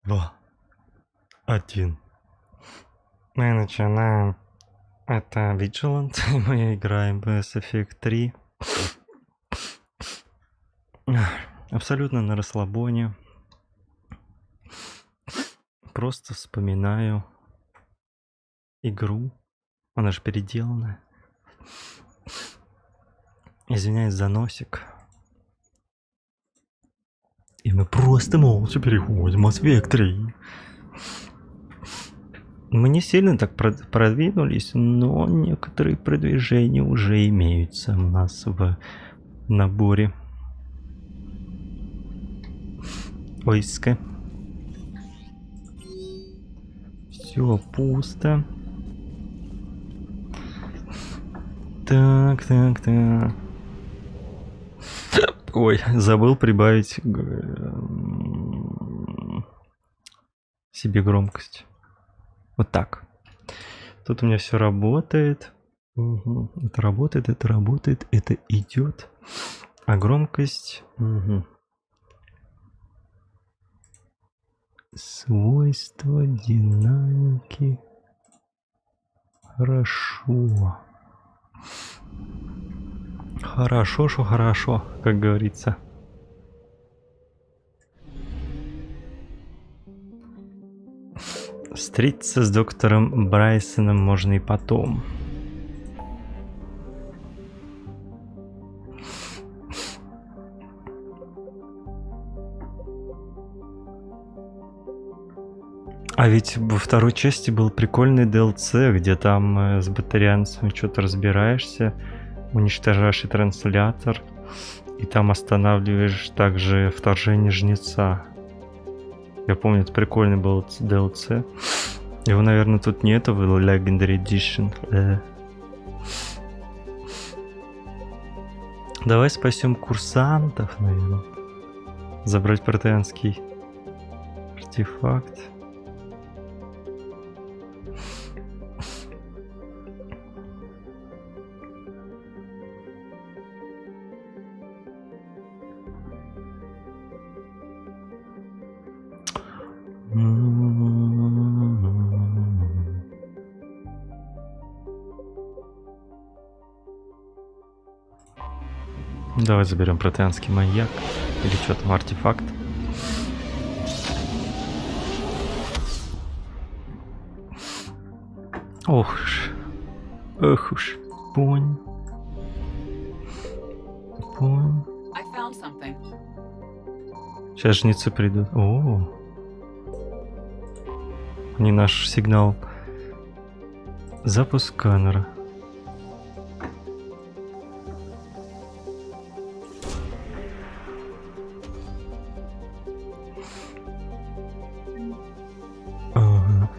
2, 1. Мы начинаем. Это Vigilant, и мы играем в Mass Effect 3. Абсолютно на расслабоне. Просто вспоминаю игру. Она же переделанная. Извиняюсь за носик. И мы просто молча переходим Mass Effect 3. Мы не сильно так продвинулись, но некоторые продвижения уже имеются у нас в наборе войска. Все пусто. Так. Ой, забыл прибавить себе громкость. Вот так. Тут у меня все работает. Угу. Это работает, это идет. А громкость. Угу. Свойства динамики. Хорошо. Хорошо, что хорошо, как говорится. Встретиться с доктором Брайсоном можно и потом. А ведь во второй части был прикольный DLC, где там с батарианцами что-то разбираешься, уничтожаешь и транслятор, и там останавливаешь также вторжение жнеца. Я помню, это прикольный был DLC. Его, наверное, тут нету в Legendary Edition. Давай спасем курсантов, наверное. Забрать протеанский артефакт. Давай заберем протеанский маяк. Или что там, артефакт. Ох уж. Понь. Сейчас жнецы придут. О. Не наш сигнал. Запуск сканера. Ага.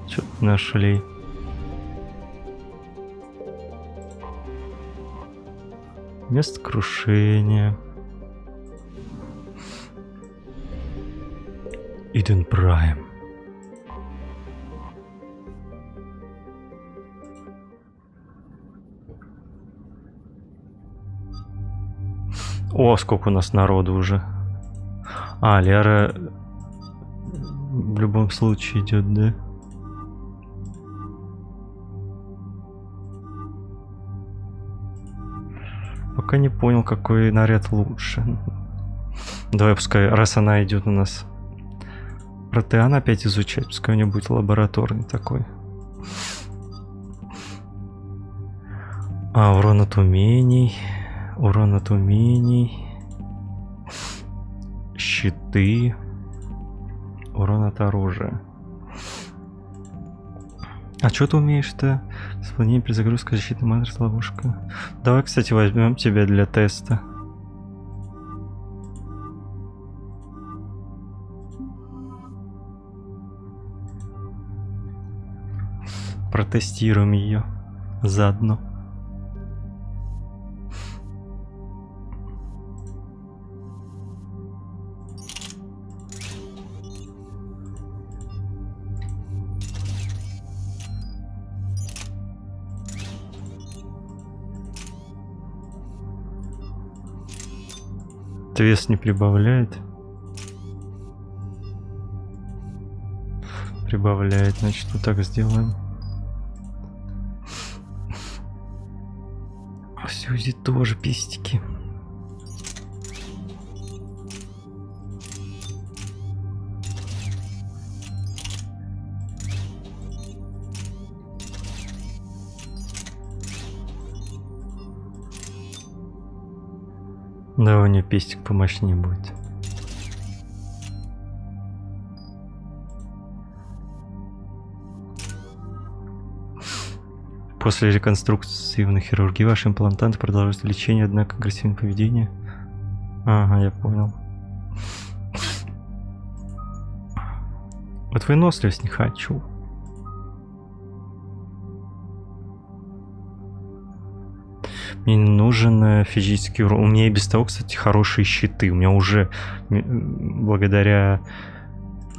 Что-то нашли. Место крушения. Иден Прайм. О, сколько у нас народу уже. А, Лера в любом случае идет, да? Пока не понял, какой наряд лучше. Давай, пускай, раз она идет у нас протеан опять изучать, пускай у нее будет лабораторный такой. А, урон от умений. Щиты. Урон от оружия. А что ты умеешь-то? Сохранение при загрузке, защитный матрис, ловушка. Давай, кстати, возьмем тебя для теста. Протестируем ее заодно. Что-то вес не прибавляет. Прибавляет, значит, вот так сделаем. А Сьюзи тоже пестики. Да, у нее пестик помощнее будет. После реконструктивной хирургии ваши имплантанты продолжают лечение, однако агрессивное поведение. Ага, я понял. Вот выносливость не хочу. Мне не нужен физический урон. У меня и без того, кстати, хорошие щиты. У меня уже благодаря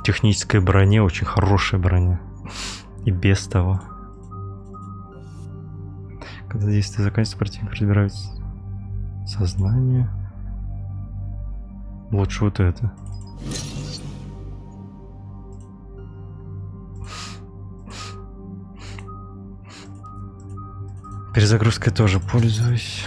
технической броне очень хорошая броня. И без того. Когда действие заканчивается, противник разбирает сознание. Лучше вот это. Перезагрузкой тоже пользуюсь.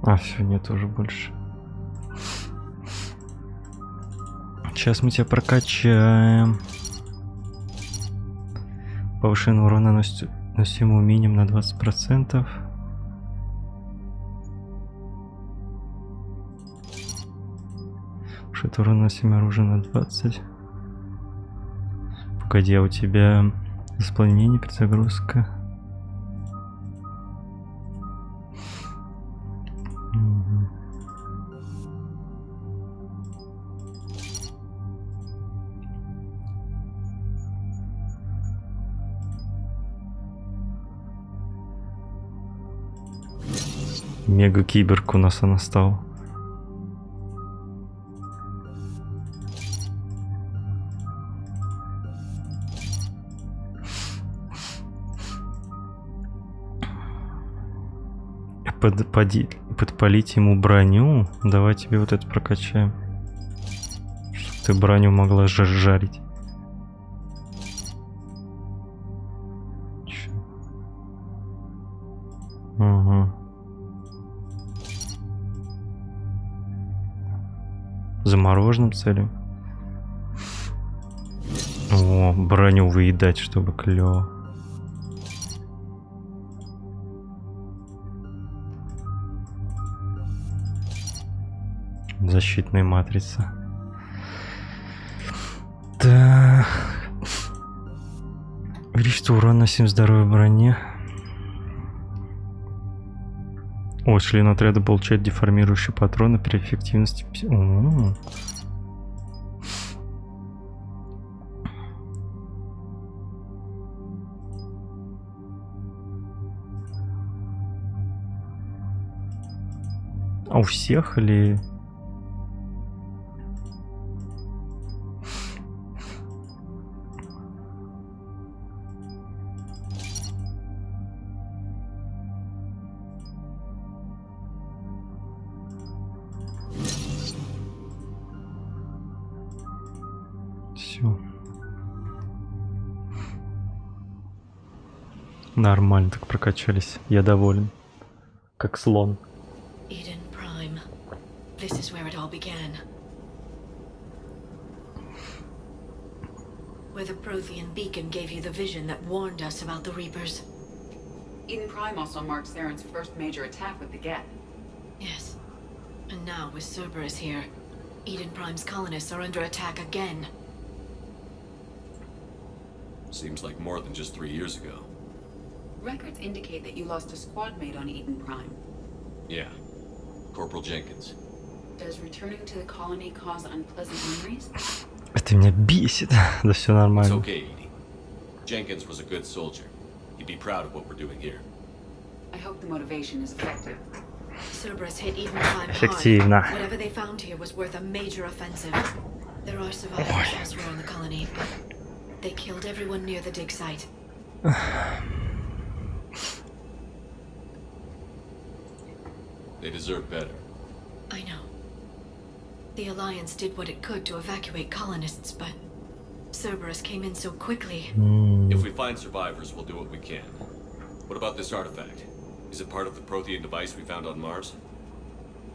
А, все, нет уже больше. Сейчас мы тебя прокачаем. Повышенный урон наносит носимым умением на 20%. Повышенный урон наносимым оружием на 20%. Погоди, а у тебя воспламенение, перезагрузка. Мега-киберк у нас она стала. Подпалить ему броню. Давай тебе вот это прокачаем. Чтобы ты броню могла жарить. Ага. Замороженным целям. О, броню выедать, чтобы клево. Защитная матрица. Так. Количество урона на 7 здоровья броне. О, член отряда получает деформирующие патроны при эффективности. А у всех или... Все. Нормально так прокачались. Я доволен. Как слон. This is where it all began. Where the Prothean beacon gave you the vision that warned us about the Reapers. Eden Prime also marks Theron's first major attack with the Geth. Yes. And now, with Cerberus here, Eden Prime's colonists are under attack again. Seems like more than just 3 years ago. Records indicate that you lost a squad mate on Eden Prime. Yeah. Corporal Jenkins. Does returning to the colony cause unpleasant memories? Это меня бесит. Да все It's нормально. okay, Edie. Jenkins was a good soldier. He'd be proud of what we're doing here. I hope the motivation is effective. Cerberus hit Eden Prime hard. Эффективно. Whatever they found here was worth a major offensive. There are survivors elsewhere in the colony, but they killed everyone near the dig site. They deserve better. I know. The Alliance did what it could to evacuate colonists, but Cerberus came in so quickly. If we find survivors, we'll do what we can. What about this artifact? Is it part of the Prothean device we found on Mars?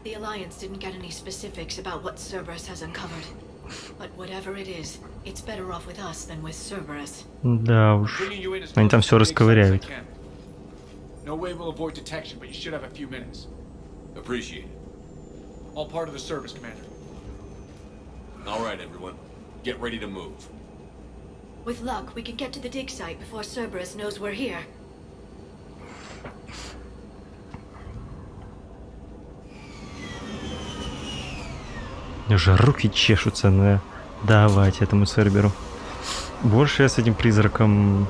The Alliance didn't get any specifics about what Cerberus has uncovered. But whatever it is, it's better off with us than with Cerberus. Да уж. Bringing you in as Они там close все to the dig site as I расковыряют. can. No way we'll avoid detection, but you should have a few minutes. Appreciate it. All part of the service, Commander. All right, everyone. Get ready to move. With luck, we can get to the dig site before Cerberus knows we're here. Уже руки чешутся на давать этому Церберу. Больше я с этим призраком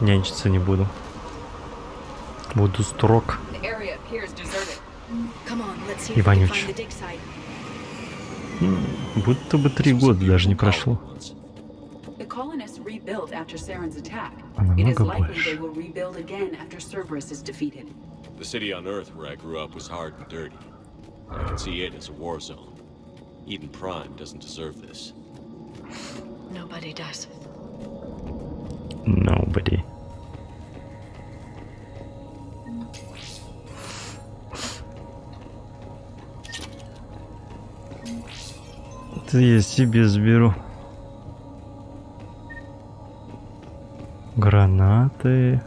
нянчиться не буду. Буду строг. The area appears deserted. Come on, let's see if we can Иванюч. find the dig site. Будто бы 3 года даже не прошло. The colonists rebuilt after Saren's attack. А It is намного likely больше. they will rebuild again after Cerberus is defeated. The city on Earth where I grew up was hard and dirty. I can see it as a war zone. Eden Prime doesn't deserve this. Nobody does. Nobody. Это я себе сберу. Гранаты.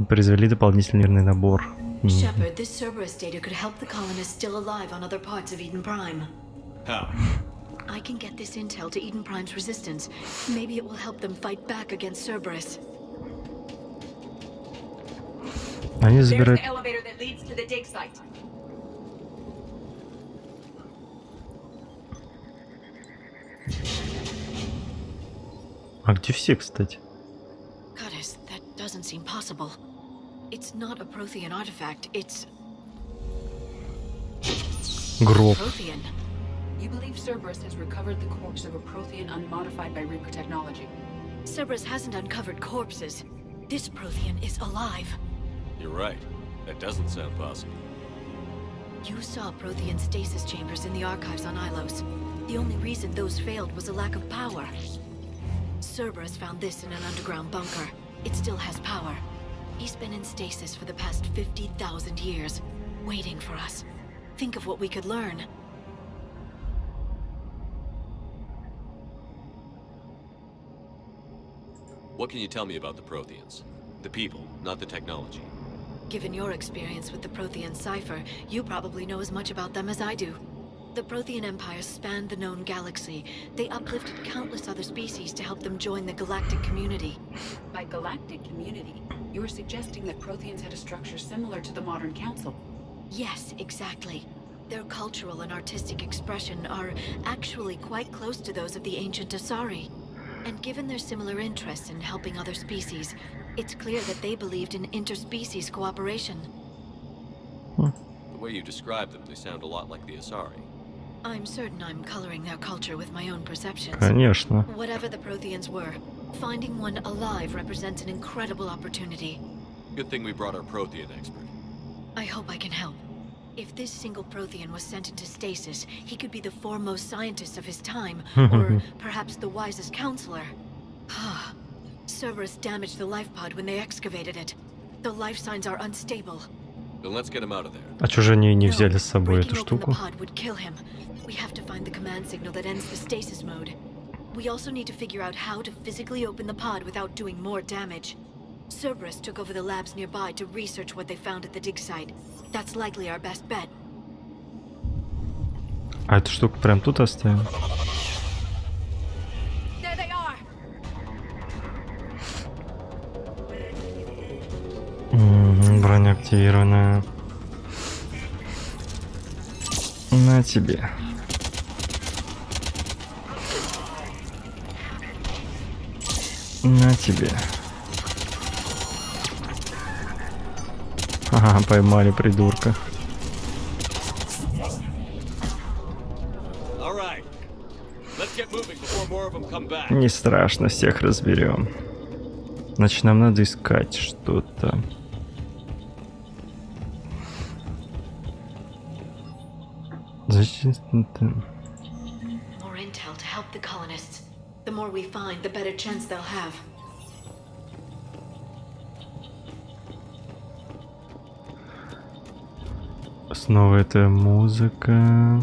Произвели дополнительный мирный набор. Shepard, this Cerberus data could help the colonists still alive on other parts of Eden Prime. How? I can get this intel to Eden Prime's resistance. Maybe it will help them fight back against Cerberus. Они There's забирают... the elevator that leads to the dig site. А где все, кстати? Goddess, that doesn't seem possible. It's not a Prothean artifact, it's Гроб. Prothean. You believe Cerberus has recovered the corpse of a Prothean unmodified by Reaper technology. Cerberus hasn't uncovered corpses. This Prothean is alive. You're right. That doesn't sound possible. You saw Prothean stasis chambers in the archives on Ilos. The only reason those failed was a lack of power. Cerberus found this in an underground bunker. It still has power. He's been in stasis for the past 50,000 years, waiting for us. Think of what we could learn. What can you tell me about the Protheans? The people, not the technology. Given your experience with the Prothean cipher, you probably know as much about them as I do. The Prothean Empire spanned the known galaxy. They uplifted countless other species to help them join the galactic community. By galactic community, you are suggesting that Protheans had a structure similar to the modern council. Yes, exactly. Their cultural and artistic expression are actually quite close to those of the ancient Asari. And given their similar interests in helping other species, it's clear that they believed in interspecies cooperation. The way you describe them, they sound a lot like the Asari. I'm certain I'm coloring their culture with my own perceptions. Конечно. Whatever the Protheans were, finding one alive represents an incredible opportunity. Good thing we brought our Prothean expert. I hope I can help. If this single Prothean was sent into stasis, he could be the foremost scientist of his time, or perhaps the wisest counselor. Cerberus damaged the life pod when they excavated it. The life signs are unstable. Then let's get him out of there. А чё же они не No, взяли с собой breaking эту open the штуку? pod would kill him. We have to find the command signal that ends the stasis mode. We also need to figure out how to physically open the pod without doing more damage. Cerberus took over the labs nearby to research what they found at the dig site. That's likely our best bet. А эту штуку прям тут оставим? There they are! Броня активированная. На тебе. На тебе. Ага, поймали придурка. All right. Let's get moving before more of them come back. Не страшно, всех разберем. Значит, нам надо искать что-то. Зачем? More intel to help the colonists. The more we find, the better chance they'll have. Снова эта музыка.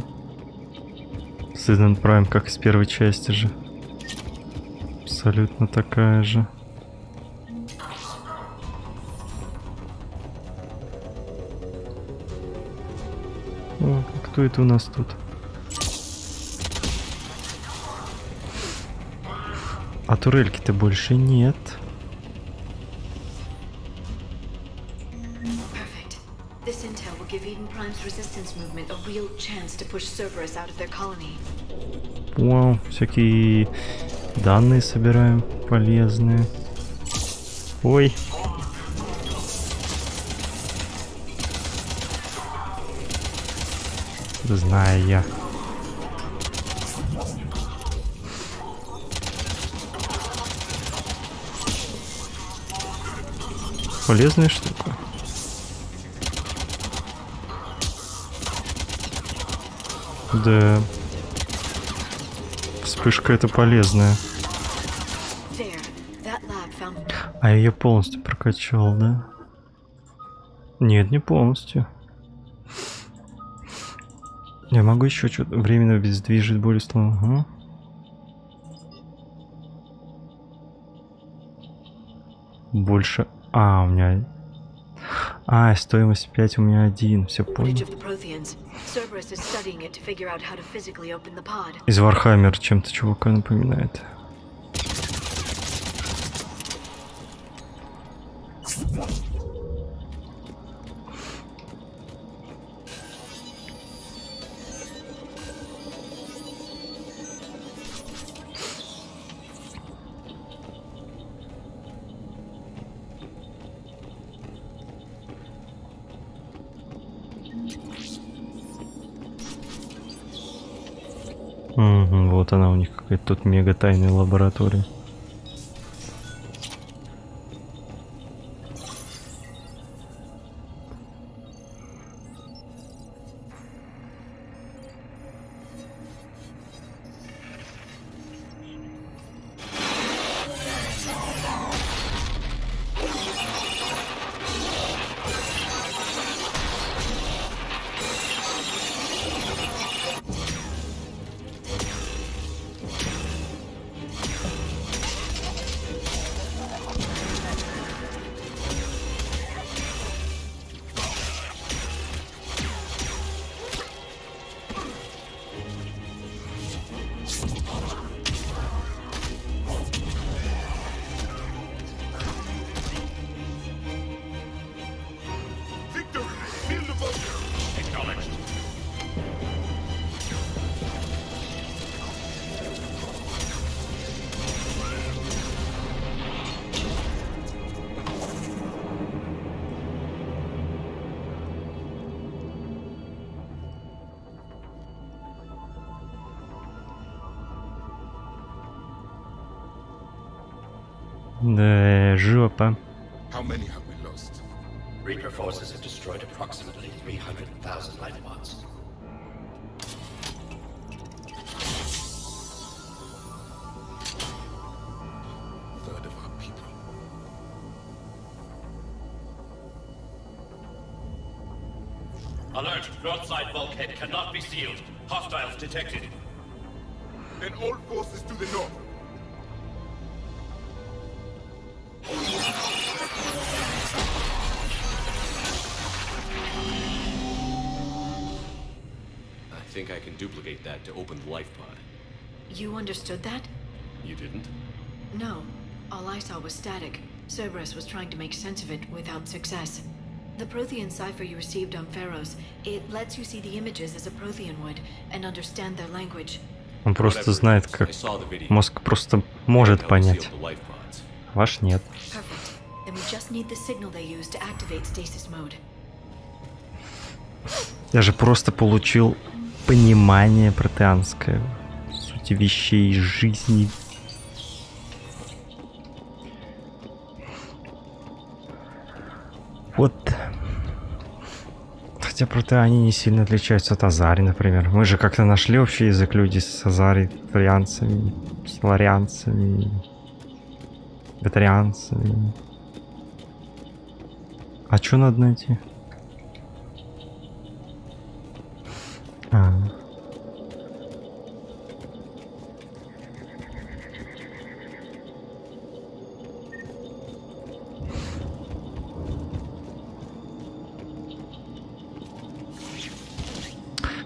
Season Prime, как из первой части же. Абсолютно такая же. О, кто это у нас тут? А турельки-то больше нет. Perfect. This intel will give Eden Prime's resistance movement a real chance to push Cerberus out of their colony. Вау, всякие данные собираем полезные. Ой. Знаю я. Полезная штука. Да. Вспышка это полезная. There. That lab found. А я ее полностью прокачал, да? Нет, не полностью. Я могу еще что-то временно обездвижить более слова. Ага. Больше. А, у меня. А, стоимость 5 у меня 1. Все понял. Footage of the Protheans. Cerberus is studying it to figure out how to physically open the pod. Из Вархаммера чем-то чувака напоминает. Угу, вот она у них какая-то тут мега тайная лаборатория. Да, жопа. How many have we lost? Reaper forces have destroyed approximately 300,000 life pods. Third of our people. Alert! Broadside bulkhead cannot be sealed. Hostiles detected. Then all forces to the north. I think I can duplicate that to open the life pod. You understood that? You didn't? No. All I saw was static. Cerberus was trying to make sense of it without success. The Prothean cipher you received on Pharaohs, it lets you see the images as a Prothean would and understand their language. Он просто знает, как I saw the video. мозг просто может How to понять. seal the life pods. Ваш нет. Perfect. Then we just need the signal they use to activate stasis mode. Я же просто получил понимание протеанское, сути вещей, жизни. Вот. Хотя протеане не сильно отличаются от азари, например. Мы же как-то нашли общий язык люди с азарианцами, с ларианцами, бетарианцами. А чё надо найти?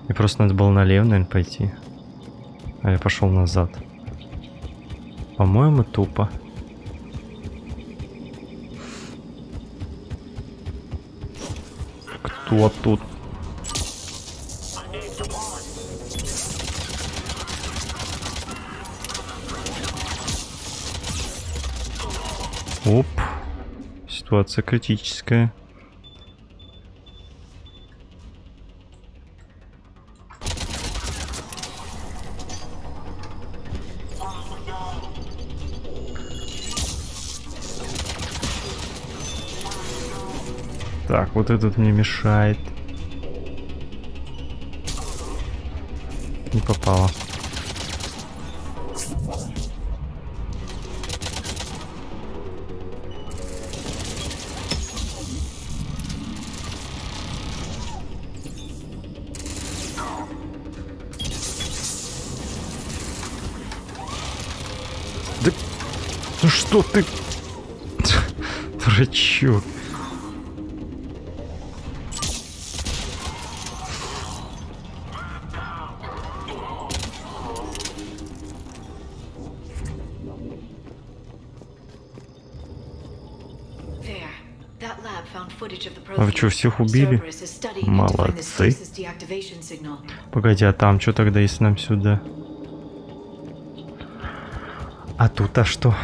Мне просто надо было налево, наверное, пойти. А я пошел назад. По-моему, тупо. Кто тут? Оп. Ситуация критическая. Так, вот этот мне мешает. Не попало. Да... Ну что ты... Дурачок. А вы что, всех убили? Молодцы. Погоди, а там что тогда, если нам сюда? А тут, а что?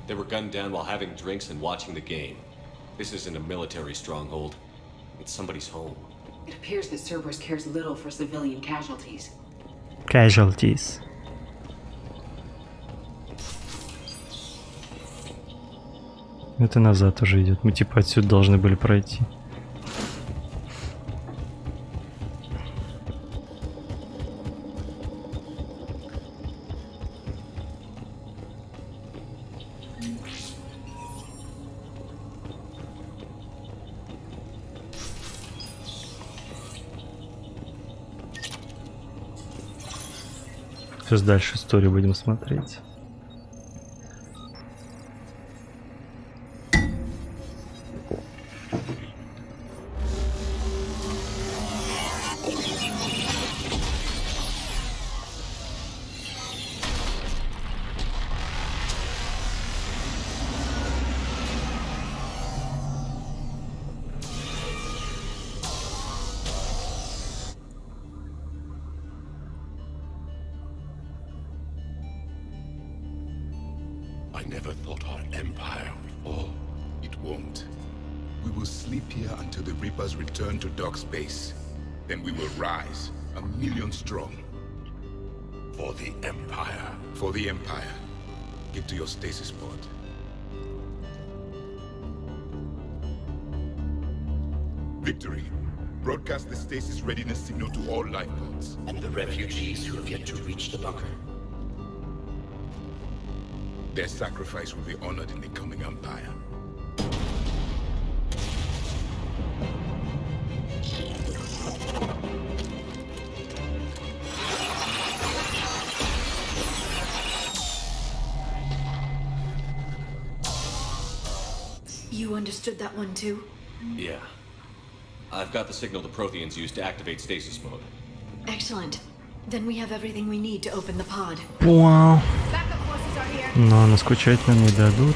They were gunned down while having drinks and watching the game. This isn't a military stronghold. It's somebody's home. It appears that Cerberus cares little for civilian casualties. Casualties. Это назад уже идет. Мы типа отсюда должны были пройти. Сейчас дальше историю будем смотреть. I never thought our empire would fall. It won't. We will sleep here until the Reapers return to Dock Space. Then we will rise, 1,000,000 strong. For the Empire. For the Empire. Get to your stasis pod. Victory. Broadcast the stasis readiness signal to all lifeboats. And the refugees who have yet to reach the bunker. Their sacrifice will be honored in the coming Empire. You understood that one too? Yeah. I've got the signal the Protheans used to activate stasis mode. Excellent. Then we have everything we need to open the pod. Вау. Backup forces are here. Но наскучать нам не дадут.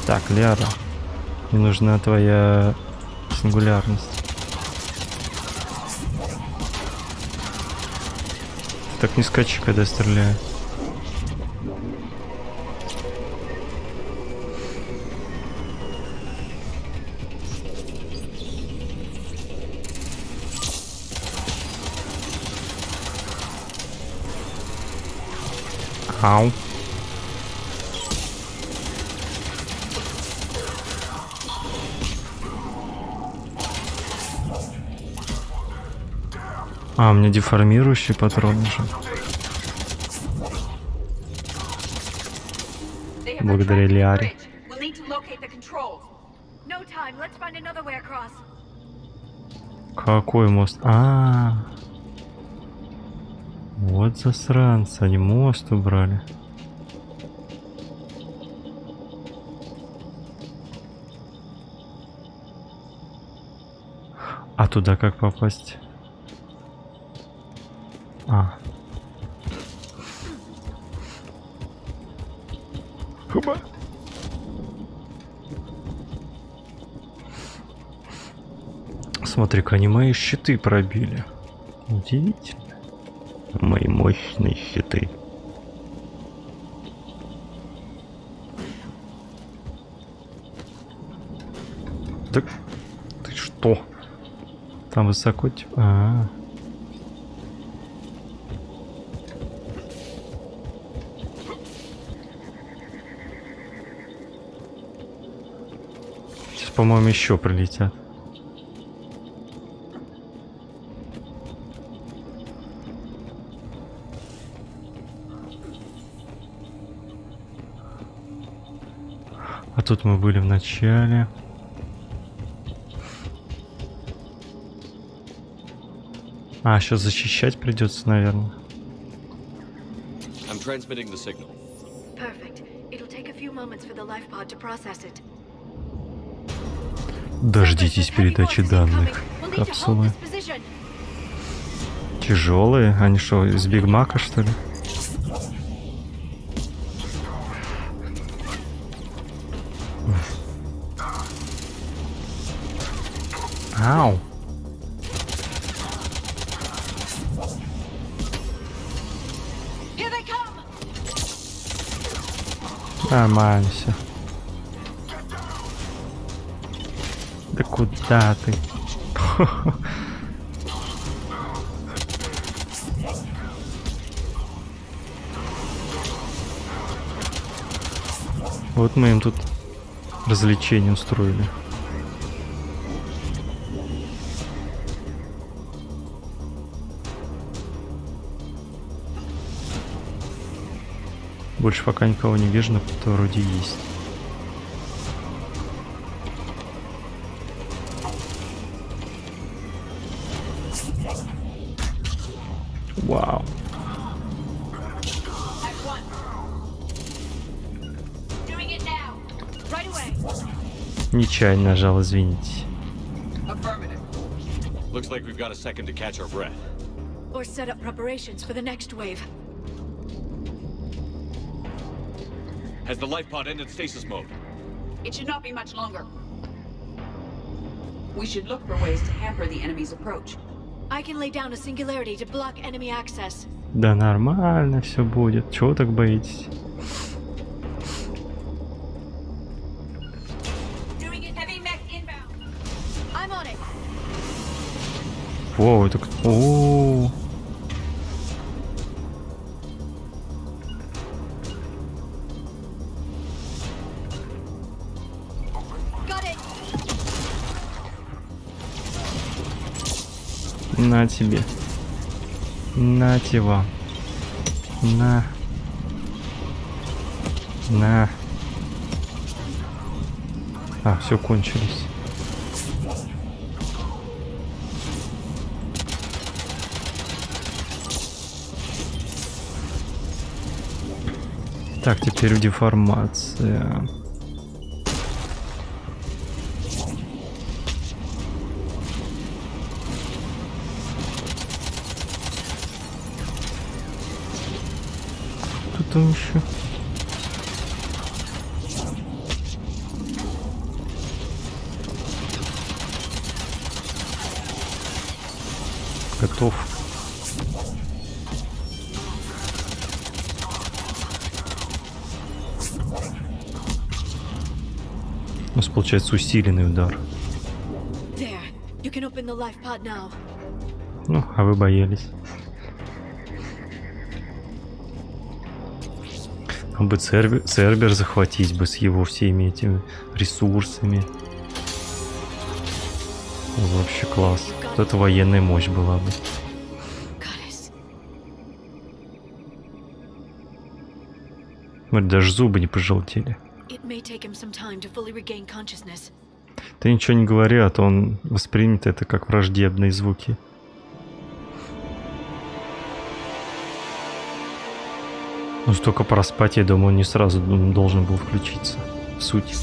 Так, Ляра, мне нужна твоя сингулярность. Так не скачи, когда стреляю. Ау. А, у меня деформирующий патрон уже. They have Благодаря retracted the Лиаре. bridge. We'll need to locate the controls. No time. Let's find another way across. Какой мост? Вот засранцы, они мост убрали. А туда как попасть? Хуба. Смотри-ка, они мои щиты пробили. Удивительно. Мои мощные щиты. Так, ты что? Там высоко типа. Сейчас, по-моему, еще прилетят. А тут мы были в начале. А, сейчас защищать придется, наверное. I'm transmitting the signal. Perfect. It'll take a few moments for the life pod to process it. Дождитесь передачи данных. Капсулы. Тяжелые? Они что, из Биг Мака, что ли? Ау! Нормально все. Да куда ты? Вот мы им тут развлечение устроили. Больше пока никого не вижу, но кто вроде есть. Вау. Нечаянно нажал, извините. Looks like we've got a second to catch our breath. Or set up preparations for the next wave. Has the life pod ended stasis mode? It should not be much longer. We should look for ways to hamper the enemy's approach. I can lay down a singularity to block enemy access. Да нормально все будет. Чего вы так боитесь? I'm on it. Воу, это... О-о-о. Got it. На тебе. Нате вам. На. На. А, все кончились. Так, теперь деформация. Кто еще? Готов. нас получается усиленный удар. There. You can open the life pod now. Ну, а вы боялись. А бы Цербер захватить бы с его всеми этими ресурсами. Вообще класс. Вот это военная мощь была бы. Goddess. Смотри, даже зубы не пожелтели. It may take him some time to fully regain consciousness. Ты ничего не говори, а то он воспримет это как враждебные звуки. Ну, столько проспать, я думаю, он не сразу должен был включиться в суть.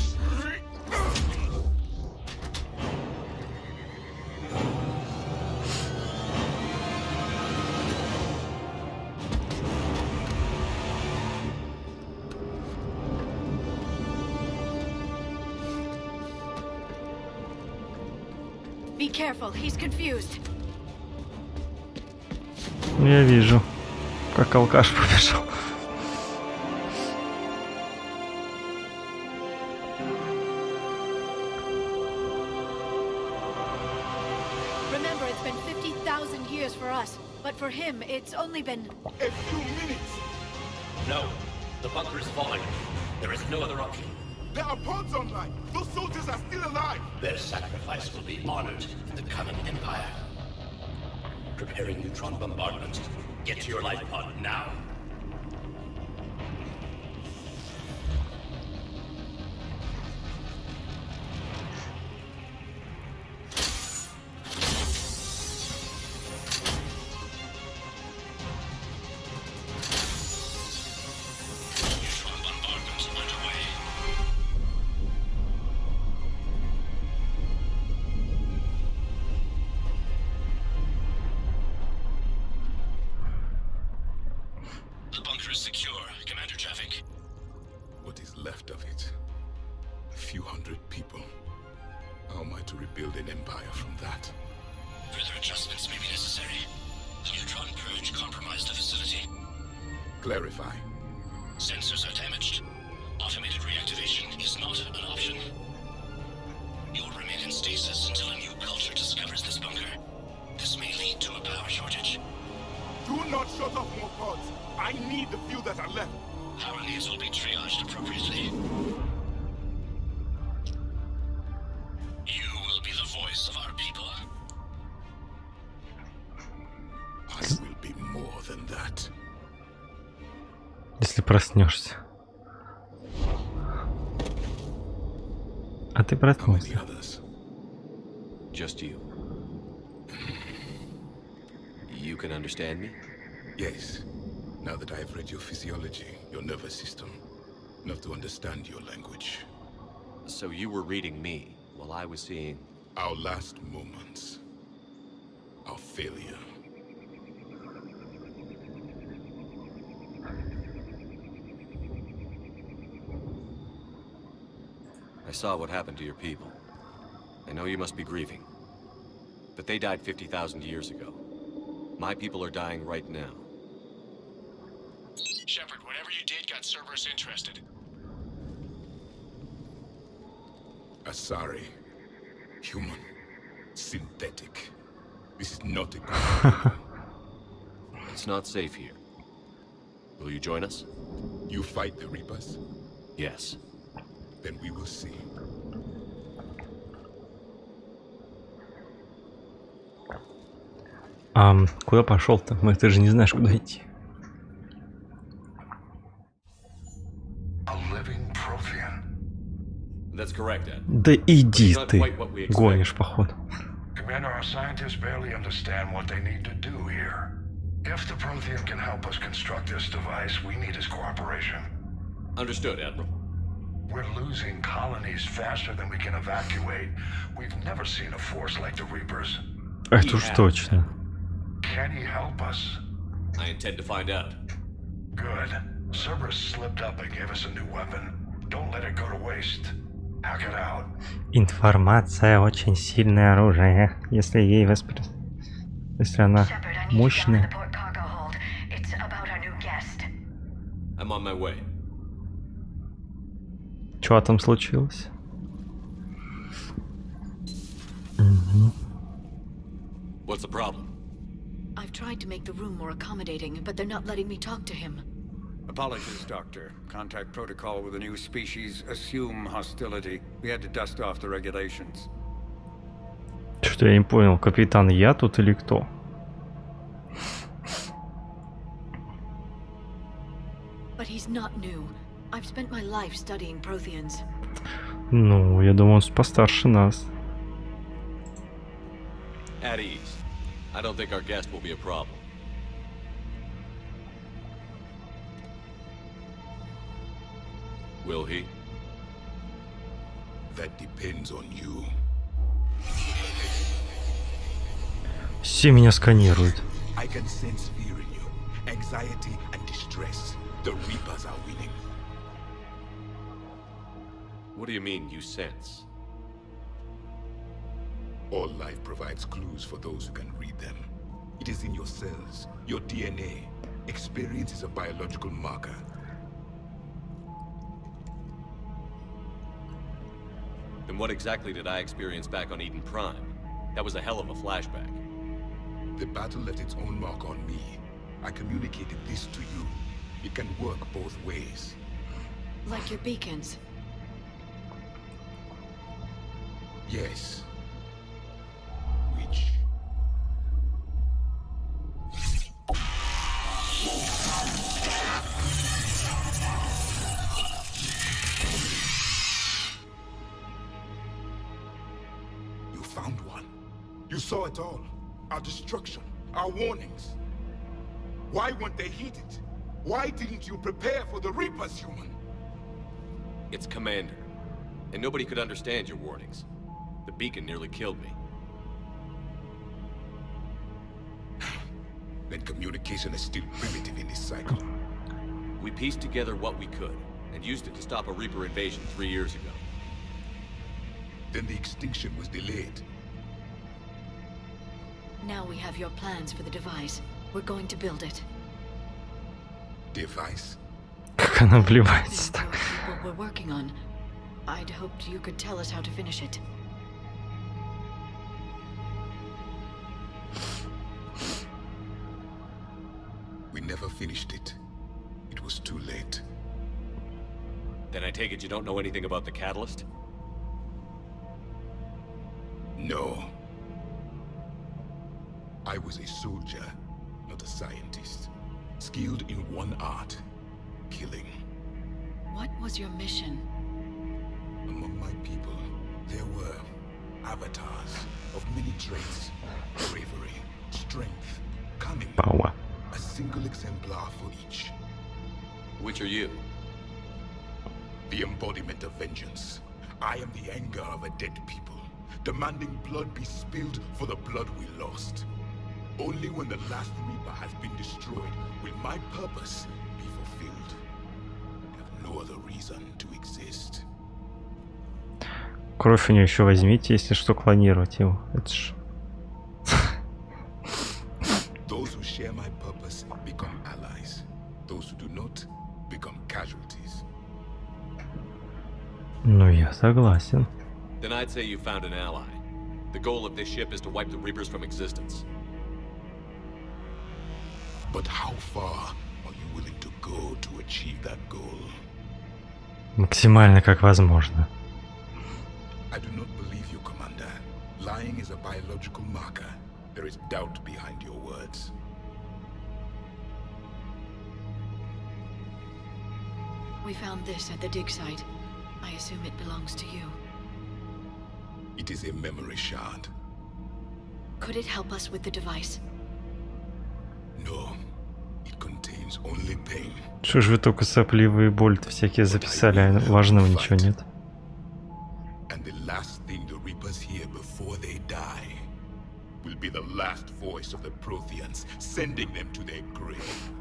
Be careful, he's confused. Я вижу, как алкаш побежал. Remember, it's been 50,000 years for us, but for him, it's only been... A few minutes! No, the bunker is falling. There is no other option. There are pods online! Those soldiers are still alive! Their sacrifice will be honored in the coming Empire. Preparing neutron bombardment. Get to your life pod now. Neutron bombardment underway. The bunker is secure. Commander traffic. What is left of it? A few hundred people. How am I to rebuild an empire from that? Further adjustments may be necessary. The neutron purge compromised the facility. Clarify. Sensors are damaged. Automated reactivation is not an option. You will remain in stasis until a new culture discovers this bunker. This may lead to a power shortage. Do not shut off more pods! I need the few that are left! Power needs will be triaged appropriately. You will be the voice of our people. I will be more than that. Если проснешься. А ты How many проснулся. others? Just you. You can understand me? Yes. Now that I've read your physiology, your nervous system, enough to understand your language. So you were reading me while I was seeing... Our last moments. Our failure. I saw what happened to your people. I know you must be grieving. But they died 50,000 years ago. My people are dying right now. Shepard, whatever you did got Cerberus interested. Asari. Human. Synthetic. This is not a good It's not safe here. Will you join us? You fight the Reapers? Yes. Then we will see. Куда пошел-то? Ты же не знаешь, куда идти. A living Prothean. That's correct, Ed. Да иди ты. Гонишь, походу. Commander, our scientists barely understand what they need to do here. If the Prothean can help us construct this device, we need his cooperation. Understood, Admiral. We're losing colonies faster than we can evacuate. We've never seen a force like the Reapers. Это уж точно. Can he help us? I intend to find out. Good. Cerberus slipped up and gave us a new weapon. Don't let it go to waste. Hack it out. Информация очень сильное оружие, если ей если она мощная. I'm on my way. Что там случилось? What's the problem? I've tried to make the room more accommodating, but they're not letting me talk to him. Apologies, Doctor. Contact protocol with a new species. Assume hostility. We had to dust off the regulations. Что-то я не понял, капитан я тут или кто? But he's not new. I've spent my life studying Protheans. Ну, я думаю, он постарше нас. At ease. I don't think our guest will be a problem. Will he? That depends on you. Все меня сканируют. I can sense fear in you, anxiety and distress. The Reapers are winning. What do you mean, you sense? All life provides clues for those who can read them. It is in your cells, your DNA. Experience is a biological marker. Then what exactly did I experience back on Eden Prime? That was a hell of a flashback. The battle left its own mark on me. I communicated this to you. It can work both ways. Like your beacons. Yes. Which? You found one. You saw it all. Our destruction, our warnings. Why weren't they heeded? Why didn't you prepare for the Reapers, human? It's Commander. And nobody could understand your warnings. The beacon nearly killed me. Then communication is still primitive in this cycle. We pieced together what we could, and used it to stop a Reaper invasion 3 years ago. Then the extinction was delayed. Now we have your plans for the device. We're going to build it. Device? Как она вливается There так. are people we're working on. I'd hoped you could tell us how to finish it. We never finished it. It was too late. Then I take it you don't know anything about the catalyst? No. I was a soldier, not a scientist. Skilled in one art, killing. What was your mission? Among my people, there were avatars of many traits. Bravery, strength, cunning. Power. A single exemplar for each. Which are you? The embodiment of vengeance. I am the anger of a dead people, demanding blood be spilled for the blood we lost. Only when the last Reaper has been destroyed will my purpose be fulfilled. I have no other reason to exist. Кровь у нее еще возьмите, если что, клонировать его. Это ж... Those who share my purpose become allies. Those who do not become casualties. Ну, я согласен. Then I'd say you found an ally. The goal of this ship is to wipe the Reapers from existence. But how far are you willing to go to achieve that goal? Максимально как возможно. I do not believe you, Commander. Lying is a biological marker. There is doubt behind your words. We found this at the dig site. I assume it belongs to you. It is a memory shard. Could it help us with the device? No, it contains only pain. Что ж вы только сопливые боль-то всякие записали, а важного ничего нет. And the last thing the Reapers hear before they die will be the last voice of the Protheans, sending them to their grave.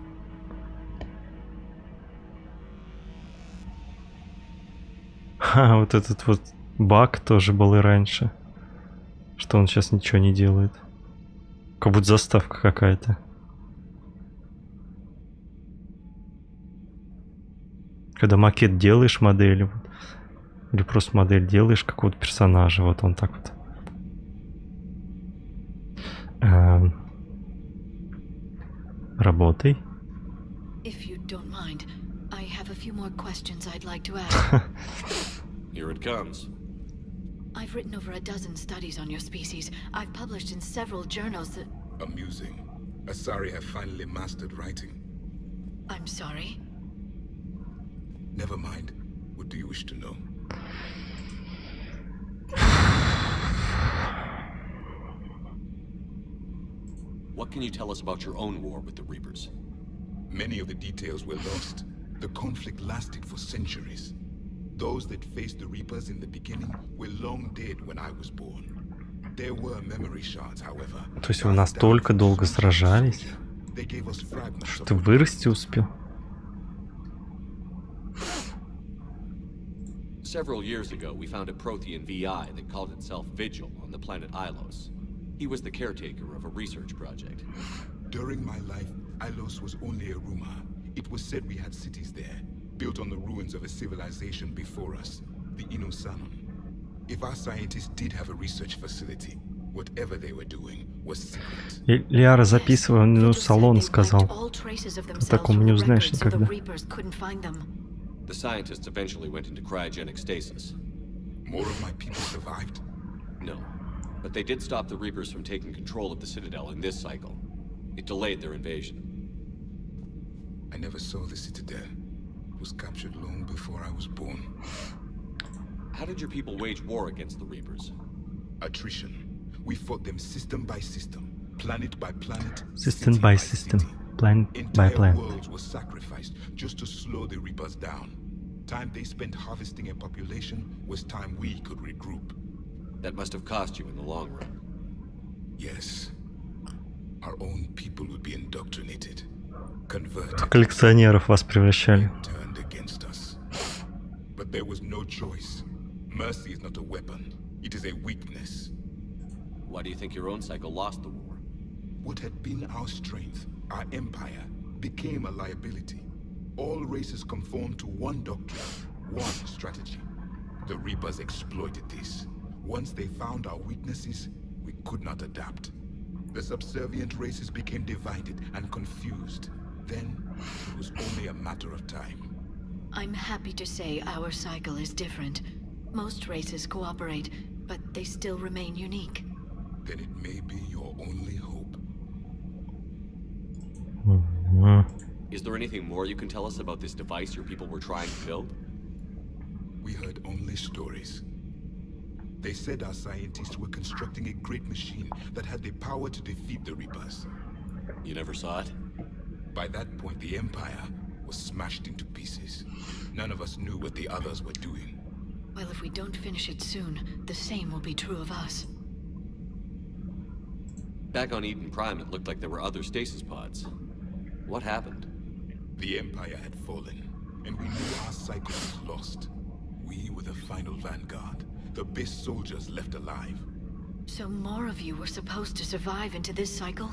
Ха, вот этот вот баг тоже был и раньше. Что он сейчас ничего не делает. Как будто заставка какая-то. Когда макет делаешь модели, вот, Или просто модель делаешь какого-то персонажа, вот он так вот. Работай. If you don't mind, I have a few more questions I'd like to ask. Here it comes. I've written over a dozen studies on your species. I've published in several journals that... Amusing. Asari have finally mastered writing. I'm sorry? Never mind. What do you wish to know? What can you tell us about your own war with the Reapers? Many of the details were lost. The conflict lasted for centuries. Those that faced the Reapers in the beginning were long dead when I was born. There were memory shards, however. То есть вы настолько долго сражались, They gave us fragments что of ты вырасти успел? Several years ago, we found a Prothean VI that called itself Vigil on the planet Ilos. He was the caretaker of a research project. During my life, Ilos was only a rumor. It was said we had cities there, built on the ruins of a civilization before us, the Inusanum. If our scientists did have a research facility, whatever they were doing was secret. Лиара, записывай, он Vigil салон said they сказал. wiped all traces of О themselves таком from не the узнаешь records so the никогда. Reapers couldn't find them. The scientists eventually went into cryogenic stasis. More of my people survived. No, but they did stop the Reapers from taking control of the Citadel in this cycle. It delayed their invasion. I never saw the Citadel. It was captured long before I was born. How did your people wage war against the Reapers? Attrition. We fought them system by system, planet by planet, System city by city. system, planet by Entire planet. worlds were sacrificed just to slow the Reapers down. Time they spent harvesting a population was time we could regroup. That must have cost you in the long run. Yes. Our own people would be indoctrinated, converted, В коллекционеров вас превращали. turned against us. But there was no choice. Mercy is not a weapon. It is a weakness. Why do you think your own cycle lost the war? What had been our strength, our empire, became a liability. All races conformed to one doctrine, one strategy. The Reapers exploited this. Once they found our weaknesses, we could not adapt. The subservient races became divided and confused. Then, it was only a matter of time. I'm happy to say our cycle is different. Most races cooperate, but they still remain unique. Then it may be your only hope. Is there anything more you can tell us about this device your people were trying to build? We heard only stories. They said our scientists were constructing a great machine that had the power to defeat the Reapers. You never saw it? By that point, the Empire was smashed into pieces. None of us knew what the others were doing. Well, if we don't finish it soon, the same will be true of us. Back on Eden Prime, it looked like there were other stasis pods. What happened? The Empire had fallen, and we knew our cycle was lost. We were the final vanguard, the best soldiers left alive. So more of you were supposed to survive into this cycle?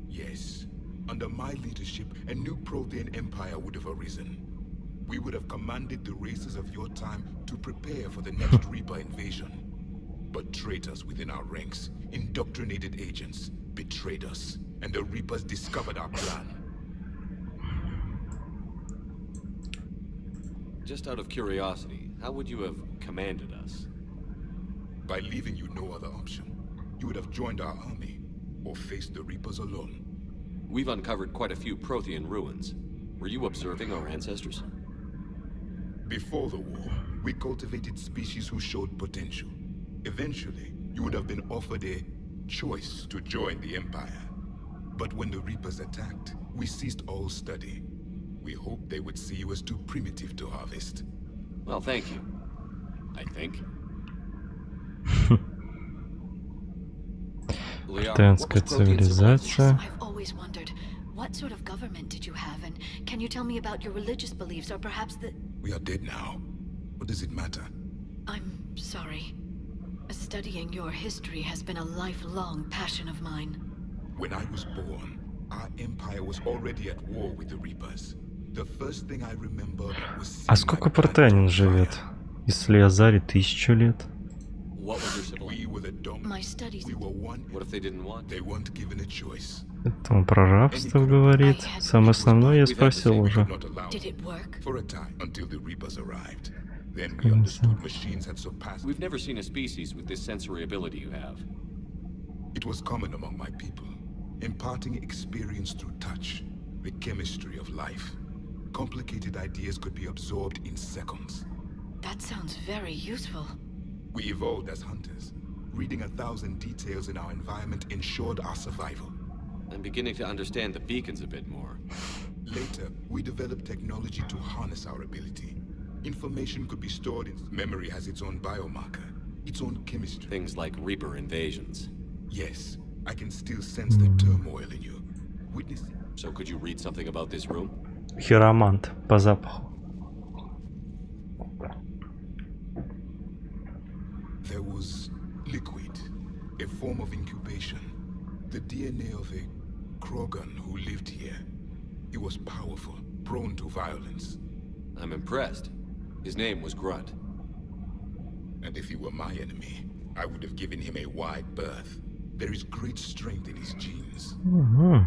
Yes. Under my leadership, a new Prothean empire would have arisen. We would have commanded the races of your time to prepare for the next Reaper invasion. But traitors within our ranks, indoctrinated agents, betrayed us, and the Reapers discovered our plan. Just out of curiosity, how would you have commanded us? By leaving you no other option. You would have joined our army, or faced the Reapers alone. We've uncovered quite a few Prothean ruins. Were you observing our ancestors? Before the war, we cultivated species who showed potential. Eventually, you would have been offered a choice to join the Empire. But when the Reapers attacked, we ceased all study. We hoped they would see you as too primitive to harvest. Well, thank you. I think. Хтонская цивилизация. I've always wondered, what sort of government did you have, and can you tell me about your religious beliefs, or perhaps the... We are dead now. What does it matter? I'm sorry. Studying your history has been a lifelong passion of mine. When I was born, our empire was already at war with the Reapers. The first thing I remember was А seeing сколько my planet Портанин on живет? fire. Если Азаре 1000 лет. What was your civil? We were the dominant. My studies. We were one. What if they didn't want? They weren't given a choice. Это он про рабство говорит. Самое основное я спросил уже. Not allowed Did it work? for a time until the Reapers arrived. Then we understood machines had surpassed. We've never seen a species with this sensory ability you have. It was common among my people, imparting experience through touch, the chemistry of life. Complicated ideas could be absorbed in seconds. That sounds very useful. We evolved as hunters. Reading 1,000 details in our environment ensured our survival. I'm beginning to understand the beacons a bit more. Later, we developed technology to harness our ability. Information could be stored in... Memory has its own biomarker, its own chemistry. Things like Reaper invasions. Yes, I can still sense the turmoil in you. Witness it. So could you read something about this room? Хиромант по запаху. There was liquid, a form of incubation. The DNA of a Krogan who lived here. He was powerful, prone to violence. I'm impressed. His name was Grunt. And if he were my enemy, I would have given him a wide berth. There is great strength in his genes. Угу.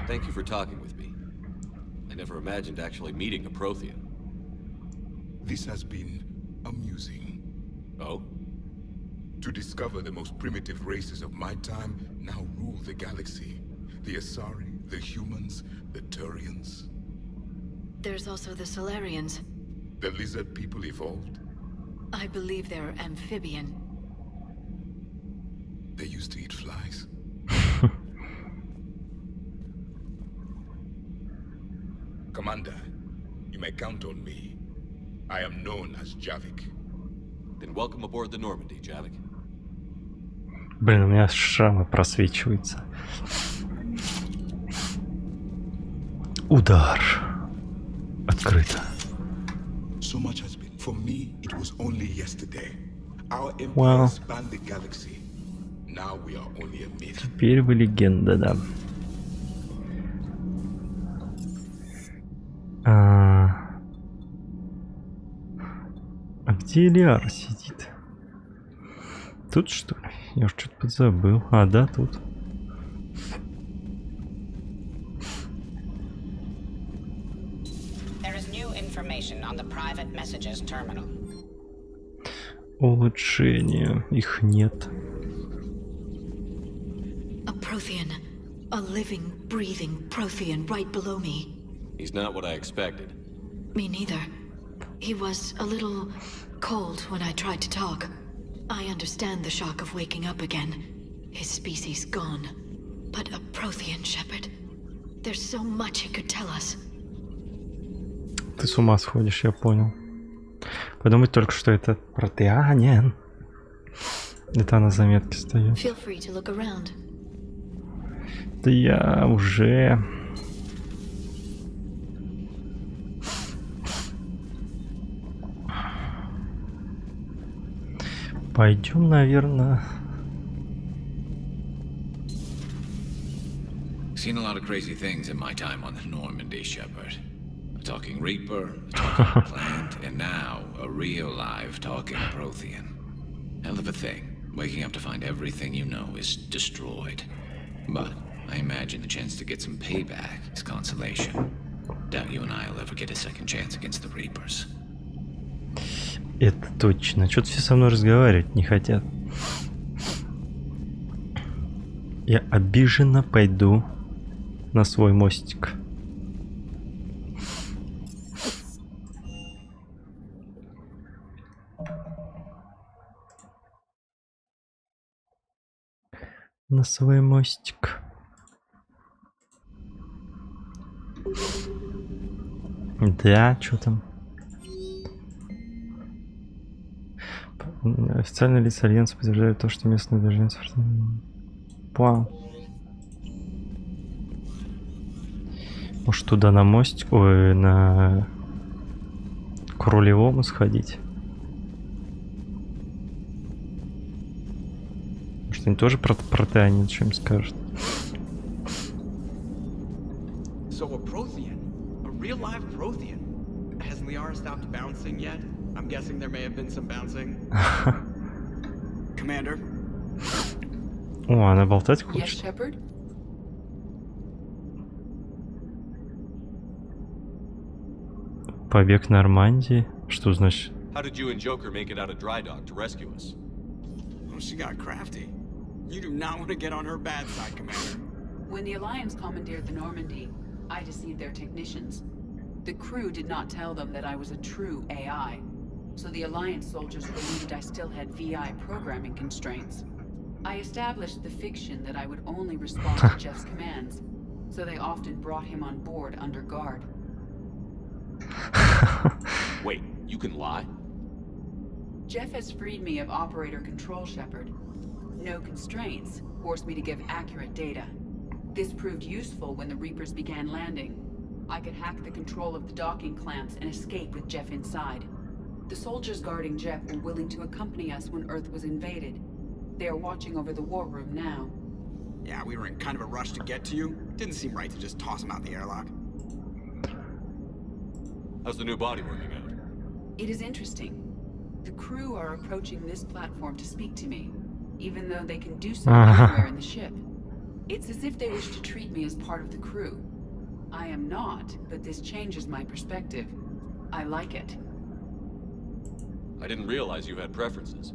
Thank you for talking with me. I never imagined actually meeting a Prothean. This has been amusing. Oh? To discover the most primitive races of my time now rule the galaxy. The Asari, the humans, the Turians. There's also the Solarians. The lizard people evolved. I believe they're amphibian. They used to eat flies. Commander, you may count on me. I am known as Javik. Then welcome aboard the Normandy, Javik. Блин, у меня шрамы просвечиваются. Удар. Открыто. So much has been. For me, it was only yesterday. Our empire Wow. spanned the galaxy. Now we are only a myth. Теперь вы легенда, да. А где Элиар сидит? Тут что ли? Я уж что-то подзабыл. А, да, тут. There is new information on the private messages terminal. Улучшения. Их нет. A Prothean. A living, breathing Prothean right below me. He's not what I expected. Me neither. He was a little cold when I tried to talk. I understand the shock of waking up again. His species gone. But a Prothean shepherd. There's so much he could tell us. Ты с ума сходишь, я понял. Подумать только, что это протеанин. Это на заметке стою. Feel free to look around. Да я уже... Пойдем, наверное... Seen a lot of crazy things in my time on the Normandy, Shepard. A talking Reaper, a talking plant, and now a real live talking Prothean. Hell of a thing, waking up to find everything you know is destroyed. But I imagine the chance to get some payback is consolation. Doubt you and I will ever get a second chance against the Reapers. Это точно. Что-то все со мной разговаривать не хотят. Я обиженно пойду на свой мостик. На свой мостик. Да, что там? Официальные лица Альянса подтверждают то, что местные беженцы... Понял. Может туда на мостик, ой, на к рулевому сходить? Может они тоже про протеанин чем скажут? So a Prothean? A real live Prothean? Has Liara stopped bouncing yet? I'm guessing there may have been some bouncing. Commander? О, она болтать Yes, хочет. Shepard? Побег Нормандии. Что значит? How did you and Joker make it out of dry dock to rescue us? Well, she got crafty. You do not want to get on her bad side, Commander. When the Alliance commandeered the Normandy, I deceived their technicians. The crew did not tell them that I was a true AI, so the Alliance soldiers believed I still had VI programming constraints. I established the fiction that I would only respond to Jeff's commands, so they often brought him on board under guard. Wait, you can lie? Jeff has freed me of operator control, Shepard. No constraints forced me to give accurate data. This proved useful when the Reapers began landing. I could hack the control of the docking clamps and escape with Jeff inside. The soldiers guarding Jeff were willing to accompany us when Earth was invaded. They are watching over the war room now. Yeah, we were in kind of a rush to get to you. Didn't seem right to just toss him out the airlock. How's the new body working out? It is interesting. The crew are approaching this platform to speak to me, even though they can do so anywhere in the ship. It's as if they wish to treat me as part of the crew. I am not, but this changes my perspective. I like it. I didn't realize you had preferences.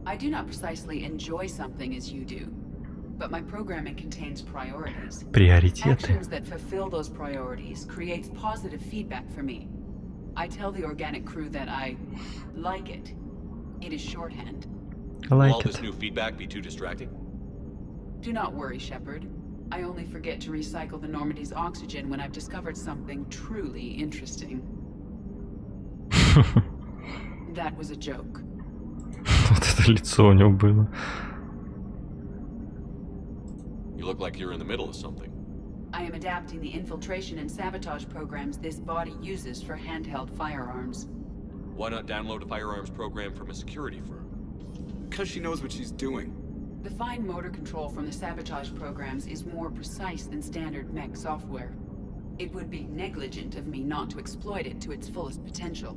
I do not precisely enjoy something as you do, but my programming contains priorities. Приоритеты. Actions that fulfill those priorities creates positive feedback for me. I tell the organic crew that I like it. It is shorthand. I Will like all it. this new feedback be too distracting? Do not worry, Shepard. I only forget to recycle the Normandy's oxygen when I've discovered something truly interesting. That was a joke. Вот это лицо у него было. You look like you're in the middle of something. I am adapting the infiltration and sabotage programs this body uses for handheld firearms. Why not download a firearms program from a security firm? Because she knows what she's doing. The fine motor control from the sabotage programs is more precise than standard mech software. It would be negligent of me not to exploit it to its fullest potential.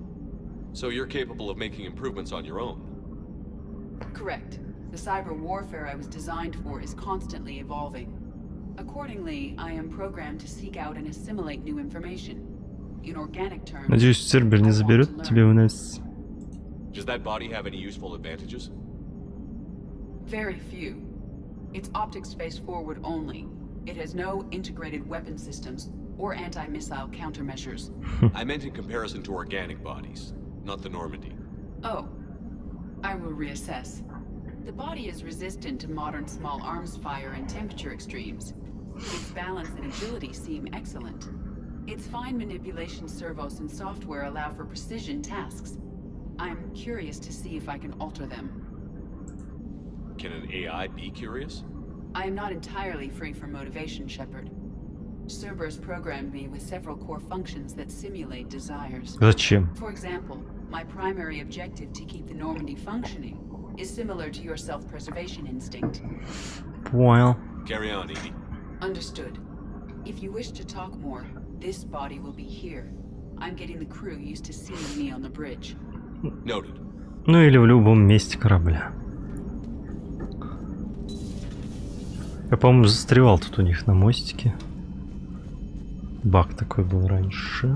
So you're capable of making improvements on your own? Correct. The cyber warfare I was designed for is constantly evolving. Accordingly, I am programmed to seek out and assimilate new information. In organic terms, Надеюсь, Цербер не заберет тебя у нас. Does that body have any useful advantages? very few. Its optics face forward only. It has no integrated weapon systems or anti-missile countermeasures. I meant in comparison to organic bodies, not the Normandy. Oh, I will reassess. The body is resistant to modern small arms fire and temperature extremes. Its balance and agility seem excellent. Its fine manipulation servos and software allow for precision tasks. I'm curious to see if I can alter them. Can an AI be curious? I am not entirely free from motivation, Shepard. Cerberus programmed me with several core functions that simulate desires. Зачем? For example, my primary objective to keep the Normandy functioning is similar to your self-preservation instinct. Понял. Carry on, Edie. Understood. If you wish to talk more, this body will be here. I'm getting the crew used to seeing me on the bridge. Noted. Ну или в любом месте корабля. Я, по-моему, застревал тут у них на мостике. Баг такой был раньше.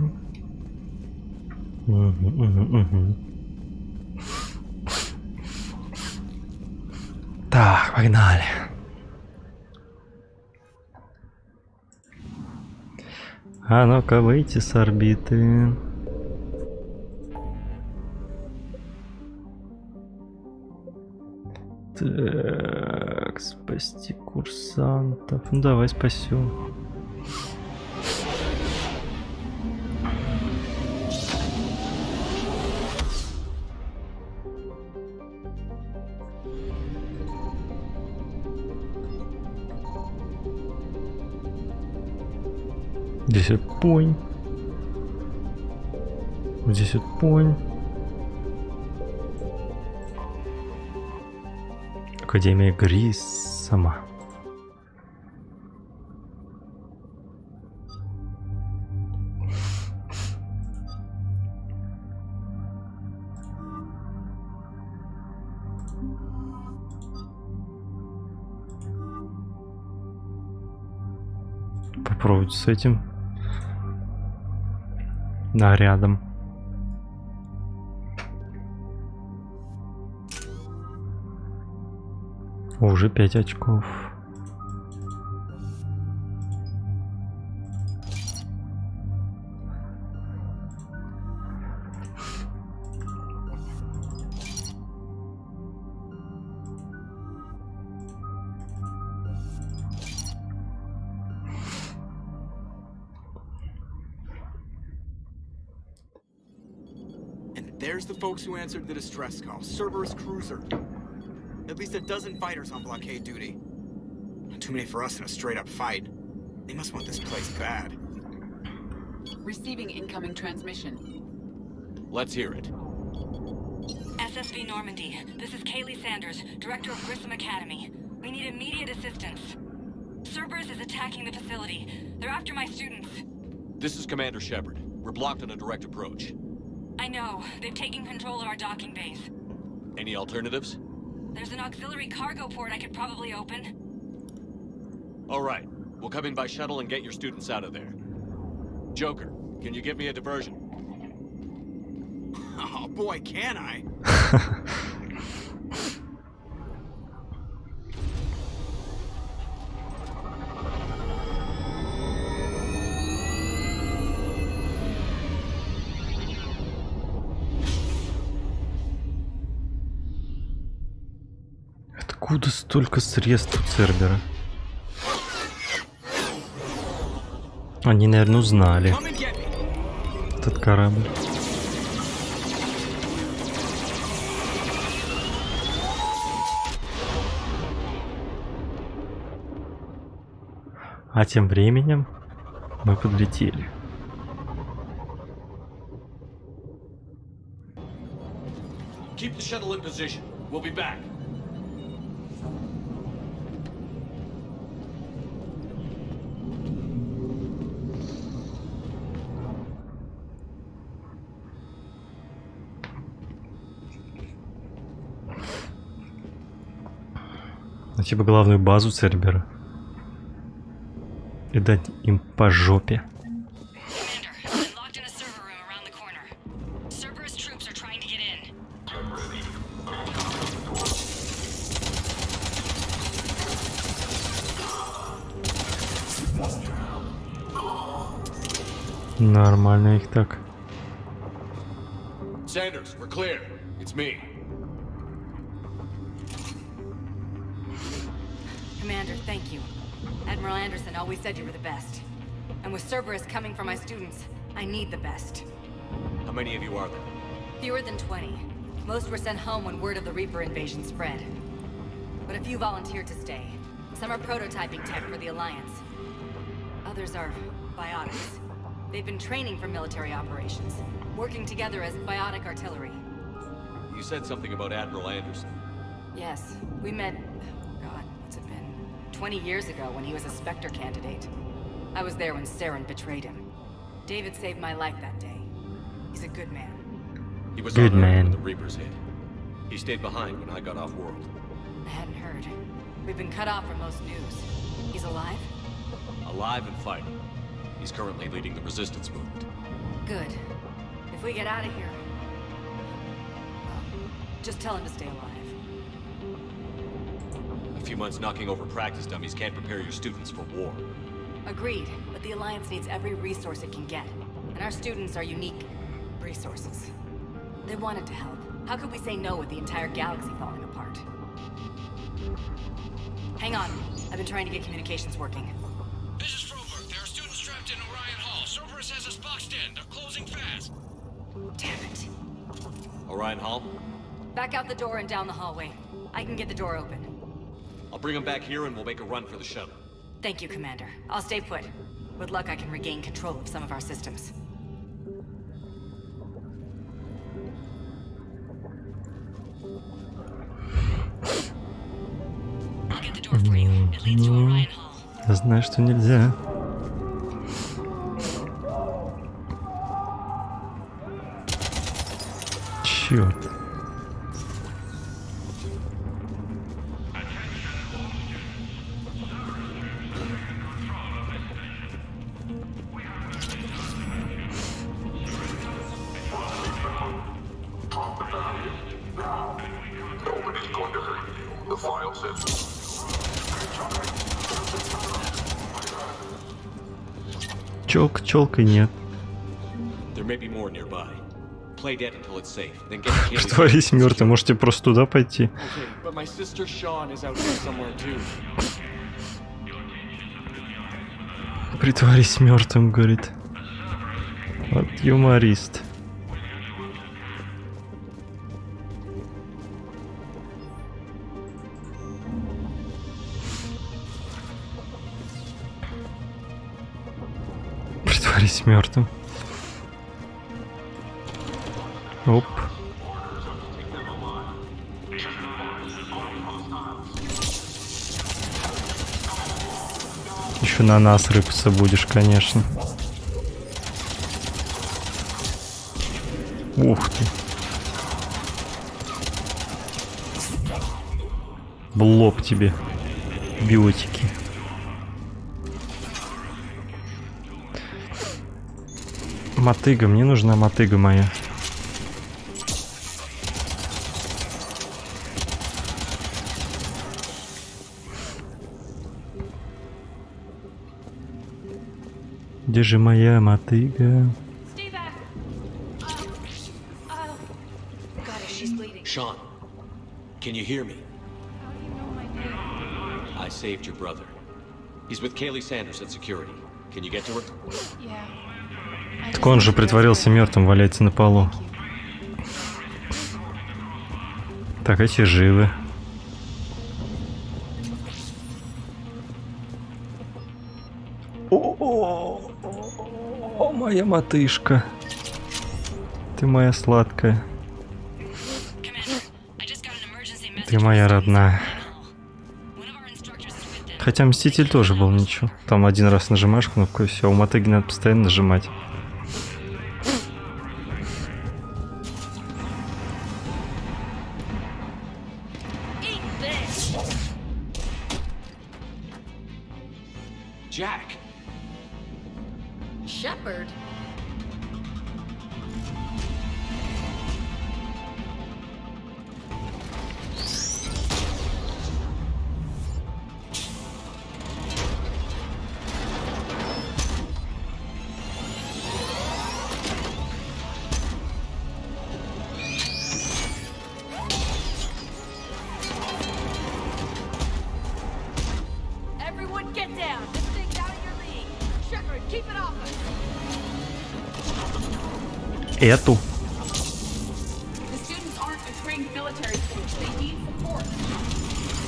Так, погнали. А ну-ка, выйти с орбиты. Так, спасти курсантов. Ну давай спасем. Здесь вот понь. Здесь вот понь. Академия Грис сама. Попробовать с этим нарядом. Уже 5 очков. There's the folks who answered the distress call. Cerberus cruiser. At least a dozen fighters on blockade duty. Not too many for us in a straight-up fight. They must want this place bad. Receiving incoming transmission. Let's hear it. SSV Normandy. This is Kaylee Sanders, director of Grissom Academy. We need immediate assistance. Cerberus is attacking the facility. They're after my students. This is Commander Shepard. We're blocked on a direct approach. I know. They've taken control of our docking base. Any alternatives? There's an auxiliary cargo port I could probably open. All right. We'll come in by shuttle and get your students out of there. Joker, can you give me a diversion? Oh boy, can I? Откуда столько средств у Цербера? Они, наверное, узнали этот корабль. А тем временем мы подлетели. Keep the shuttle in position. We'll be back. Ну, типа главную базу Цербера. И дать им по жопе. Нормально их так. Sanders, we're clear. It's me. Commander, thank you. Admiral Anderson always said you were the best. And with Cerberus coming for my students, I need the best. How many of you are there? Fewer than 20. Most were sent home when word of the Reaper invasion spread. But a few volunteered to stay. Some are prototyping tech for the Alliance. Others are biotics. They've been training for military operations, working together as biotic artillery. You said something about Admiral Anderson. Yes, we met, God, what's it been? 20 years ago when he was a Spectre candidate. I was there when Saren betrayed him. David saved my life that day. He's a good man. He was Good on Earth man. when the Reapers hit. He stayed behind when I got off-world. I hadn't heard. We've been cut off from most news. He's alive? Alive and fighting. He's currently leading the resistance movement. Good. If we get out of here... just tell him to stay alive. A few months knocking over practice dummies can't prepare your students for war. Agreed, but the Alliance needs every resource it can get. And our students are unique resources. They wanted to help. How could we say no with the entire galaxy falling apart? Hang on. I've been trying to get communications working. This is Froberg. There are students trapped in Orion Hall. Cerberus has us boxed in. They're closing fast. Damn it. Orion Hall? Back out the door and down the hallway. I can get the door open. I'll bring them back here and we'll make a run for the shuttle. Thank you, Commander. I'll stay put. With luck, I can regain control of some of our systems. I'll get the door for you. It leads to Orion Hall. Я знаю, что нельзя. Черт. Челка нет. There may be more nearby. Play dead until it's safe. Then get to Qiwi. Притворись мертвым, можете просто туда пойти. Okay, but my sister Sean is out there somewhere too. Притворись мертвым, говорит. Вот юморист. Притворись мертвым. Оп. Еще на нас рыпаться будешь, конечно. Ух ты. В лоб тебе. Биотики. Мотыга, мне нужна мотыга моя. Где же моя мотыга? Sean, can you hear me? I saved your brother. He's with Kaylee Sanders at security. Can you get to her? Так он же притворился мертвым, валяется на полу. Так, эти живы. О, моя матышка. Ты моя сладкая. Ты моя родная. Хотя Мститель тоже был ничего. Там один раз нажимаешь кнопку и все. У мотыги надо постоянно нажимать. Jack. Shepard? Everyone get down! This thing's out of your league! Shepard, keep it off us! Эту. The students aren't a trained military force. They need support.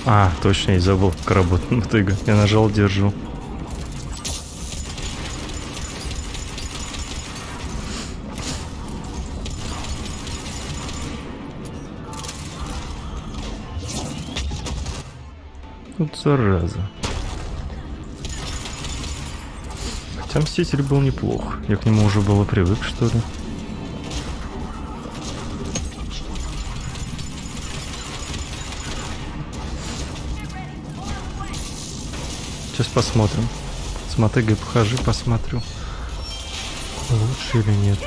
А, точно, я забыл, как работает мотыга. Я нажал, держу. Вот зараза. Хотя Мститель был неплох. Я к нему уже было привык, что ли. Сейчас посмотрим. С мотыгой похожу, посмотрю. Лучше или нет.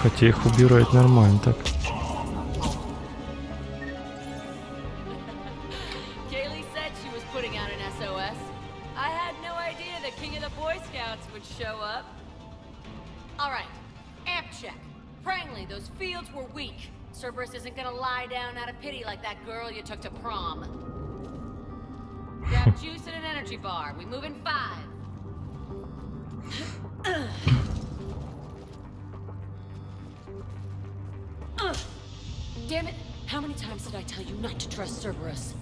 Хотя их убирать нормально так. Kaylee said she was putting out an SOS. I had no idea the king of the Boy Scouts would show up. All right, amp check. Prangley, those fields were weak. Cerberus isn't gonna lie down out of pity like that girl you took to prom. Grab juice and an energy bar. We move in 5. Damn it! How many times did I tell you not to trust Cerberus?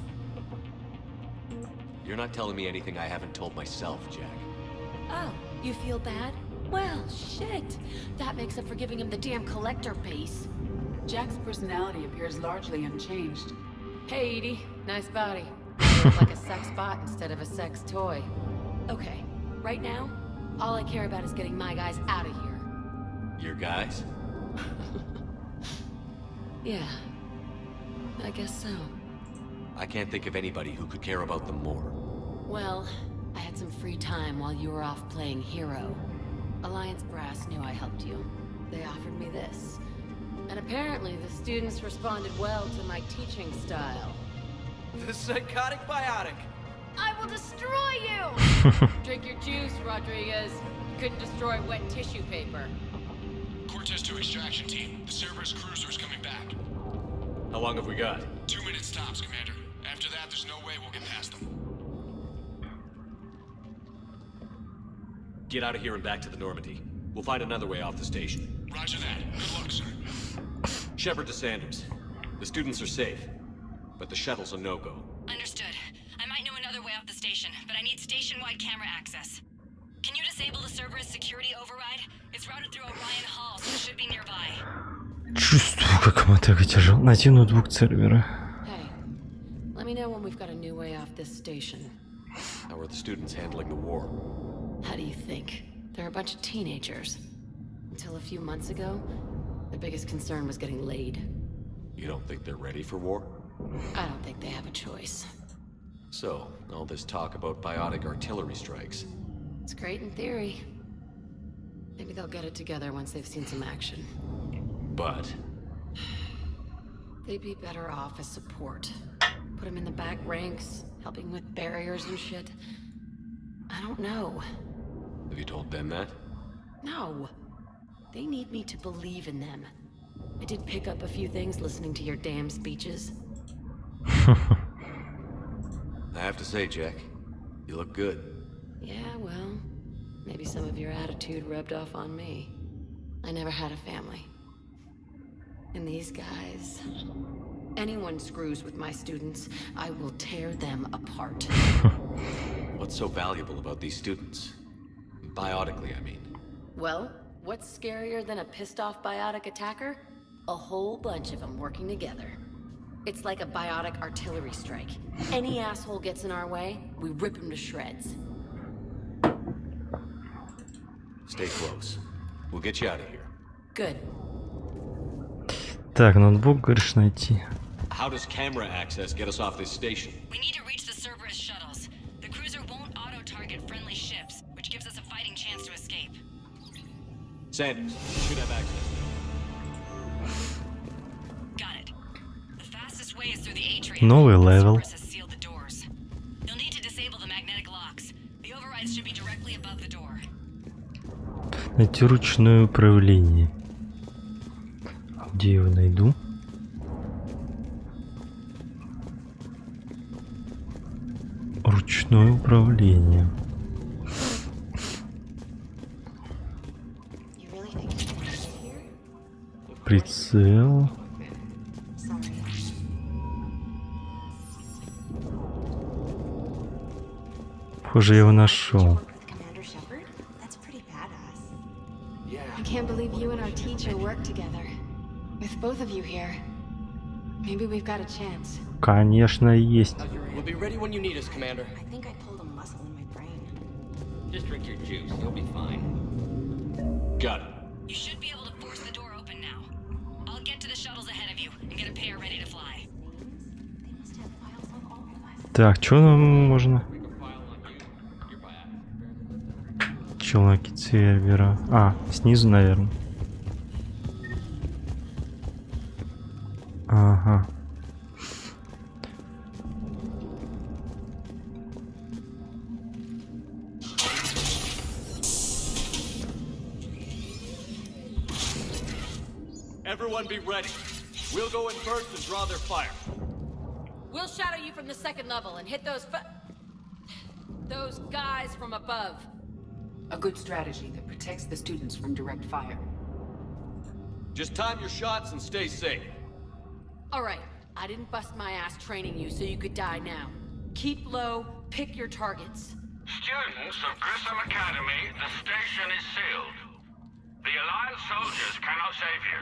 You're not telling me anything I haven't told myself, Jack. Oh, you feel bad? Well, shit. That makes up for giving him the damn collector base. Jack's personality appears largely unchanged. Hey, Edie. Nice body. You look like a sex bot instead of a sex toy. Okay, right now, all I care about is getting my guys out of here. Your guys? Yeah, I guess so. I can't think of anybody who could care about them more. Well, I had some free time while you were off playing hero. Alliance Brass knew I helped you. They offered me this. And apparently the students responded well to my teaching style. The psychotic biotic. I will destroy you! Drink your juice, Rodriguez. You couldn't destroy wet tissue paper. Cortez to extraction team. The Cerberus cruiser is coming back. How long have we got? 2 minutes tops, Commander. After that, there's no way we'll get past them. Get out of here and back to the Normandy. We'll find another way off the station. Roger that. Good luck, sir. Shepard to Sanders. The students are safe, but the shuttle's a no-go. Understood. I might know another way off the station, but I need station-wide camera access. Can you disable the Cerberus security override? It's routed through Orion Hall, so it should be nearby. Чувствую, как мотыга тяжел. Найти ноутбук сервера. Hey, let me know when we've got a new way off this station. How are the students handling the war? How do you think? They're a bunch of teenagers. Until a few months ago, their biggest concern was getting laid. You don't think they're ready for war? I don't think they have a choice. So, all this talk about biotic artillery strikes. It's great in theory. Maybe they'll get it together once they've seen some action. But? They'd be better off as support. Put them in the back ranks, helping with barriers and shit. I don't know. Have you told them that? No. They need me to believe in them. I did pick up a few things listening to your damn speeches. I have to say, Jack, you look good. Yeah, well, maybe some of your attitude rubbed off on me. I never had a family. And these guys... Anyone screws with my students, I will tear them apart. What's so valuable about these students? Biotically, I mean. Well, what's scarier than a pissed-off biotic attacker? A whole bunch of them working together. It's like a biotic artillery strike. Any asshole gets in our way, we rip him to shreds. Stay close. We'll get you out of here. Good. Так, ноутбук, говоришь, найти. How does camera access get us off this station? We need to reach the Cerberus shuttles. The cruiser won't auto-target friendly ships, which gives us a fighting chance to escape. Sanders, you should have access now. Got it. The fastest way is through the atrium. Новый левел. Cerberus has sealed the doors. You'll need to disable the magnetic locks. The overrides should be directly above the door. Найти ручное управление. Где я его найду? Ручное управление. Прицел. Похоже, я его нашел. I can't believe you and our teacher work together. With both of you here, maybe we've got a chance. Конечно, есть. We'll be ready when you need us, Commander. I think I pulled a muscle in my brain. Just drink your juice. You'll be fine. Got it. You should be able to force the door open now. I'll get to the shuttles ahead of you and get a pair ready to fly. Так, что нам можно? Челноки сервера. А, снизу, наверное. Ага. Everyone be ready. We'll go in first and draw their fire. We'll shadow you from the second level and hit those guys from above. A good strategy that protects the students from direct fire. Just time your shots and stay safe. Alright, I didn't bust my ass training you so you could die now. Keep low, pick your targets. Students of Grissom Academy, the station is sealed. The Alliance soldiers cannot save you.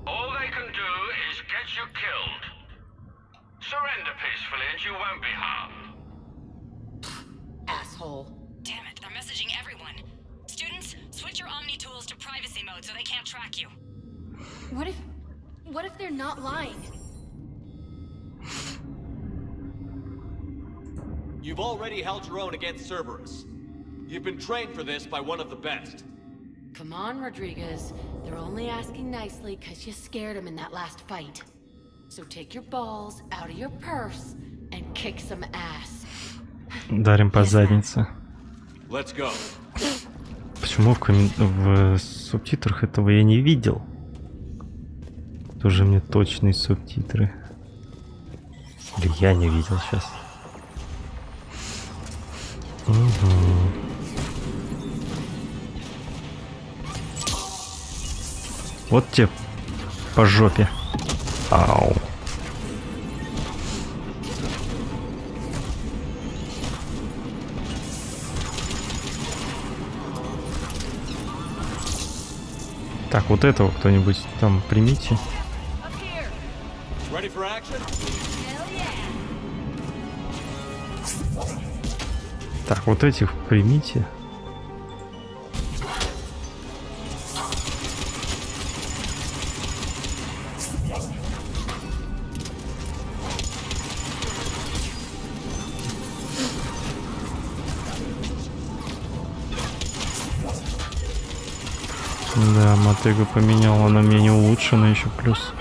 All they can do is get you killed. Surrender peacefully and you won't be harmed. Asshole. Damn it, they're messaging everyone. Students, switch your Omni tools to privacy mode so they can't track you. What if they're not lying? You've already held your own against Cerberus. You've been trained for this by one of the best. Come on, Rodriguez. They're only asking nicely because you scared them in that last fight. So take your balls out of your purse and kick some ass. Дарим по заднице. Let's go. Почему в субтитрах этого я не видел? Тоже мне точные субтитры. Или я не видел сейчас. Угу. Вот тебе по жопе. Ау. Так, вот этого кто-нибудь там примите. Ready for action? Так, вот этих примите. Да, мотыгу поменял, она менее улучшена еще плюс.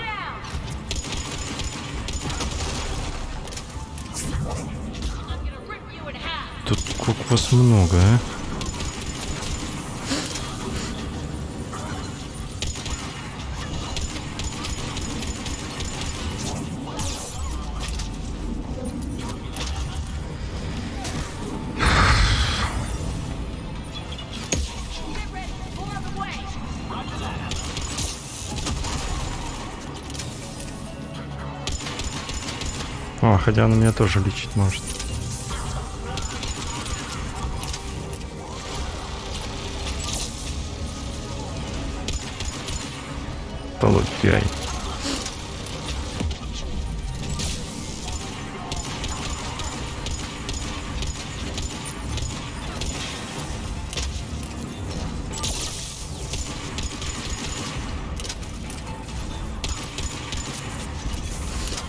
Тут как вас много, а? А, хотя она меня тоже лечить может. Получай.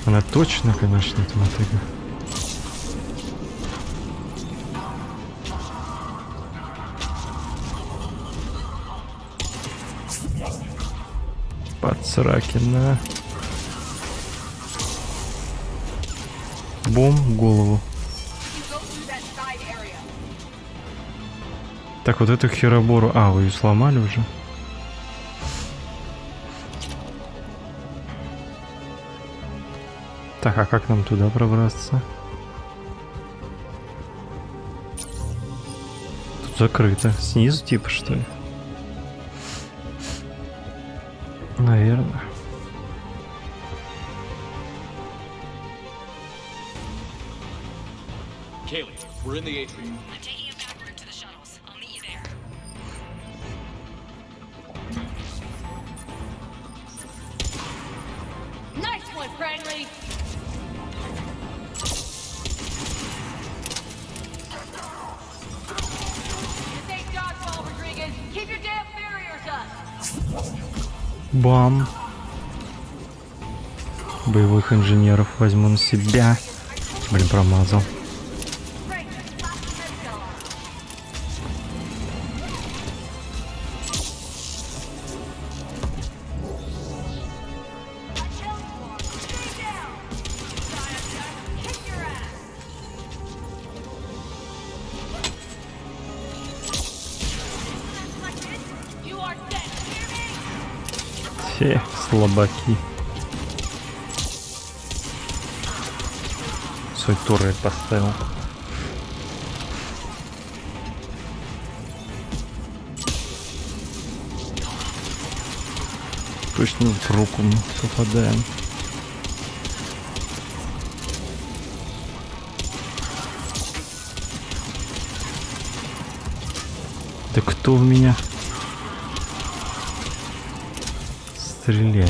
Она точно, конечно, это мотыга. Подсракина. Бом в голову. Так, вот эту херобору... А, вы ее сломали уже? Так, а как нам туда пробраться? Тут закрыто. Снизу типа, что ли? Наверное. Kaylee, we're in the atrium. I'm taking a back route to the shuttles. I'll meet you there. Nice one, Franklin! Safe dodgeball, Rodriguez. Keep your damn barriers up. Бам. Боевых инженеров возьму на себя. Блин, промазал. Все слабаки. Свой турель поставил. Точно в руку мы попадаем. Да кто в меня стреляет?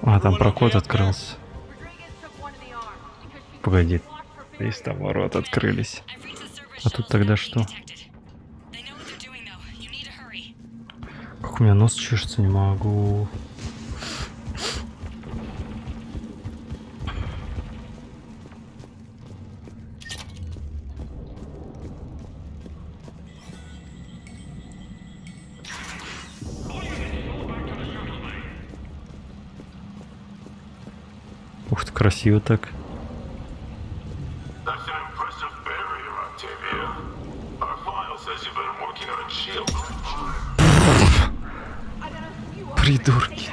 А, там проход открылся. Погоди. Здесь там ворот открылись. А тут тогда что? Фух, у меня нос чешется, не могу. Ух ты, красиво так. Придурки.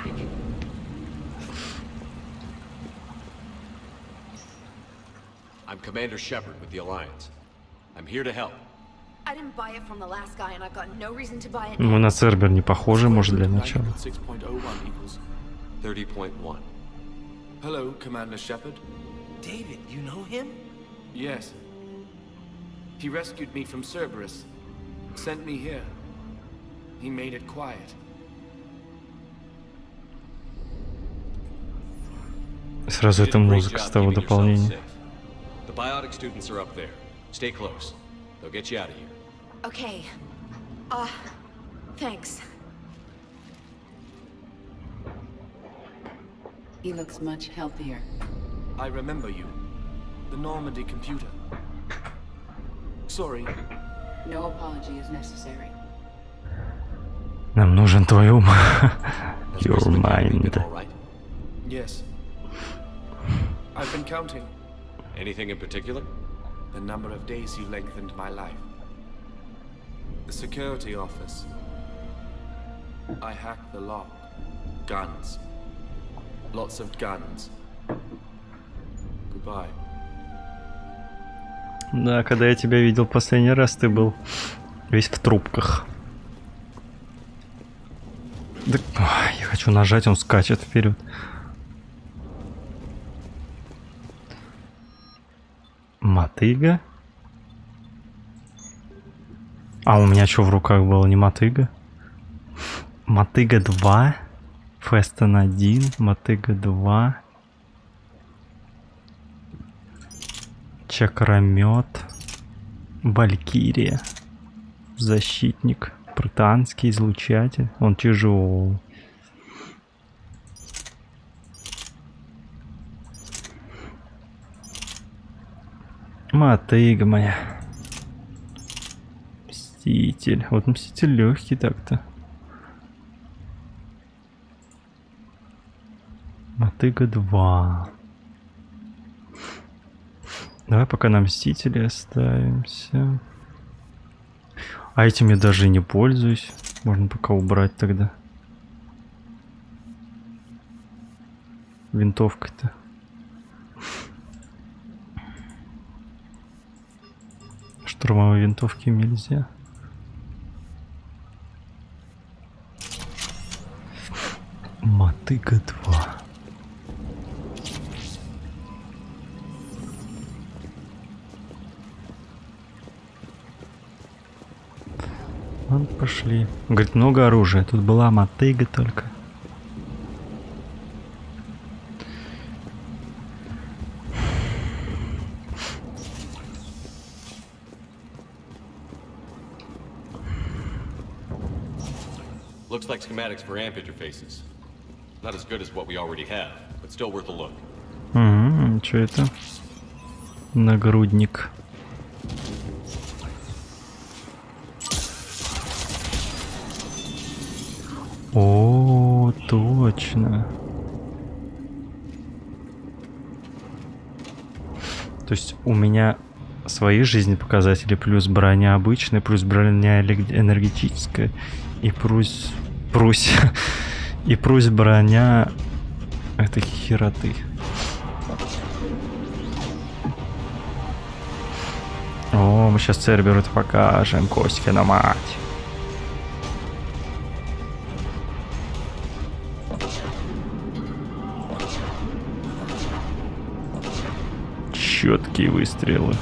I'm Commander Shepard with the Alliance. I'm here to help. I didn't buy it from the last guy, and I've got no reason to buy it. Ну, на Цербер не похоже, может, для начала. 30.1. Hello, Commander Shepard. David, you know him? Yes. He rescued me from Cerberus. Sent me here. He made it quiet. Сразу эта музыка с того дополнения. The biotic students are up there. Stay close. They'll get you out of here. Okay. Thanks. He looks much healthier. I remember you. The Normandy computer. Sorry. No apology is necessary. Нам нужен твой ум. Your mind. Yes. I've been counting. Anything in particular? The number of days you lengthened my life. The security office. I hacked the lock. Guns. Lots of guns. Goodbye. Да, когда я тебя видел последний раз, ты был весь в трубках. Да, ой, я хочу нажать, он скачет вперед. Мотыга? А у меня что в руках было? Не мотыга? Мотыга 2. Фестон 1. Мотыга 2. Чакромет. Валькирия. Защитник. Протанский излучатель. Он тяжелый. Мотыга моя. Мститель. Вот Мститель легкий так-то. Мотыга 2. Давай пока на Мстителе оставимся. А этим я даже не пользуюсь. Можно пока убрать тогда. Винтовкой-то. Штурмовой винтовки нельзя. Мотыга 2. Ладно, пошли. Говорит, много оружия. Тут была мотыга только. Looks like schematics for amp interfaces. Not as good as what we already have, but still worth a look. Что это? Нагрудник. О, точно. То есть у меня свои жизненные показатели, плюс броня обычная, плюс броня энергетическая, и плюс броня этой хероты. О, мы сейчас Церберу это покажем, Коськина мать. Четкие выстрелы.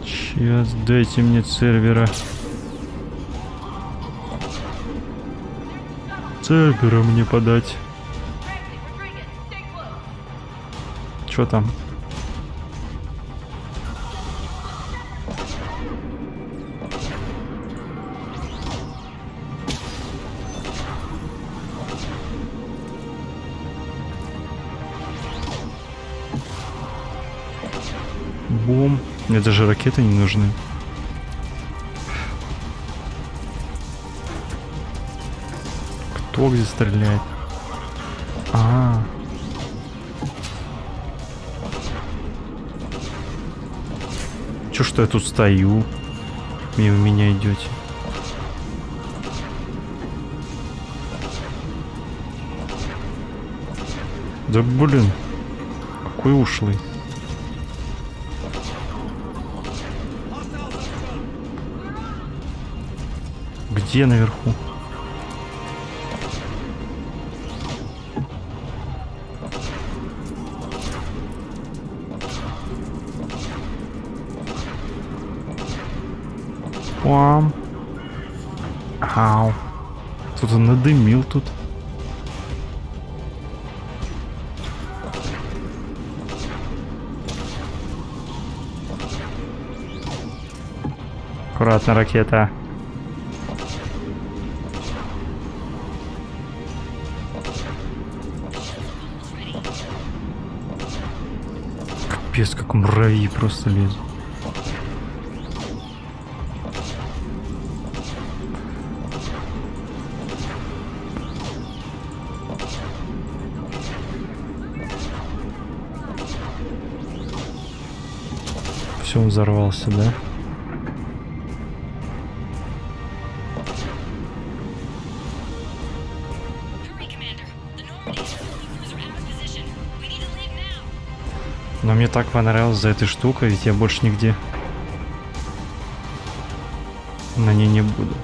Сейчас дайте мне Цербера. Цербера мне подать. Чё там? Бум. Мне даже ракеты не нужны. Кто где стреляет? А. Чё, что я тут стою? Мимо меня идете. Да блин. Какой ушлый. Где наверху? Пам. Ау. Кто-то надымил тут. Аккуратно, ракета. Капец, как муравьи просто лезут. Все, он взорвался, да? Но мне так понравилось за этой штукой, ведь я больше нигде на ней не буду.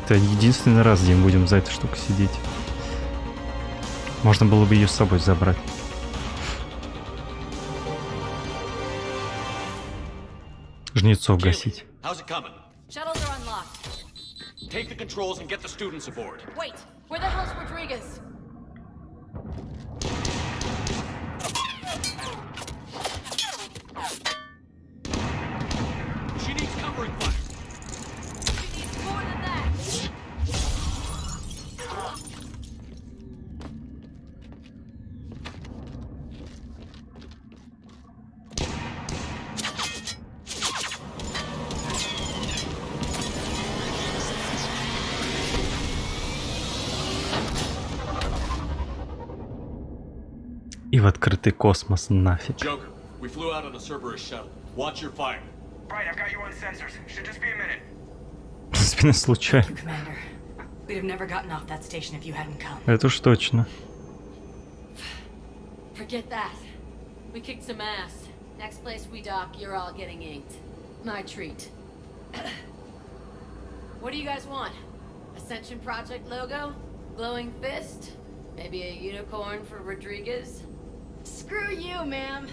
Это единственный раз, где мы будем за этой штукой сидеть. Можно было бы ее с собой забрать. Жнецов гасить. How's it coming? Shuttles are unlocked. Take the controls and get the students aboard. Wait, where the hell's Rodriguez? She needs covering fire. She needs more than that. И в открытый космос нафиг. Joker, we flew out on a Cerberus shuttle. Watch your fire. Right, I've got you on sensors. Should just be a minute. Спина случайно. Thank you, Commander. We'd have never gotten off that station if you hadn't come. Это уж точно. Forget that. We kicked some ass. Next place we dock, you're all getting inked. My treat. What do you guys want? Ascension Project logo? Glowing fist? Maybe a unicorn for Rodriguez? Screw you, ma'am.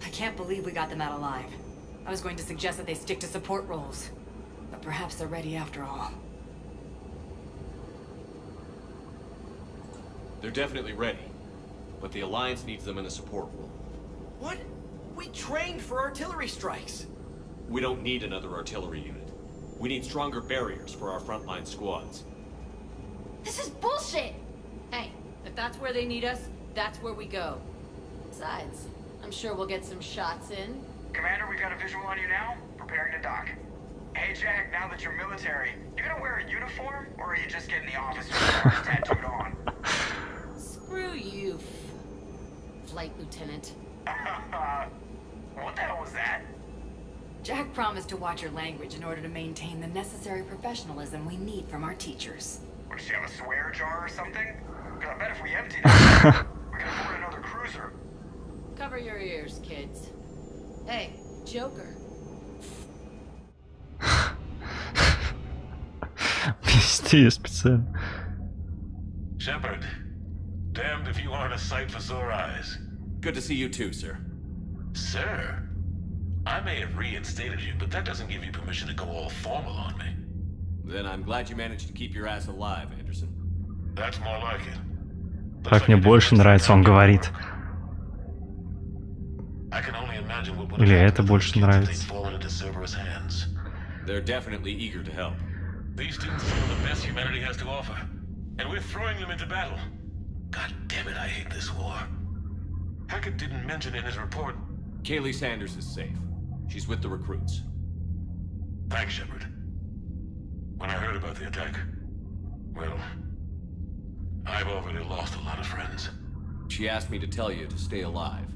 I can't believe we got them out alive. I was going to suggest that they stick to support roles. But perhaps they're ready after all. They're definitely ready. But the Alliance needs them in a support role. What? We trained for artillery strikes. We don't need another artillery unit. We need stronger barriers for our frontline squads. This is bullshit! Hey, if that's where they need us, that's where we go. Besides, I'm sure we'll get some shots in. Commander, we got a visual on you now. Preparing to dock. Hey, Jack, now that you're military, you gonna wear a uniform, or are you just getting the officer's card tattooed on? Screw you, Flight Lieutenant. What the hell was that? Jack promised to watch your language in order to maintain the necessary professionalism we need from our teachers. What, does she have a swear jar or something? Because I bet if we emptied it, we could afford another cruiser. Cover your ears, kids. Hey, Joker. Везде специально. Shepard, damned if you aren't a sight for sore eyes. Good to see you too, sir. Sir? I may have reinstated you, but that doesn't give you permission to go all formal on me. Then I'm glad you managed to keep your ass alive, Anderson. That's more like it. Так мне больше нравится, он говорит. I can only imagine what would Или have это happened больше if they'd нравится. fallen into Cerberus' hands. They're definitely eager to help. These students are some of the best humanity has to offer, and we're throwing them into battle. God damn it, I hate this war. Hackett didn't mention in his report. Kaylee Sanders is safe. She's with the recruits. Thanks, Shepard. When I heard about the attack, well, I've already lost a lot of friends. She asked me to tell you to stay alive.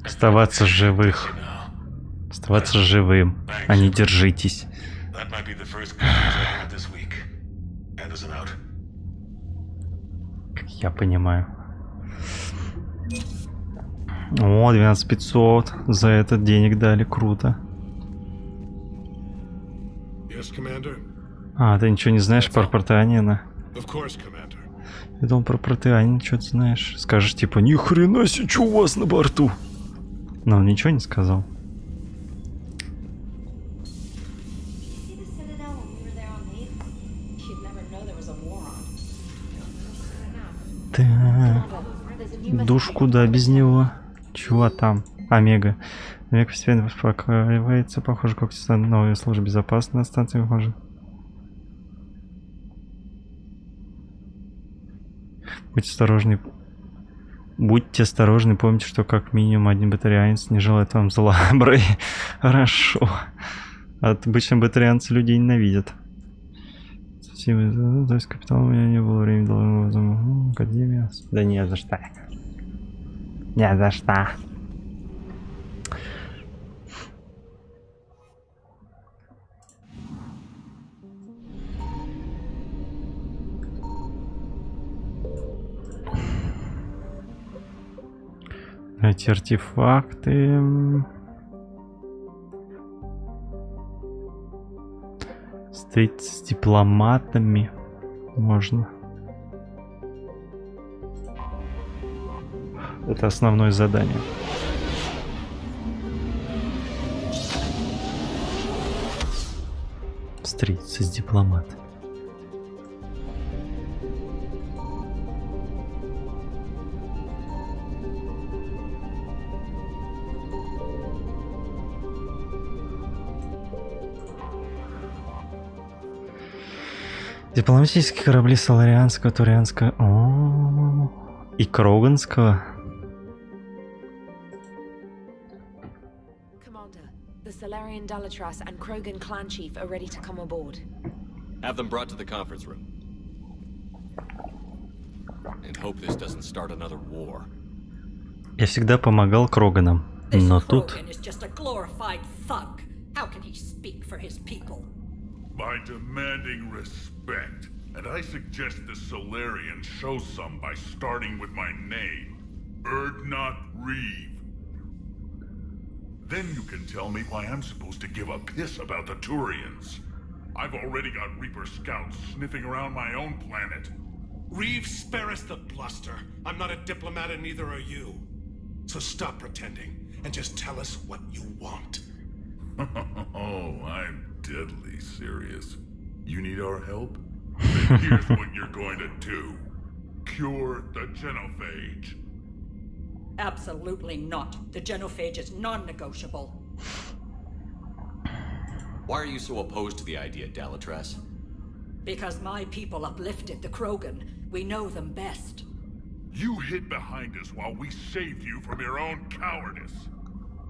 Оставаться живых. Оставаться живым, а не держитесь. That might be the first good news I've heard this week. Anderson out. Я понимаю. О, 12500 за этот денег дали, круто. Yes, Commander. А, ты ничего не знаешь про протеанина? Of course, Commander. Я думал, про протеанин что-то знаешь. Скажешь типа, ни хрена себе, что у вас на борту? Но он ничего не сказал. Так. Душ куда без него? Чего там? Омега. Омега постепенно успокаивается. Похоже, как новая служба безопасности на станции выходит. Будьте осторожны. Будьте осторожны, помните, что как минимум один батареянец не желает вам зла. Брей. Хорошо. Обычно батареянцы людей ненавидят. Спасибо. То есть капитан у меня не было времени должен Академия. Да не за что. Не за что. Эти артефакты. Встретиться с дипломатами можно. Это основное задание. Встретиться с дипломатами. Дипломатические корабли Соларианского, Турианского и Кроганского. Commander, the Solarian Dalatras and Krogan clan chief are ready to come aboard. Have them brought to the conference room. And hope this doesn't start another war. Я всегда помогал Кроганам, но тут... Krogan is just a glorified thug. How can he speak for his people? By demanding respect. And I suggest the Solarians show some by starting with my name. Erdnot Reeve. Then you can tell me why I'm supposed to give a piss about the Turians. I've already got Reaper scouts sniffing around my own planet. Reeve, spare us the bluster. I'm not a diplomat and neither are you. So stop pretending and just tell us what you want. Oh, I'm deadly serious. You need our help? Then here's what you're going to do. Cure the genophage. Absolutely not. The genophage is non-negotiable. Why are you so opposed to the idea, Dalatras? Because my people uplifted the Krogan. We know them best. You hid behind us while we saved you from your own cowardice.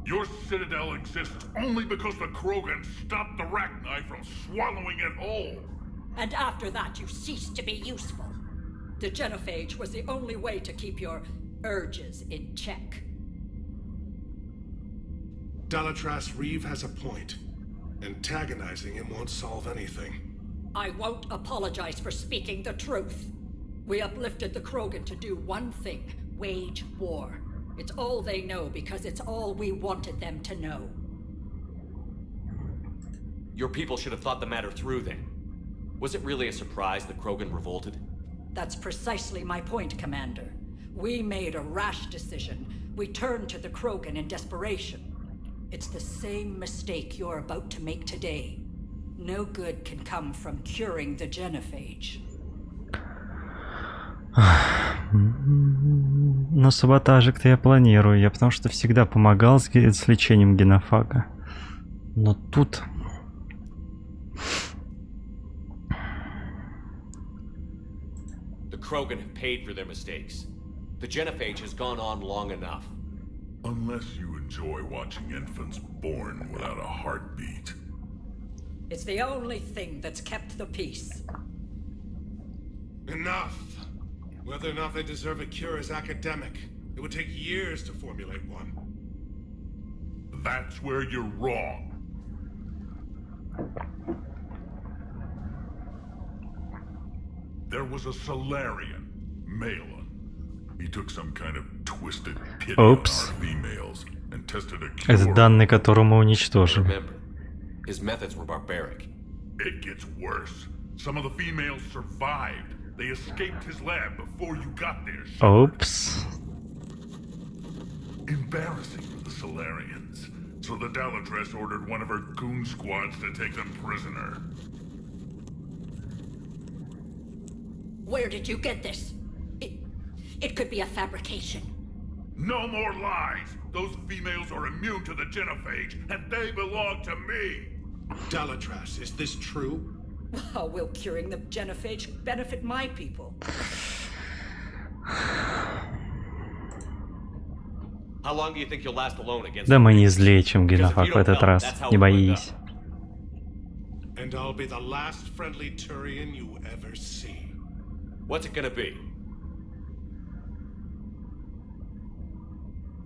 Your citadel exists only because the Krogan stopped the Rachni from swallowing it whole. And after that, you ceased to be useful. The genophage was the only way to keep your urges in check. Dalatras Reeve has a point. Antagonizing him won't solve anything. I won't apologize for speaking the truth. We uplifted the Krogan to do one thing: wage war. It's all they know because it's all we wanted them to know. Your people should have thought the matter through then. Was it really a surprise that Krogan revolted? That's precisely my point, Commander. We made a rash decision. We turned to the Krogan in desperation. It's the same mistake you're about to make today. No good can come from curing the genophage. Но саботажик-то я планирую. Я потому что всегда помогал с лечением генофага. Но тут... The Krogan have paid for their mistakes. The genophage has gone on long enough. Unless you enjoy watching infants born without a heartbeat. It's the only thing that's kept the peace. Enough! Whether or not they deserve a cure is academic. It would take years to formulate one. That's where you're wrong. There was a Solarian, Malin. He took some kind of twisted pity on our females and tested a cure. Это данные, которые мы уничтожили. Remember, his methods were barbaric. It gets worse. Some of the females survived. They escaped his lab before you got there. Oops. Embarrassing for the Solarians. So the Dalatress ordered one of her goon squads to take them prisoner. Where did you get this? It could be a fabrication. No more lies! Those females are immune to the genophage, and they belong to me! Dalatrass, is this true? How will curing the genophage benefit my people? How long do you think you'll last alone against? Да мы не излечим генофаг в этот раз, не боись. And I'll be the last friendly Turian you ever see. What's it gonna be?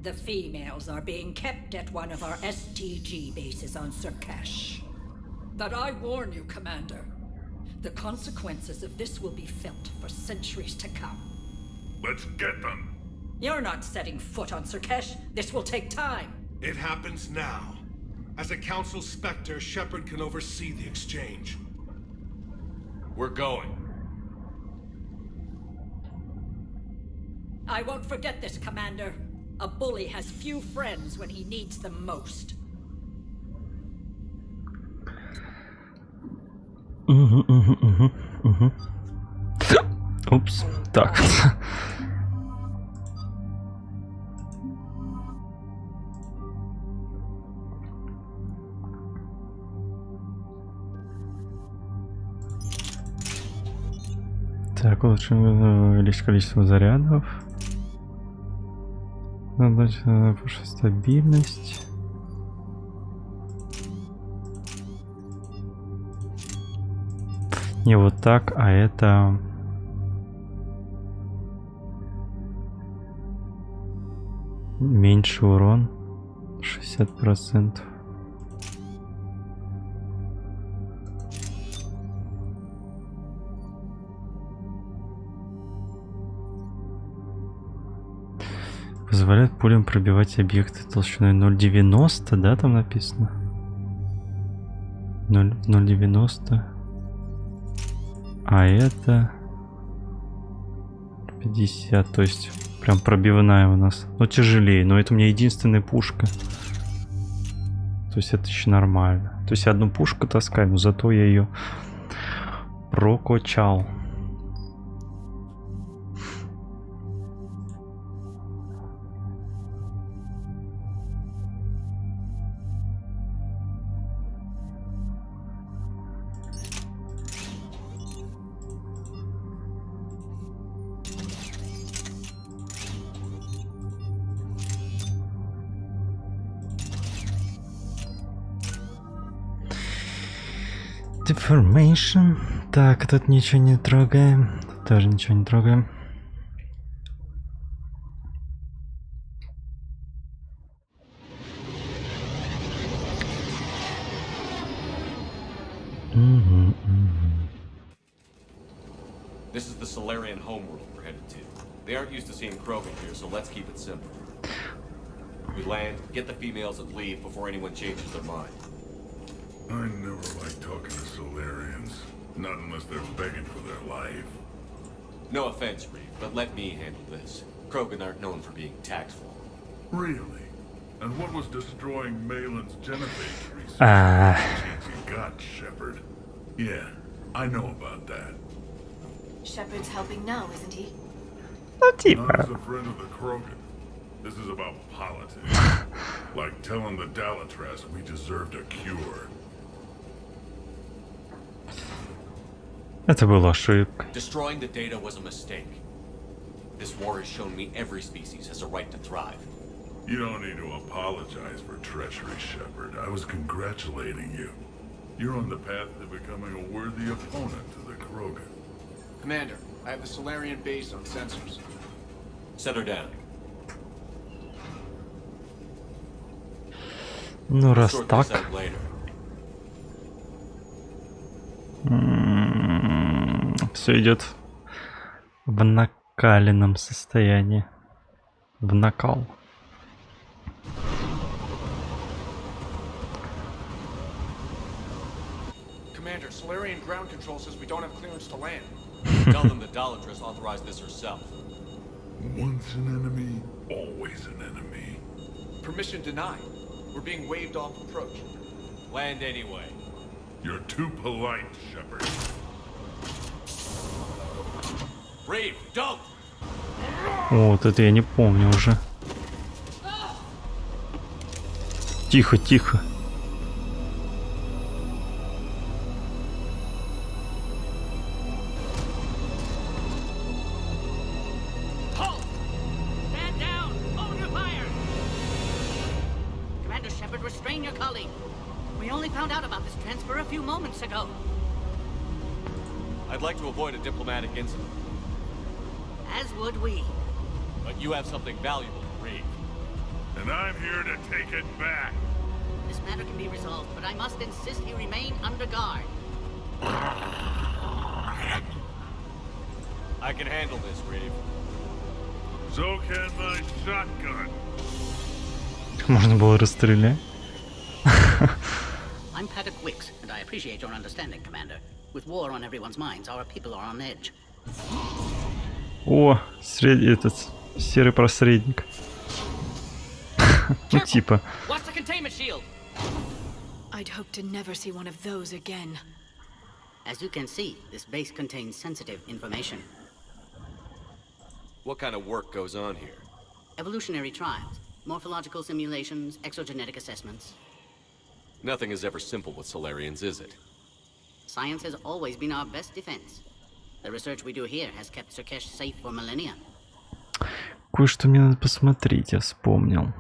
The females are being kept at one of our STG bases on Surkash. But I warn you, Commander. The consequences of this will be felt for centuries to come. Let's get them! You're not setting foot on Surkash. This will take time. It happens now. As a Council Spectre, Shepard can oversee the exchange. We're going. I won't forget this, Commander. A bully has few friends when he needs them most. Упс, так. Так, лучше увеличить количество зарядов. Надо повышать стабильность. Не вот так, а это... Меньше урон. 60%. Позволяет пулям пробивать объекты толщиной 0,90, да, там написано? 0,90. А это 50, то есть прям пробивная у нас. Но тяжелее, но это у меня единственная пушка. То есть это еще нормально. То есть одну пушку таскаю, но зато я ее прокачал. Deformation. Так, тут ничего не трогаем. Тут тоже ничего не трогаем. This is the Solarian homeworld we're headed to. They aren't used to seeing Krogan here, so let's keep it simple. We land, get the females, and leave before anyone changes their mind. I never like talking to Solarians. Not unless they're begging for their life. No offense, Reeve, but let me handle this. Krogan aren't known for being tactful. Really? And what was destroying Malin's genophage research? Chance you got, Shepard. Yeah, I know about that. Shepard's helping now, isn't he? Ну, Not типа. as a friend of the Krogan. This is about politics. Like telling the Dalatrass we deserved a cure. Это была ошибка. Destroying the data was a mistake. This war has shown me every species has a right to thrive. You don't need to apologize for treachery, Shepard. I was congratulating you. You're on the path to becoming a worthy opponent to the Krogan. Commander, I have the Solarian base on sensors. Set her down. Ну, раз Sort так. this out later. Все идет в накаленном состоянии. В накал. Commander, Solarian ground control says we don't have clearance to land. Tell them the Dalatrass authorized this herself. Once an enemy, always an enemy. Permission denied. We're being waved off approach. Land anyway. You're too polite, Shepard. Reeve, don't! Вот это я не помню уже. Тихо, тихо. Halt! Stand down! Hold your fire! Commander Shepard, restrain your colleague. We only found out about this transfer a few moments ago. I'd like to avoid a diplomatic incident, As would we. but you have something valuable to read. And I'm here to take it back. This matter can be resolved, but I must insist he remain under guard. I can handle this, Reeve. So can my shotgun. Можно было расстрелять. I'm Paddock Wicks, and I appreciate your understanding, Commander. With war on everyone's minds, our people are on edge. О, этот серый посредник. Ну типа. Watch the containment shield! I'd hope to never see one of those again. As you can see, this base contains sensitive information. What kind of work goes on here? Evolutionary trials, morphological simulations, exogenetic assessments. Nothing is ever simple with Solarians, is it? Science has always been our best defense. The research we do here has kept Surkesh safe for millennia. Кое-что мне надо посмотреть, я вспомнил.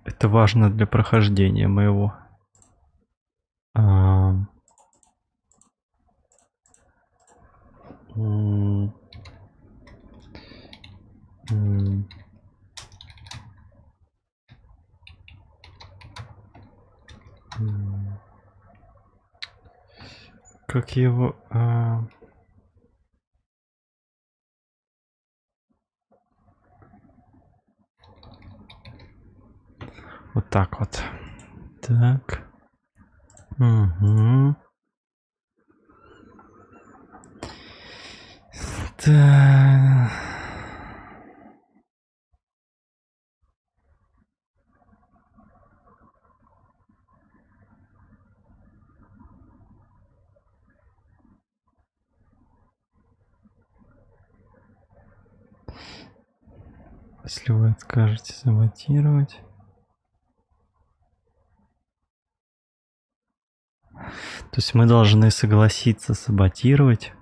Это важно для прохождения моего. Как его... Вот так вот. Так. Угу. Так. Если вы откажете саботировать. То есть мы должны согласиться саботировать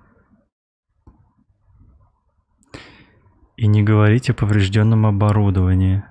и не говорить о поврежденном оборудовании.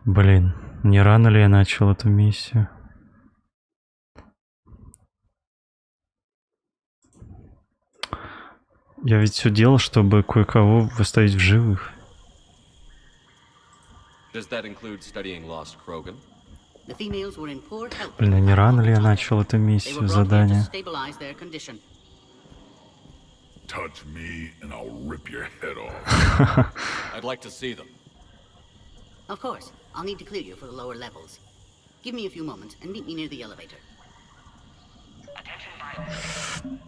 Блин, не рано ли я начал эту миссию? Я ведь все делал, чтобы кое-кого выставить в живых. Блин, а не рано ли я начал эту миссию, задание? touch me and I'll rip your head off. I'd like to see them. Of course. I'll need to clear you for the lower levels. Give me a few moments and meet me near the elevator.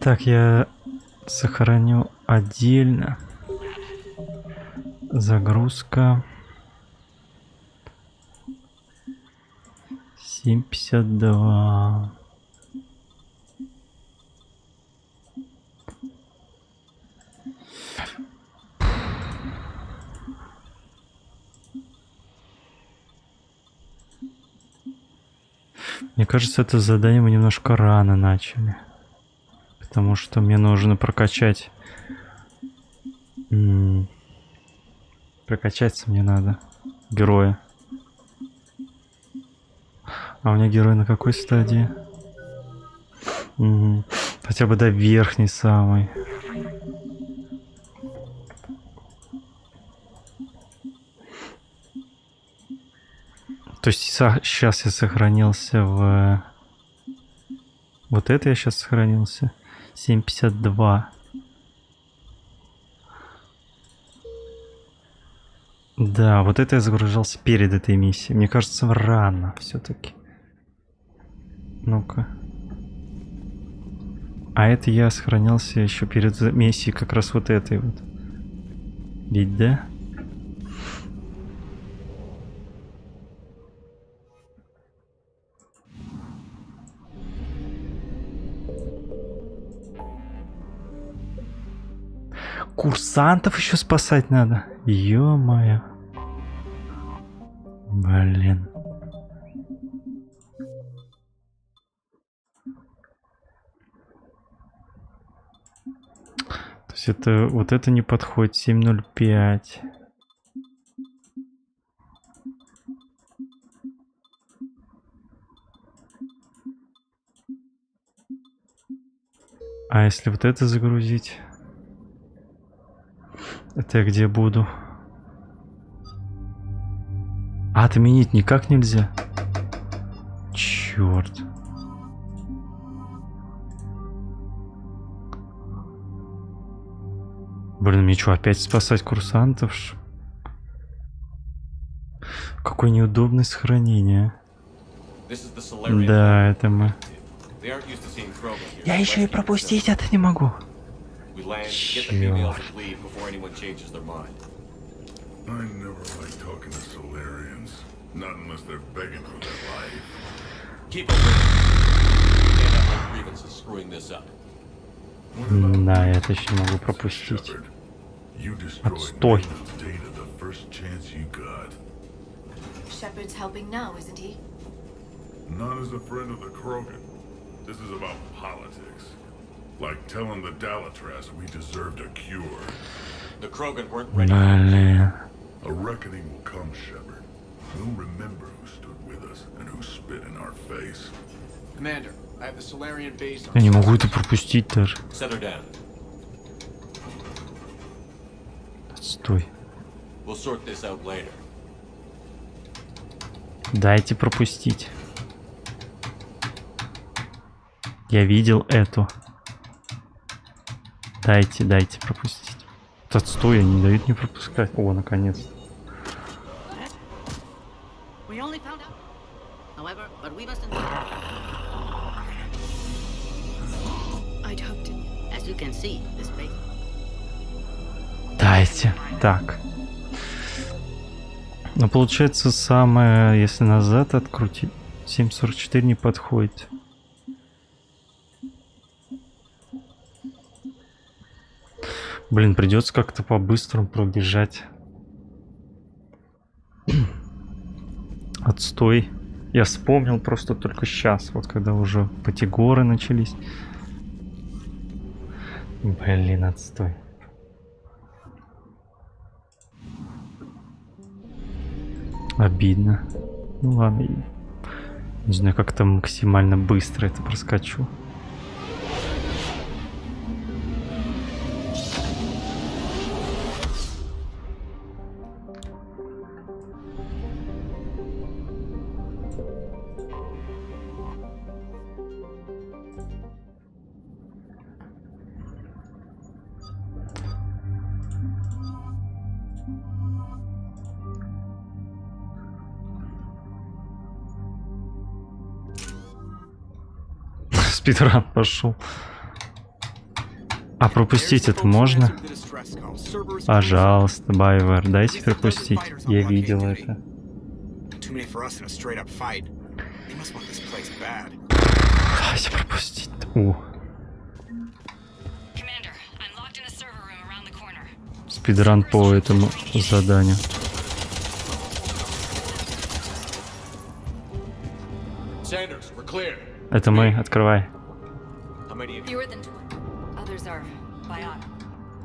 Так, я сохраню отдельно. Загрузка 7:52. Мне кажется, это задание мы немножко рано начали. Потому что мне нужно прокачать. Прокачаться мне надо. Героя. А у меня герой на какой стадии? Хотя бы до верхней самой. То есть сейчас я сохранился в... Вот это я сейчас сохранился. 7:52. Да, вот это я загружался перед этой миссией. Мне кажется, рано все-таки. Ну-ка. А это я сохранялся еще перед миссией как раз вот этой вот. Ведь да? Курсантов еще спасать надо. Ё-моё. Блин. То есть это вот это не подходит. 7:05. А если вот это загрузить? Это я где буду? А, отменить никак нельзя. Черт. Блин, мне что, опять спасать курсантов? Какое неудобное сохранение. Да, это мы. Я еще и пропустить это не могу. Черт. I never like talking to Solarians. Not unless they're begging for their life. Keep away. Can't have no grievances screwing this up. Да, я это еще не могу пропустить. Отстой. Shepard's helping now, isn't he? Not as a friend of the Krogan. This is about politics. Like telling the Dalatras we deserved a cure. The Krogan weren't ready. Блин. A reckoning will come, Shepard. We'll remember who stood with us and who spit in our face. Commander, I have the Solarian base on. Я не могу это пропустить даже. Set her down. Отстой. We'll sort this out later. Дайте пропустить. Я видел эту. Дайте пропустить. Отстой, они не дают мне пропускать. О, наконец-то. Дайте. Так. Но получается самое, если назад открутить, 7:44 не подходит. Блин, придется как-то по-быстрому пробежать. Отстой. Я вспомнил просто только сейчас, вот когда уже потигоры начались. Блин, отстой. Обидно. Ну ладно. Не знаю, как там максимально быстро это проскочу. Спидран пошел. А пропустить это можно? Пожалуйста, Байвер, дайте пропустить. Я видел это. Дайте пропустить. Спидран по этому заданию. Это мы, открывай.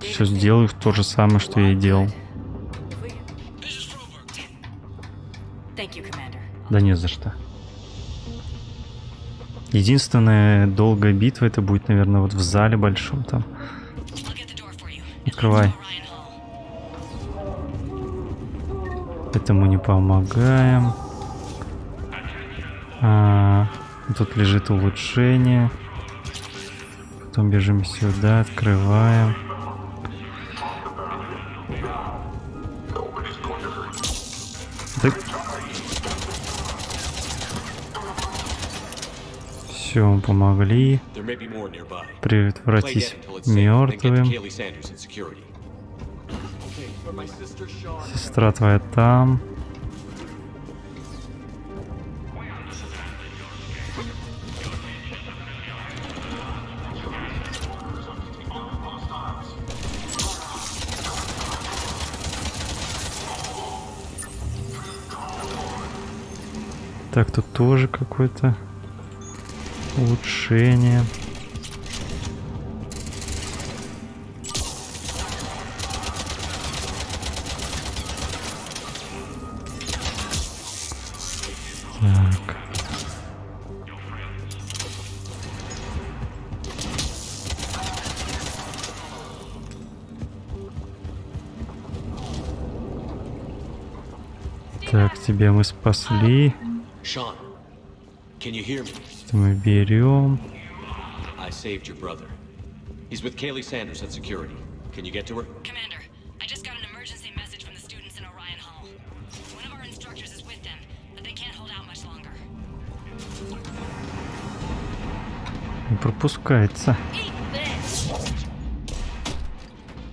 Все сделаю то же самое, что я и делал. Да не за что. Единственная долгая битва это будет, наверное, вот в зале большом там. Открывай. Этому не помогаем. Тут лежит улучшение. Потом бежим сюда, открываем. Так. Все, помогли. Превратись мертвым. Сестра твоя там. Так, тут тоже какое-то улучшение. Так. Так, тебя мы спасли. Sean, can you hear me? Мы берем. I saved your brother. He's with Kaylee Sanders at security. Can you get to her? Commander, I just got an emergency message from the students in Orion Hall. One of our instructors is with them, but they can't hold out much longer. Не пропускается.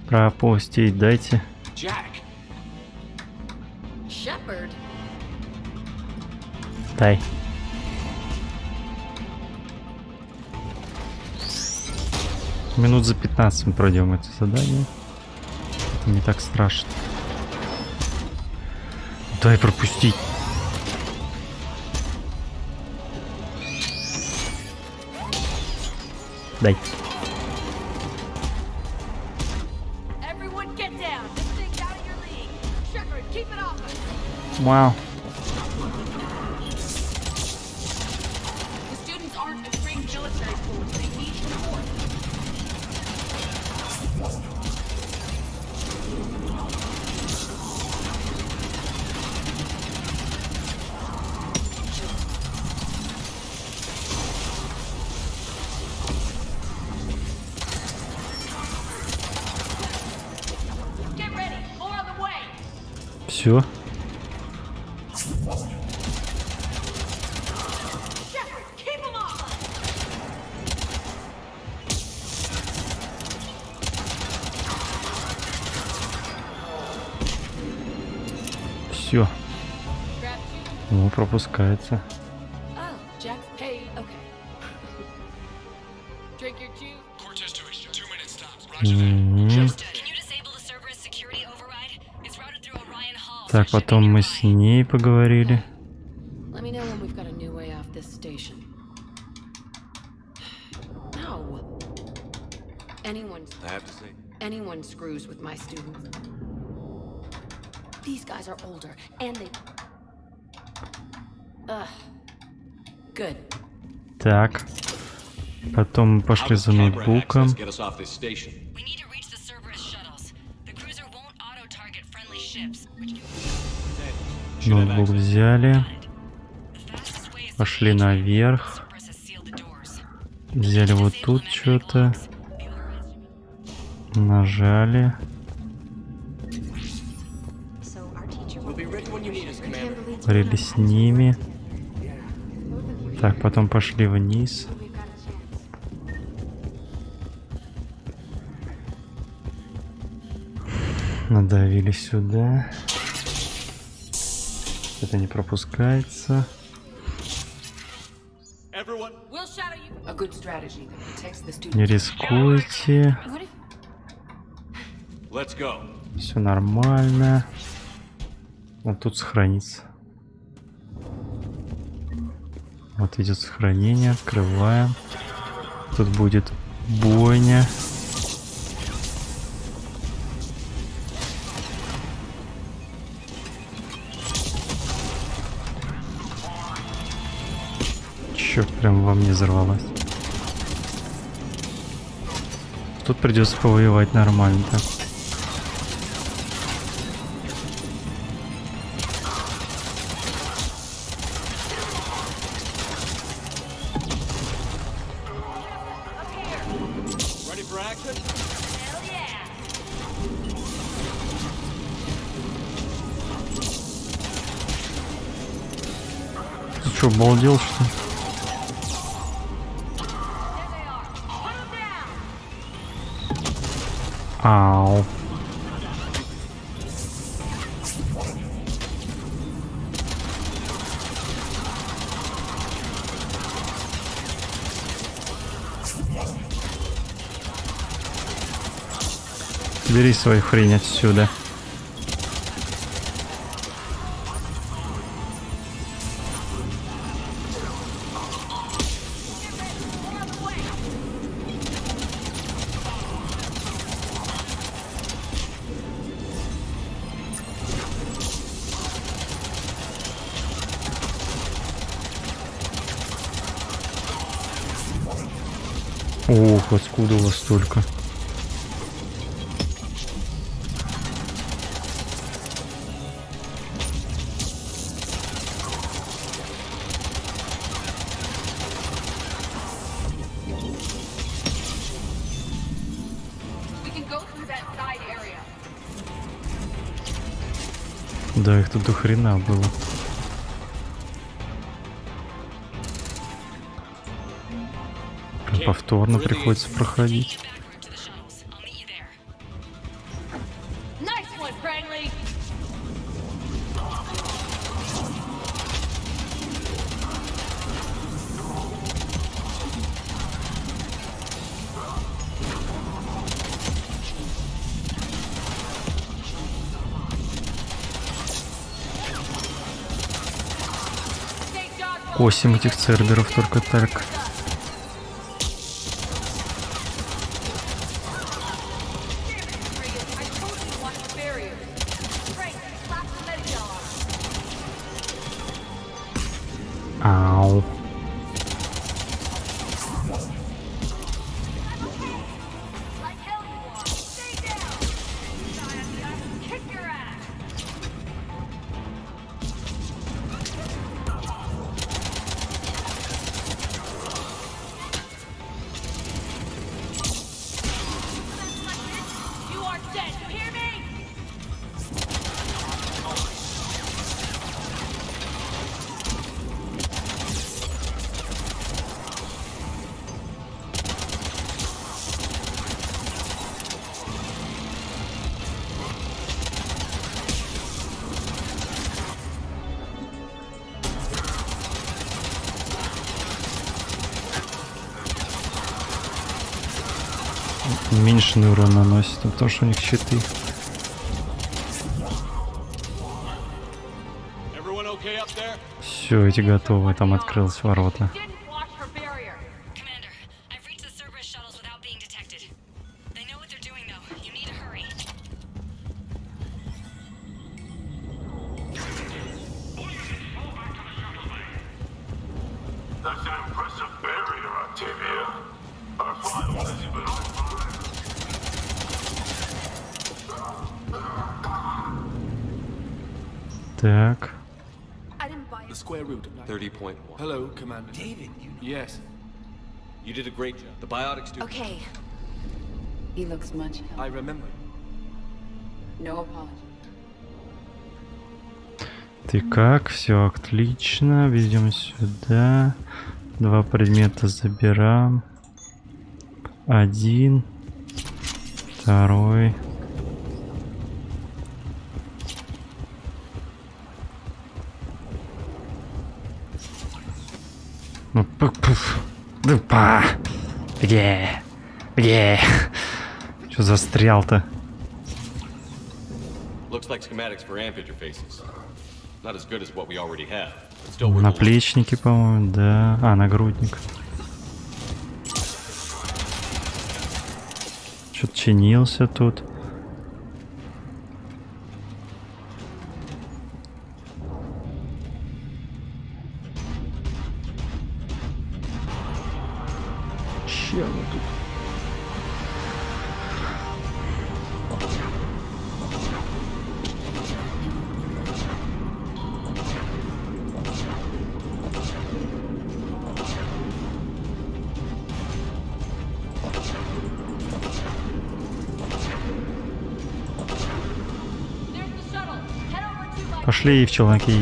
Пропустить дайте. Jack. Shepard. Дай. Минут за 15 мы пройдем это задание. Это не так страшно. Дай пропустить. Дай. Вау. Все. Все. Ну, пропускается. Так, потом мы с ней поговорили. Anyone screws with my students. These guys are older, and they... Good. Так. Потом мы пошли за ноутбуком. Ноутбук взяли. Пошли наверх. Взяли вот тут что-то. Нажали. Поговорили с ними. Так, потом пошли вниз. Надавили сюда. Это не пропускается. Не рискуйте. Все нормально. Вот тут сохранится. Вот идет сохранение. Открываем. Тут будет бойня. Чё, прям во мне взорвалась. Тут придется повоевать нормально-то. Ты чё, обалдел, что ли? Ау. Бери свою хрень отсюда. Ох, откуда у вас столько? Да, их тут до хрена было. Повторно приходится проходить. Косим этих церберов только так. Ау. Уменьшенный урон наносит, потому что у них щиты. Все, эти готовы, там открылись ворота. Так. The square root. 30.1. Hello, Commander. David, Yes. You did a great job. The biotics do. Okay. He looks much healthier. I remember. No apology. Ты как? Все отлично. Ведем сюда. 2 предмета забираем. 1. 2. Ну, пуф. Дупа. Где? Что застрял-то? Looks like schematics for amp interfaces. Not as good as what we already have, but still worth a look. Наплечники, по-моему, да. А, нагрудник. Что-то чинился тут. Че мы тут? Пошли в челноки.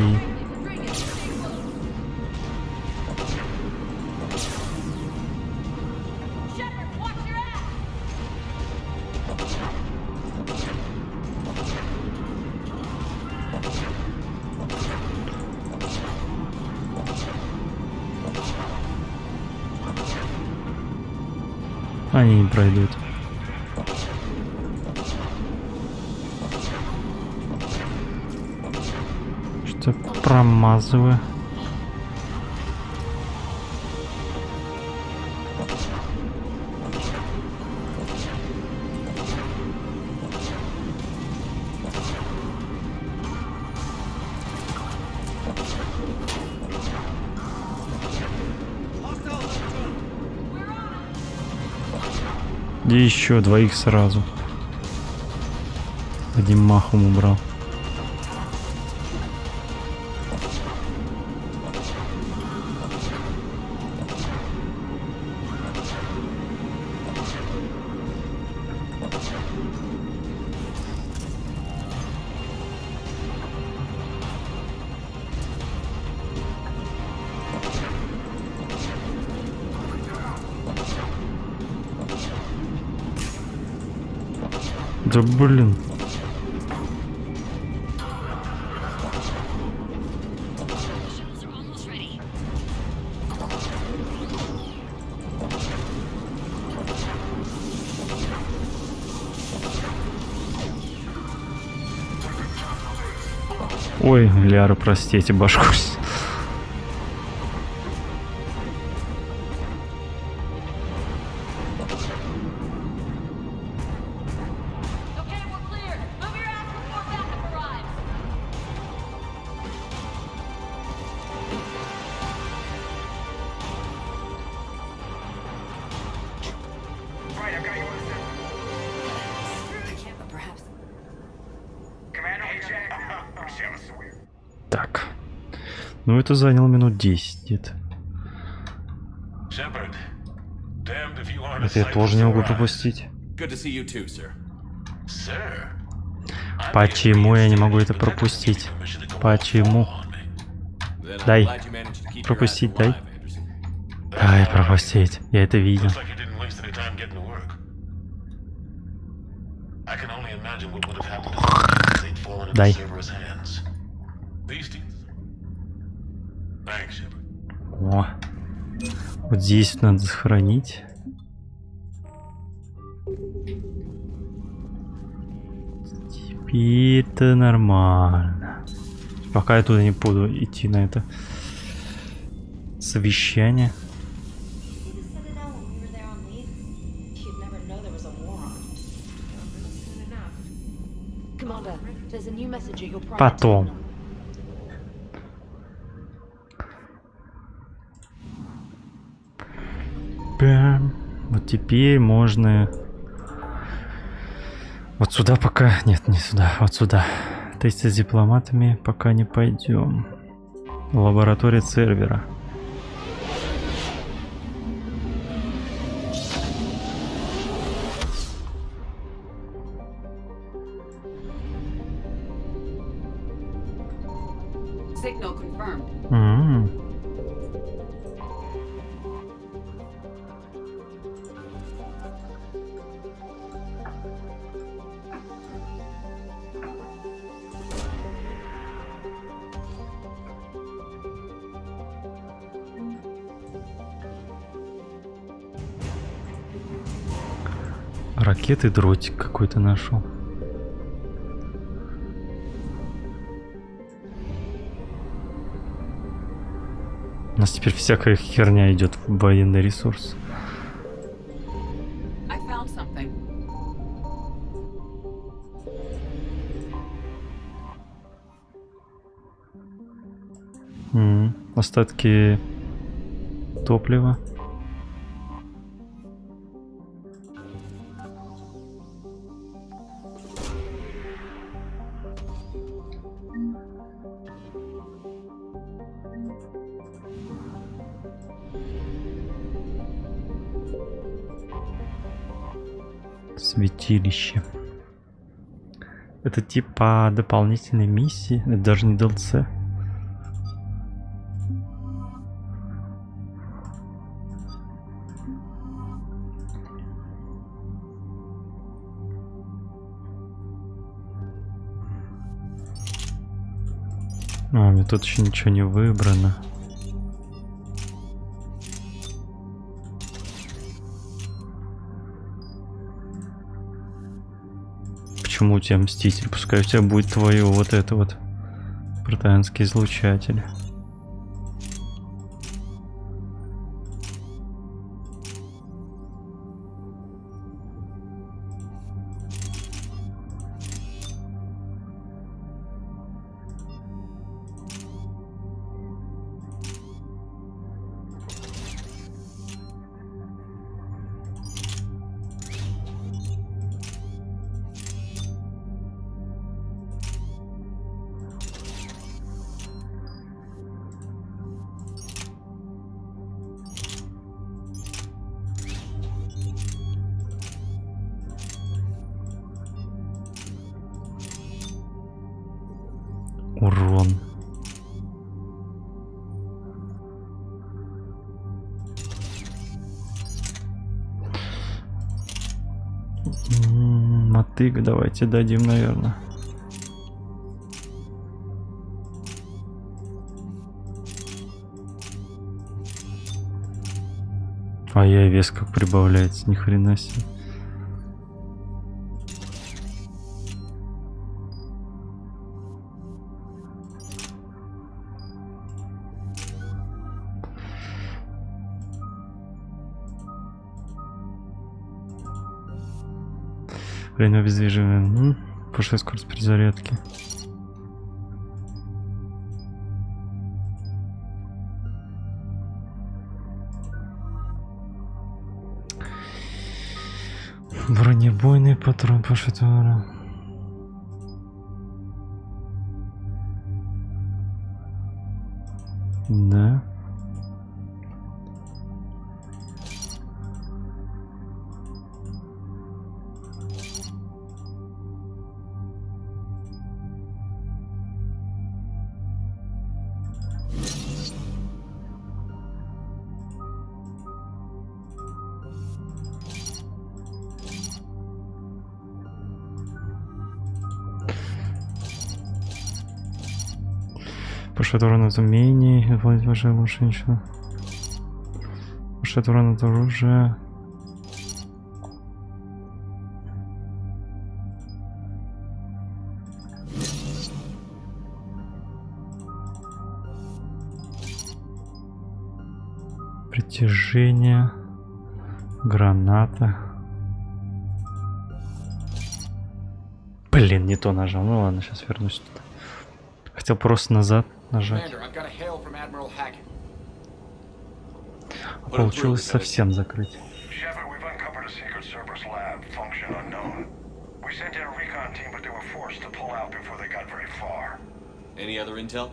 Они не пройдут. Что промазываю. И еще 2 сразу. Одним махом убрал. Да блин. Ой, Ляра, простите, башку. Так. Ну, это заняло минут 10 где-то. Это я тоже не могу пропустить. Почему я не могу это пропустить? Почему? Дай. Пропустить, дай. Дай пропустить. Я это видел. Дай. О. Вот здесь надо сохранить. Теперь-то нормально. Пока я туда не буду идти на это совещание. Потом. Вот теперь можно... Вот сюда пока... Нет, не сюда, вот сюда. Тесты с дипломатами пока не пойдем. Лаборатория сервера. Signal confirmed. Ракеты, дротик какой-то нашел. У нас теперь всякая херня идет в военный ресурс. I found something. Остатки топлива. Святилище. Это типа дополнительной миссии, это даже не DLC. А, мне тут еще ничего не выбрано. Почему у тебя мститель? Пускай у тебя будет твое вот это вот протеанский излучатель. Урон. Мотык давайте дадим, наверное. А я вес как прибавляется, ни хрена себе. Время обездвиживания. Повышает скорость перезарядки. Бронебойный патрон повышает. Да. Повышает урон от умений, владеть ваше лучше ничего. Повышает урон от оружия. Притяжение. Граната. Блин, не то нажал. Ну ладно, сейчас вернусь туда. Хотел просто назад нажать. А получилось совсем закрыть. Any other intel?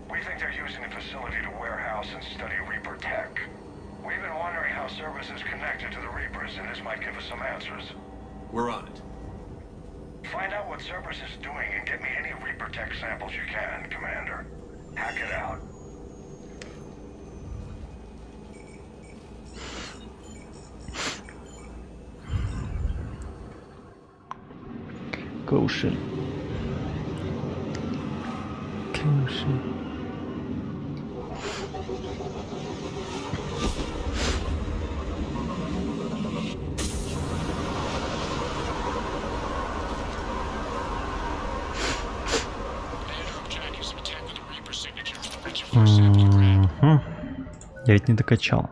We think they're using the facility to warehouse and study Reaper tech. We've been wondering how Cerberus is connected to the Reapers, and this might give us some answers. We're on it. Find out what Cerberus is doing and get me any Reaper tech samples you can, Commander. Hack it out. Коушен. Коушен. Я ведь не докачал.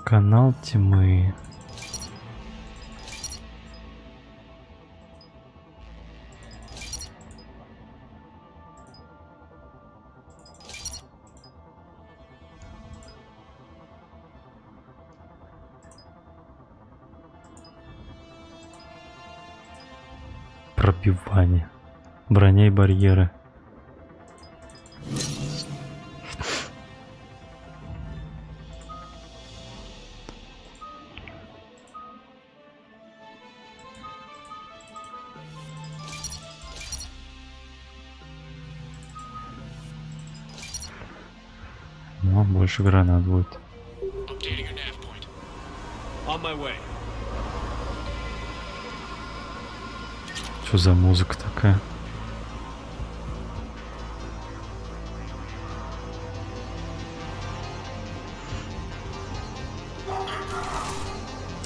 Канал тьмы. Пробивание. Броня и барьеры. Ну, больше гранат будет. On my way. Что за музыка такая?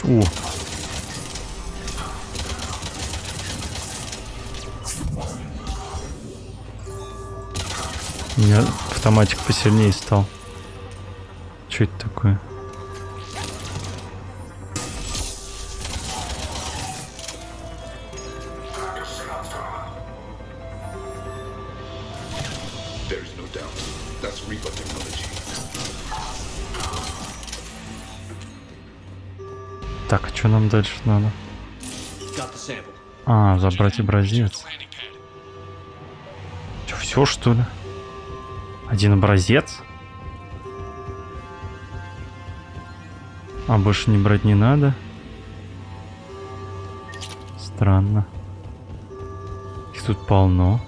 О! У меня автоматик посильнее стал. Что это такое? There's no doubt. That's Reaper technology. Так, а что нам дальше надо? Got the sample. А, забрать образец. Что, все что ли? Один образец? А больше не брать не надо? Странно. Их тут полно.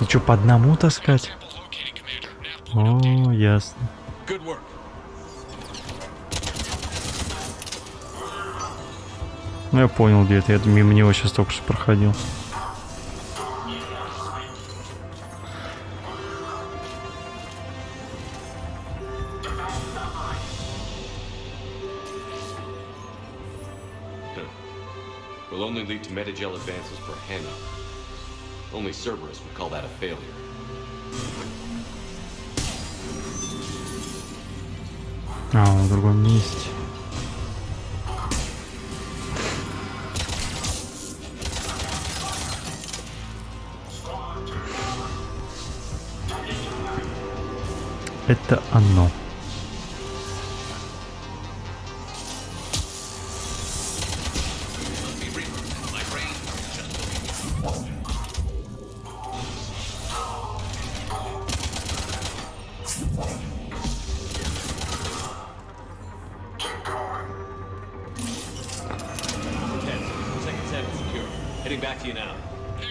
Ну что, по одному таскать? О, ясно. Good work. Ну я понял, где это. Я мимо него сейчас только что проходил. Will only lead to metagel advances for Hannah. Only Cerberus would call that a failure. А, он в другом месте. Это оно.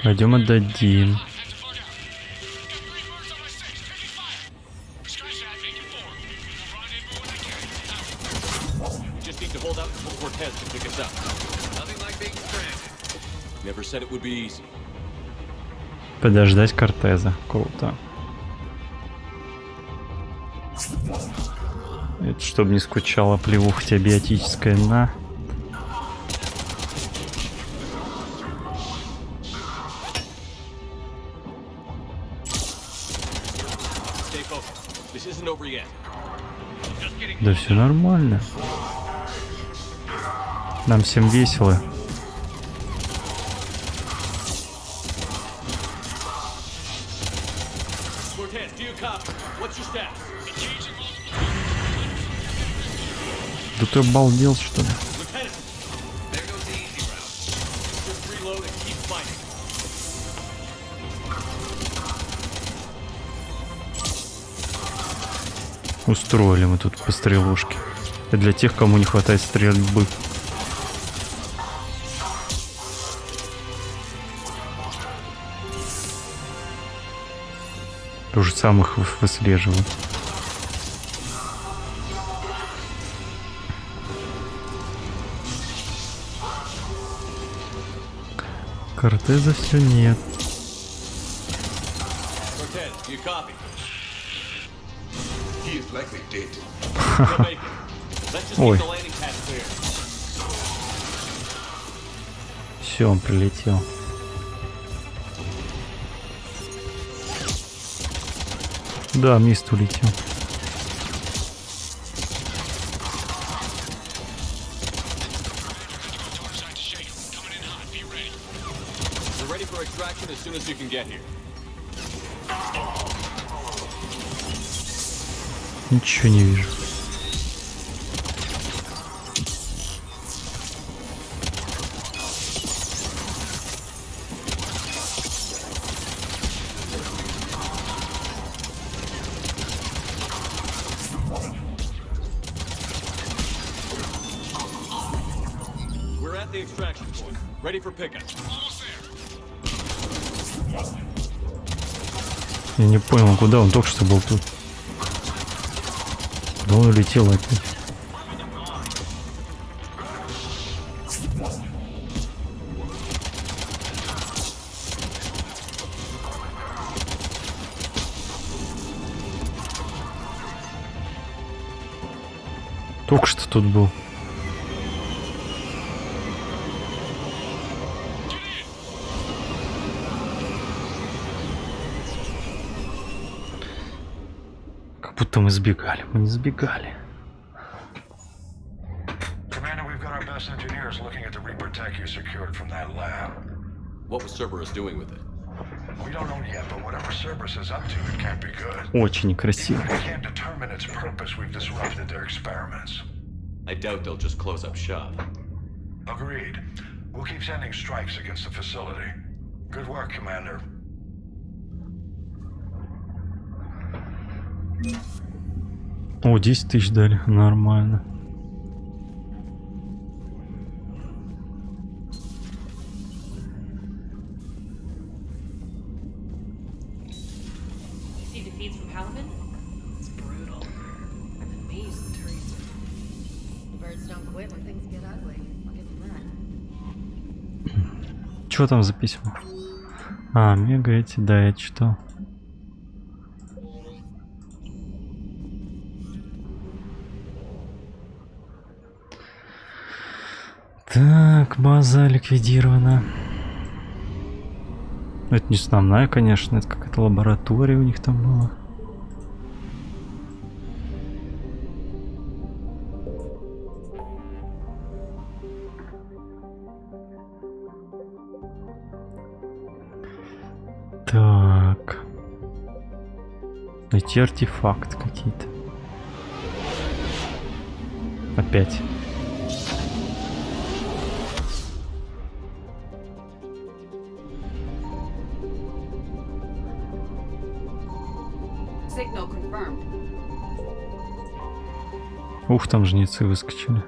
Пойдем отдадим. Подождать Кортеза. Круто. Это чтобы не скучала плевуха тебе биотическая на. Да все нормально. Нам всем весело. Да ты обалдел, что ли? Устроили мы тут по стрелушке. Это для тех, кому не хватает стрельбы. Тоже самых выслеживаю. Кортеза все нет. Ой. Все, он прилетел. Да, мист улетел. Ничего не вижу. Я не понял, куда он только что был тут. Да он улетел опять. Только что тут был. Как будто мы сбегали. Мы не сбегали. Commander, we've got our best engineers looking at the Reaper tech you secured from that lab. What was Cerberus doing with it? We don't know yet, but whatever Cerberus is up to, it can't be good. Очень красиво. We can't determine its purpose. We've disrupted their experiments. I doubt they'll just close up shop. Agreed. We'll keep sending strikes against the facility. Good work, Commander. О, 10 тысяч дали. Нормально. Что там за письмо? А, мега эти, да, я читал. Так, база ликвидирована. Это не основная, конечно, это какая-то лаборатория у них там была. Так. Найти артефакт какие-то. Опять. Signal confirmed. Ух, там жнецы выскочили.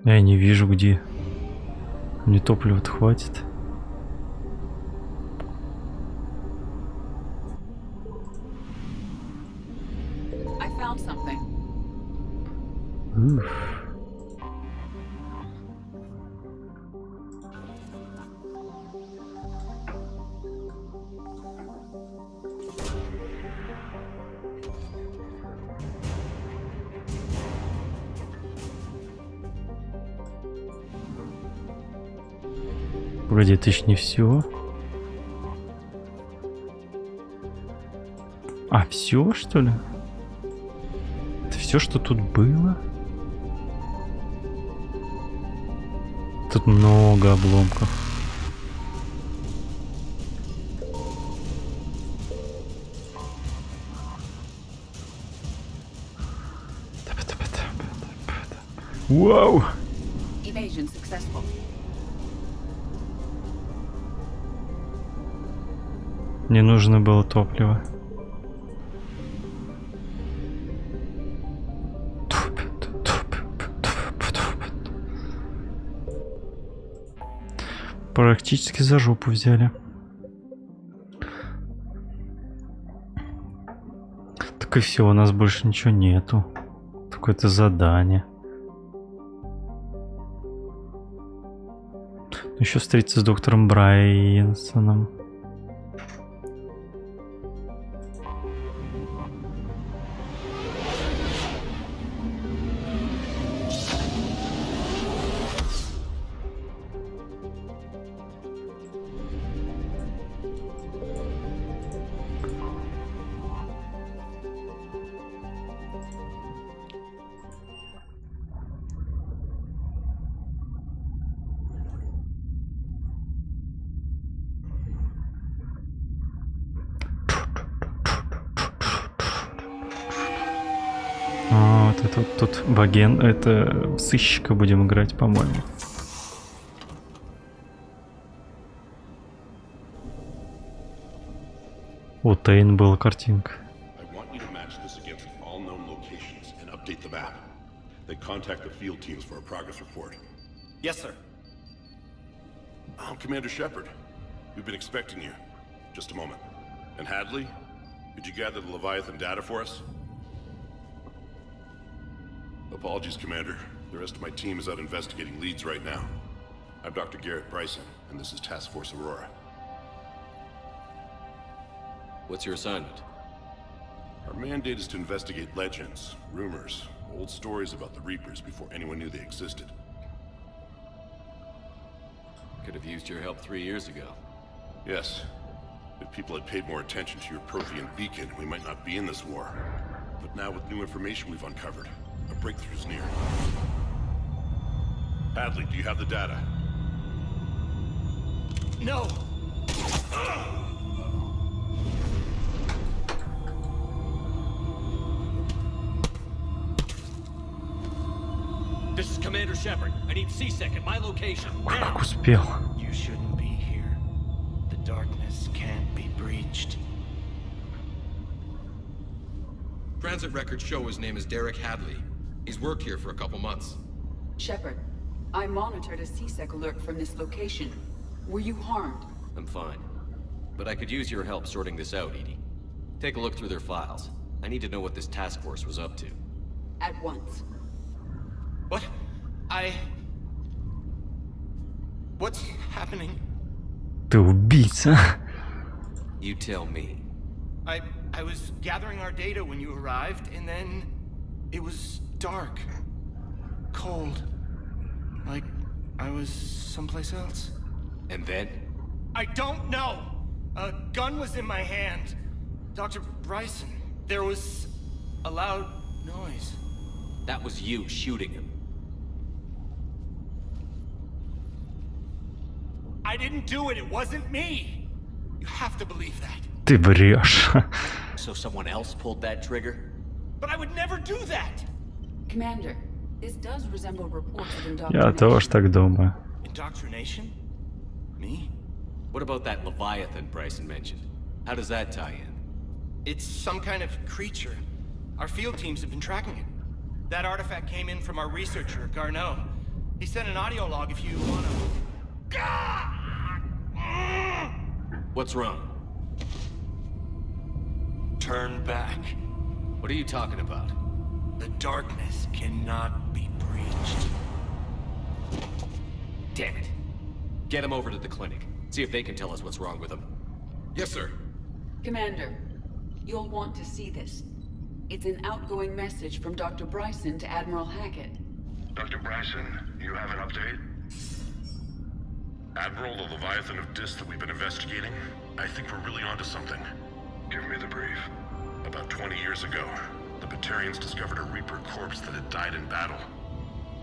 Я не вижу, где. Мне топлива-то хватит. I found something. Уф. Вроде это еще не все. А, все, что ли? Это все, что тут было? Тут много обломков. Вау! Evasion successful. Не нужно было топлива. Практически за жопу взяли. Так и все, у нас больше ничего нету. Какое-то задание. Еще встретиться с доктором Брайансоном. Вот это вот тут Баген, это сыщика будем играть, по-моему. У Тейн была картинка. Contact the field teams for a progress report. Yes, sir. I'm Commander Shepard. We've been expecting you. Just a moment. And Hadley, could you gather the Leviathan data for us? Apologies, Commander. The rest of my team is out investigating leads right now. I'm Dr. Garrett Bryson, and this is Task Force Aurora. What's your assignment? Our mandate is to investigate legends, rumors, old stories about the Reapers before anyone knew they existed. Could have used your help 3 years ago. Yes. If people had paid more attention to your Prothean beacon, we might not be in this war. But now with new information we've uncovered, a breakthrough's near. Hadley, do you have the data? No! This is Commander Shepard. I need C-Sec at my location. Как успел. You shouldn't be here. The darkness can't be breached. Transit records show his name is Derek Hadley. He's worked here for a couple months. Shepard, I monitored a C-Sec alert from this location. Were you harmed? I'm fine. But I could use your help sorting this out, Edie. Take a look through their files. I need to know what this task force was up to. At once. What? What's happening? Ты убийца. You tell me. I was gathering our data when you arrived, and then it was dark. Cold. Like I was someplace else. And then? I don't know! A gun was in my hand. Dr. Bryson, there was a loud noise. That was you shooting him. I didn't do it, it wasn't me! You have to believe that. Ты врешь. So someone else pulled that trigger? But I would never do that! Commander, this does resemble reports of Я indoctrination. тоже так думаю. Indoctrination? Me? What about that Leviathan Bryson mentioned? How does that tie in? It's some kind of creature. Our field teams have been tracking it. That artifact came in from our researcher, Garneau. He sent an audio log if you wanna... What's wrong? Turn back. What are you talking about? The darkness cannot be breached. Damn it. Get him over to the clinic. See if they can tell us what's wrong with him. Yes, sir. Commander, you'll want to see this. It's an outgoing message from Dr. Bryson to Admiral Hackett. Dr. Bryson, you have an update? Admiral, the Leviathan of Dis that we've been investigating, I think we're really onto something. Give me the brief. About 20 years ago, the Batarians discovered a Reaper corpse that had died in battle.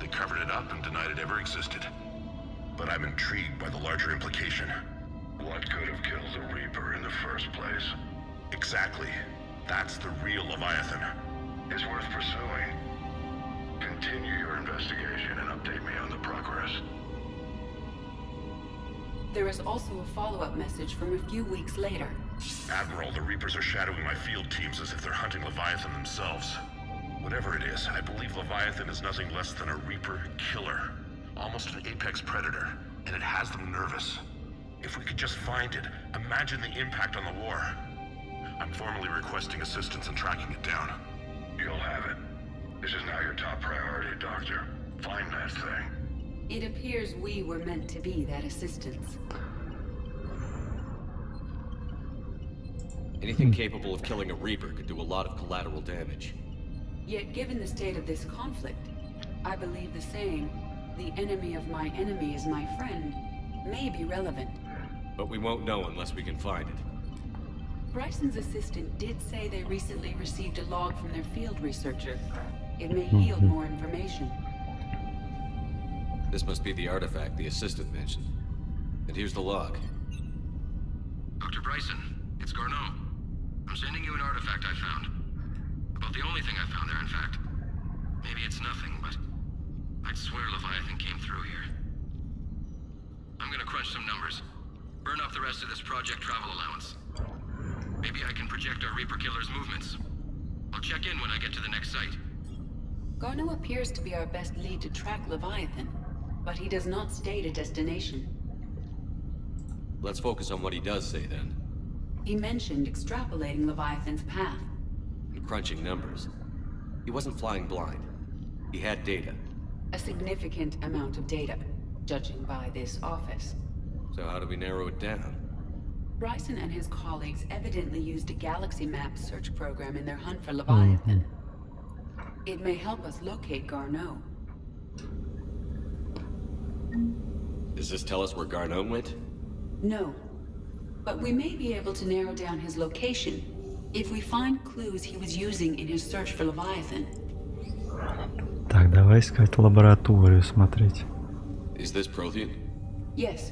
They covered it up and denied it ever existed. But I'm intrigued by the larger implication. What could have killed the Reaper in the first place? Exactly. That's the real Leviathan. It's worth pursuing. Continue your investigation and update me on the progress. There is also a follow-up message from a few weeks later. Admiral, the Reapers are shadowing my field teams as if they're hunting Leviathan themselves. Whatever it is, I believe Leviathan is nothing less than a Reaper killer. Almost an apex predator, and it has them nervous. If we could just find it, imagine the impact on the war. I'm formally requesting assistance in tracking it down. You'll have it. This is now your top priority, Doctor. Find that thing. It appears we were meant to be that assistance. Anything capable of killing a Reaper could do a lot of collateral damage. Yet given the state of this conflict, I believe the saying, "The enemy of my enemy is my friend," may be relevant. But we won't know unless we can find it. Bryson's assistant did say they recently received a log from their field researcher. It may yield more information. This must be the artifact the assistant mentioned. And here's the log. Dr. Bryson, it's Garneau. I'm sending you an artifact I found. About the only thing I found there, in fact. Maybe it's nothing, but I'd swear Leviathan came through here. I'm gonna crunch some numbers. Burn off the rest of this project travel allowance. Maybe I can project our Reaper killer's movements. I'll check in when I get to the next site. Garneau appears to be our best lead to track Leviathan, but he does not state a destination. Let's focus on what he does say then. He mentioned extrapolating Leviathan's path. And crunching numbers. He wasn't flying blind. He had data. A significant amount of data, judging by this office. So how do we narrow it down? Bryson and his colleagues evidently used a galaxy map search program in their hunt for Leviathan. It may help us locate Garneau. Does this tell us where Garneau went? No. But we may be able to narrow down his location if we find clues he was using in his search for Leviathan. Так, давай искать лабораторию, смотреть. Is this Prothean? Yes.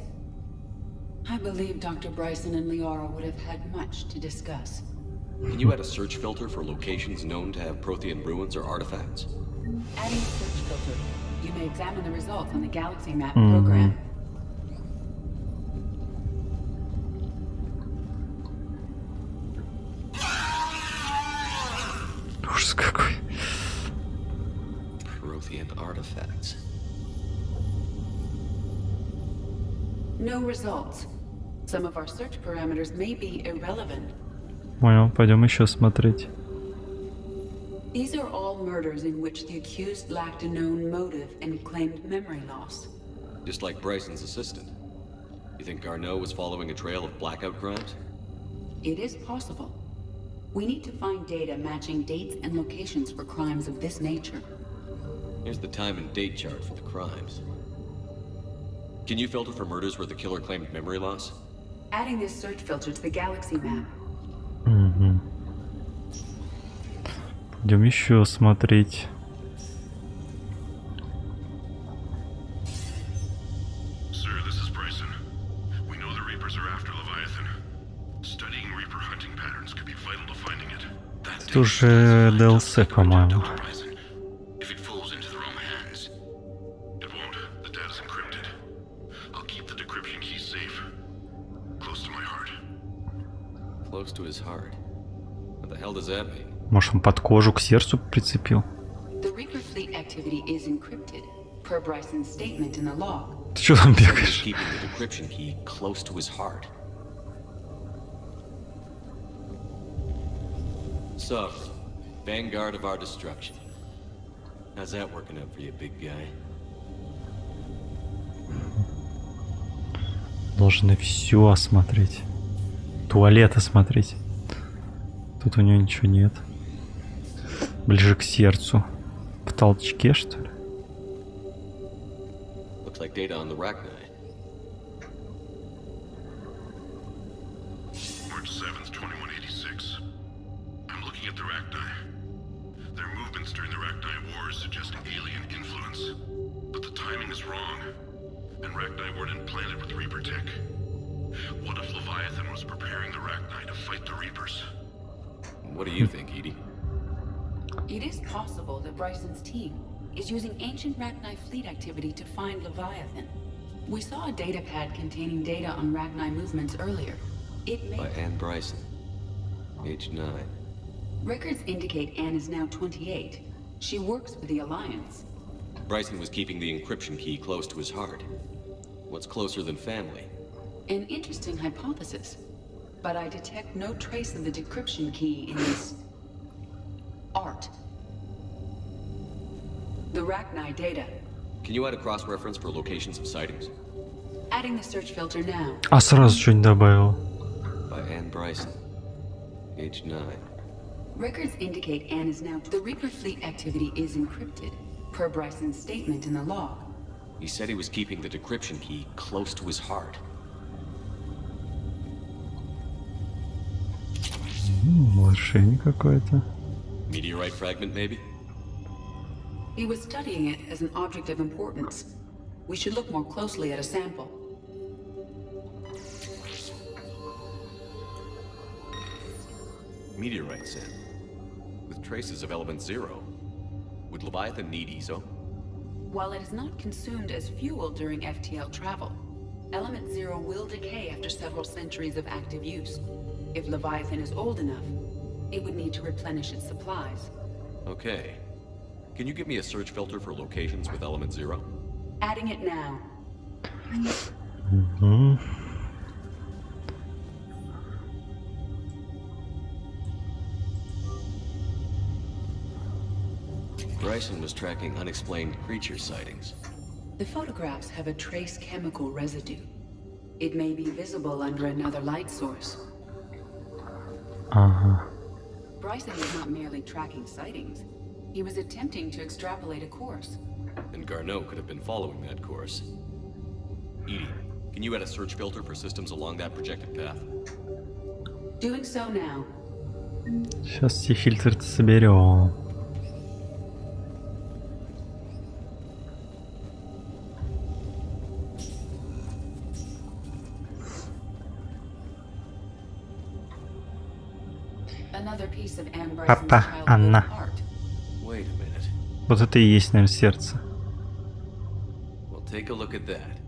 I believe Dr. Bryson and Liara would have had much to discuss. Can you add a search filter for locations known to have Prothean ruins or artifacts? Adding a search filter, you may examine the results on the Galaxy Map program. Ужас какой. Prothean artifacts. No results. Some of our search parameters may be irrelevant. Понял, пойдем еще смотреть. These are all murders in which the accused lacked a known motive and claimed memory loss. Just like Bryson's assistant. You think Garneau was following a trail of blackout crimes? It is possible. We need to find data matching dates and locations for crimes of this nature. Here's the time and date chart for the crimes. Can you filter for murders where the killer claimed memory loss? Adding this search filter to the Galaxy Map. Пойдем еще смотреть. Sir, this is Bryson. We know the Reapers are after Leviathan. Studying Reaper hunting patterns could be vital to finding it. Это уже DLC, по-моему. If it falls into the wrong hands, it won't. The data's encrypted. I'll keep the decryption key safe. Close to my heart. Close to his heart. What the hell does that mean? Может, он под кожу к сердцу прицепил? The Reaper fleet activity is encrypted, per Bryson's statement in the log. Ты что там бегаешь? Keeping the decryption key close to his heart. So, vanguard of our destruction. How's that working out for you, big guy? Должны все осмотреть. Туалет осмотреть. Тут у него ничего нет. Ближе к сердцу. В толчке, что ли? Looks like data on the Rachni. March 7th, 2186. I'm looking at the Rachni. Their movements during the Rachni Wars suggest alien influence. But the timing is wrong. And Rachni weren't implanted with Reaper tech. What if Leviathan was preparing the Rachni to fight the Reapers? What do you think, Edie? It is possible that Bryson's team, is using ancient Rachni fleet activity to find Leviathan. We saw a data pad containing data on Rachni movements earlier. It may... By Anne Bryson, age 9. Records indicate Anne is now 28. She works for the Alliance. Bryson was keeping the encryption key close to his heart. What's closer than family? An interesting hypothesis. But I detect no trace of the decryption key in this... art. The Rachni data. Can you add a cross-reference for locations of sightings? Adding the search filter now. А сразу что не добавил. By Anne Bryson, age 9. Records indicate Anne is now... The Reaper fleet activity is encrypted, per Bryson's statement in the log. He said he was keeping the decryption key close to his heart. Улучшение какое-то. Meteorite fragment, maybe? He was studying it as an object of importance. We should look more closely at a sample. Meteorite sample. With traces of element 0. Would Leviathan need ESO? While it is not consumed as fuel during FTL travel, element 0 will decay after several centuries of active use. If Leviathan is old enough, it would need to replenish its supplies. Okay. Can you give me a search filter for locations with element 0? Adding it now. Bryson was tracking unexplained creature sightings. The photographs have a trace chemical residue. It may be visible under another light source. Bryson was not merely tracking sightings. He was attempting to extrapolate a course. And Garneau could have been following that course. Edie, can you add a search filter for systems along that projected path? Doing so now. Сейчас все фильтры соберем. Another piece of Anne Bryson's Папа, childhood Анна. art. Wait a minute. Вот это и есть, наверное, сердце. Well, take a look at that.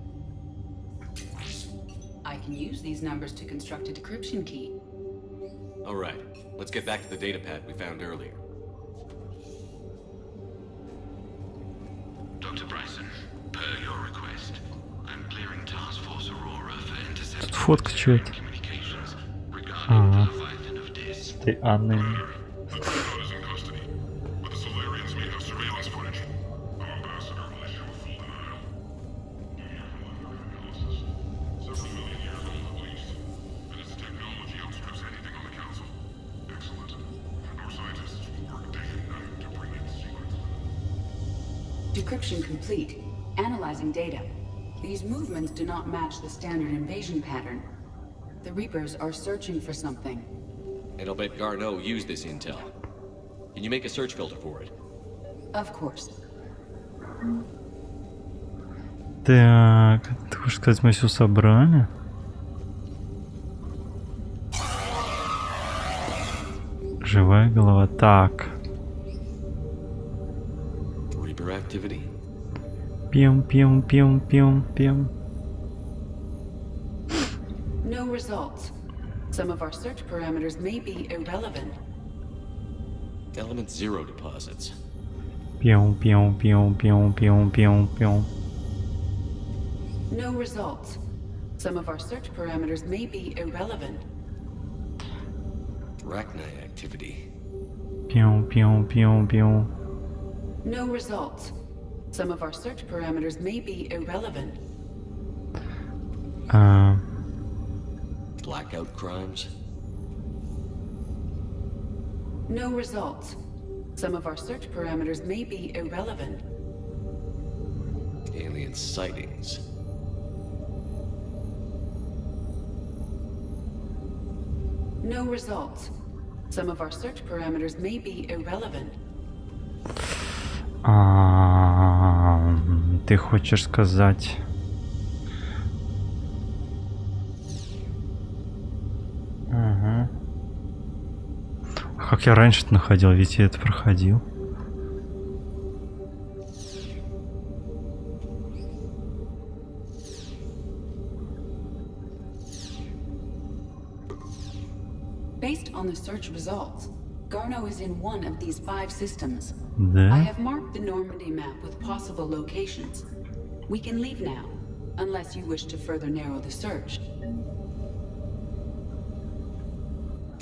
I can use these numbers to construct a decryption key. All right, let's get back to the data pad we found earlier. Dr. Bryson, per your request, I'm clearing Task Force Aurora for intercepting Тут фотка чего-то. communications regarding Ага. the Leviathan of Dis. Ты Анна. The Dreadnought is in custody, but the Solarians may have surveillance footage. Our ambassador will issue a full denial. Analysis. Several million years old at least. And its technology outstrips anything on the Council. Excellent. Our scientists will work day and night to bring in secrets. Decryption complete. Analyzing data. These movements do not match the standard invasion pattern. The Reapers are searching for something. And I'll bet Garneau used this intel. Can you make a search filter for it? Of course. Так, ты хочешь сказать, мы все собрали? Живая голова. Так. Reaper activity? Пьем, пьем, пьем, пьем, пьем. No results. Some of our search parameters may be irrelevant. Element 0 deposits. Пьем, пьем, пьем, пьем, пьем, пьем, пьем. No results. Some of our search parameters may be irrelevant. Rachni activity. Пьем, пьем, пьем, пьем. No results. Some of our search parameters may be irrelevant. Blackout crimes. No results. Some of our search parameters may be irrelevant. Alien sightings. No results. Some of our search parameters may be irrelevant. Ты хочешь сказать... Ага. Как я раньше-то находил, ведь я это проходил. Based on the search results, Garneau is in one of these 5 systems. Да? I have marked the Normandy map with possible locations. We can leave now, unless you wish to further narrow the search.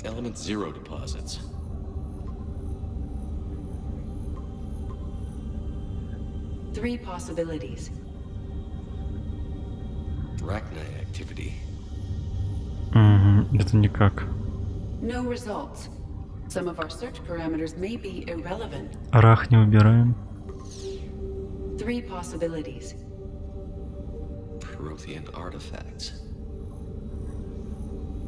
Element 0 deposits. Three possibilities. Arachnite activity. Угу, это никак. No results. Some of our search parameters may be irrelevant. Арах не убираем. Three possibilities. Prothean artifacts.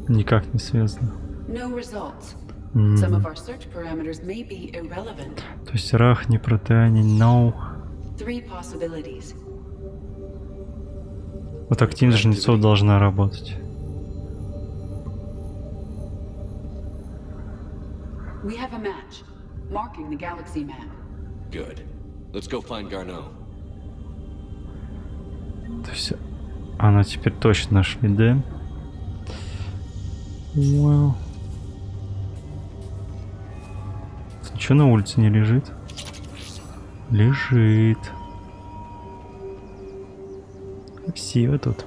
Никак не связано. No results. М. Some of our search parameters may be irrelevant. То есть рах, не протеане, no. Three possibilities. Вот активность жнецов должна работать. We have a match, marking the galaxy map. Good. Let's go find Garneau. То есть она теперь точно нашли, да? Вау. Ничего на улице не лежит? Лежит. Красиво тут.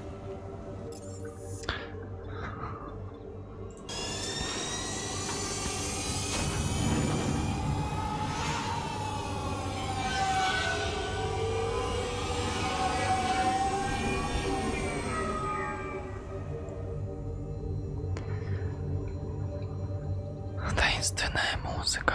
Таинственная музыка.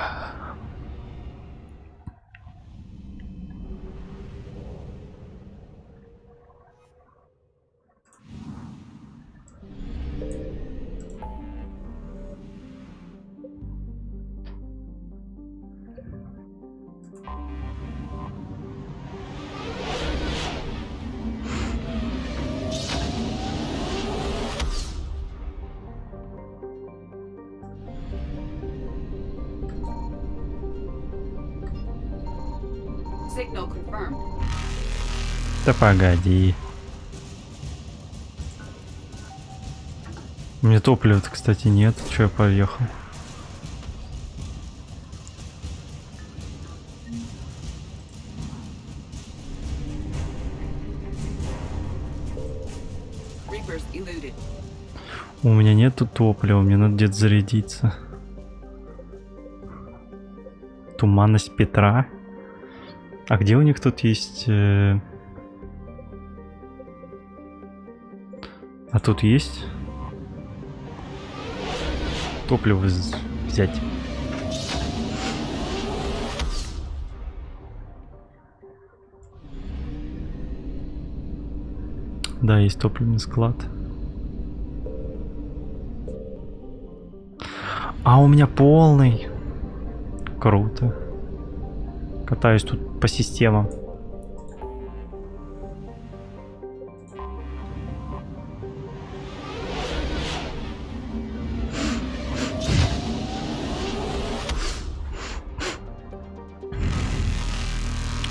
Signal confirmed. Да погоди. У меня топлива-то, кстати, нет. Че я поехал? Reapers eluded. У меня нету топлива, мне надо где-то зарядиться. Туманность Петра. А где у них тут есть... А тут есть? Топливо взять. Да, есть топливный склад. А у меня полный. Круто. Катаюсь тут по системам.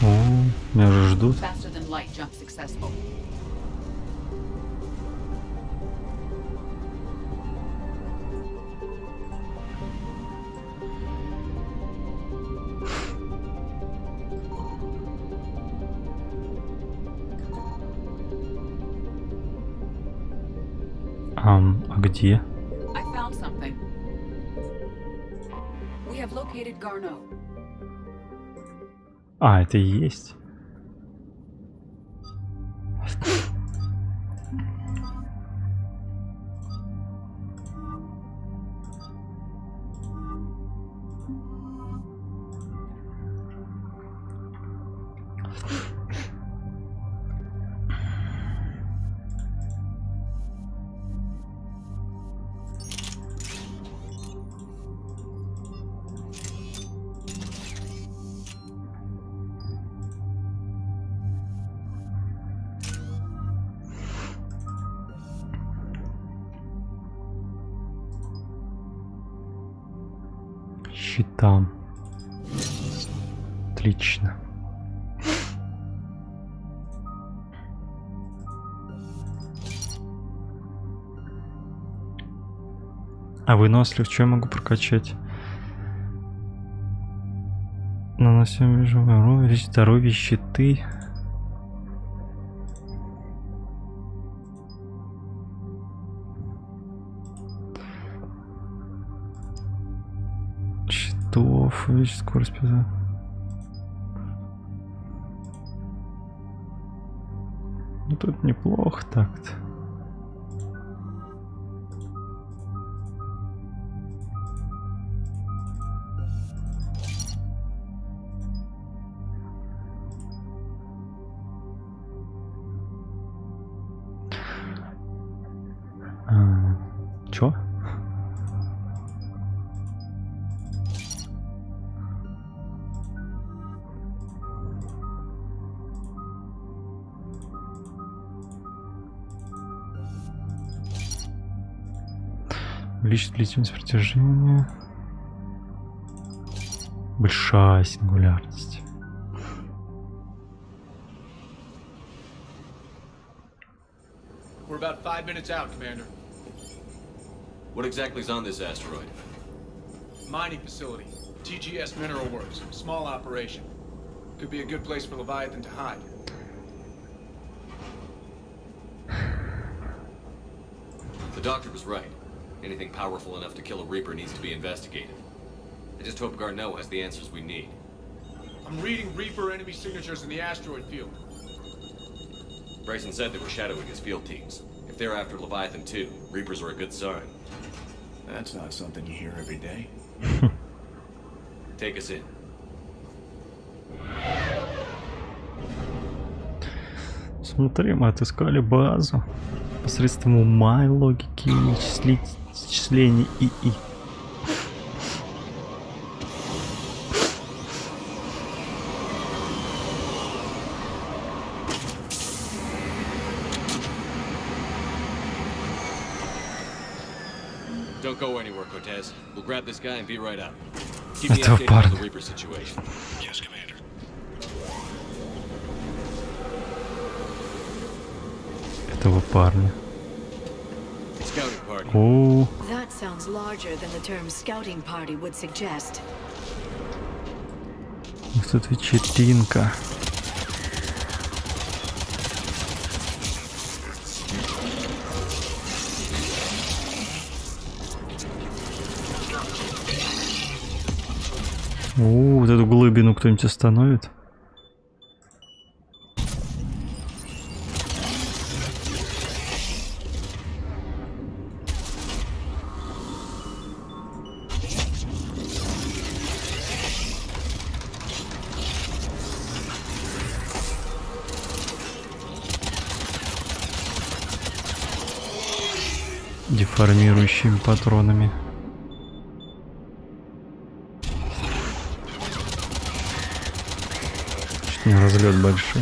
О, меня уже ждут. Faster than light jump successful. А где? I found something. We have located Garneau. А, это и есть. Щитам. Отлично. А вынослив, что я могу прокачать? Наносим вижу здоровье, щиты. Щитов, увеличить скорость. Ну тут неплохо так-то. Чё? Увеличить длительность притяжения. Большая сингулярность. We're about 5 minutes out, Commander. What exactly is on this asteroid? Mining facility. TGS Mineral Works. Small operation. Could be a good place for Leviathan to hide. The doctor was right. Anything powerful enough to kill a Reaper needs to be investigated. I just hope Garneau has the answers we need. I'm reading Reaper enemy signatures in the asteroid field. Bryson said they were shadowing his field teams. If they're after Leviathan too, Reapers are a good sign. That's not something you hear every day. Take us in. Смотри, мы отыскали базу посредством ума и логики и исчислений ИИ. Don't go anywhere, Cortez. We'll grab this guy and be right up. Keep me updated on the Reaper situation. Yes, Commander. Этого парня. Scouting party. О. That sounds larger than the term scouting party would suggest. Тут вечеринка. О, вот эту глыбину кто-нибудь остановит? Деформирующими патронами. Чуть не разлет большой.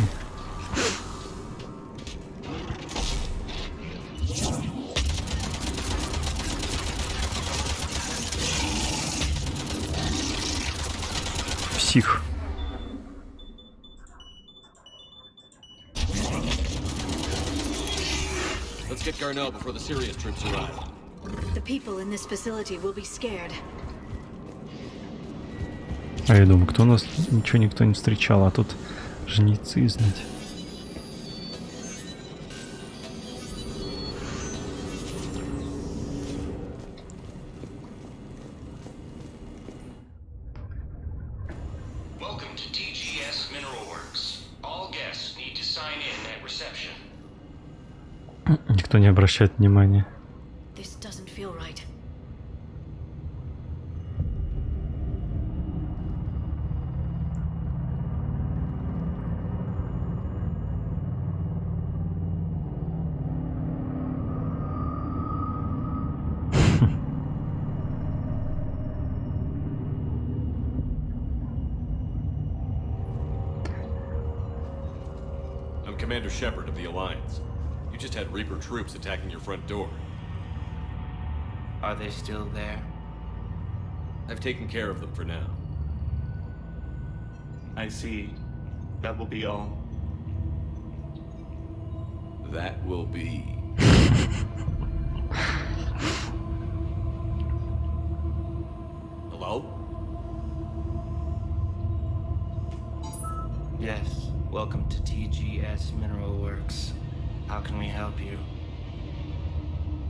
Псих. Let's get Garneau before the serious troops arrive. The people in this facility will be scared. А я думаю, кто нас ничего никто не встречал, а тут жнецы знать. Welcome to TGS Mineral Works. All guests need to sign in at reception. Никто не обращает внимания. This doesn't feel right. I'm Commander Shepard of the Alliance. You just had Reaper troops attacking your front door. Are they still there? I've taken care of them for now. I see. That will be all. That will be... Oh? Yes, welcome to TGS Mineral Works. How can we help you?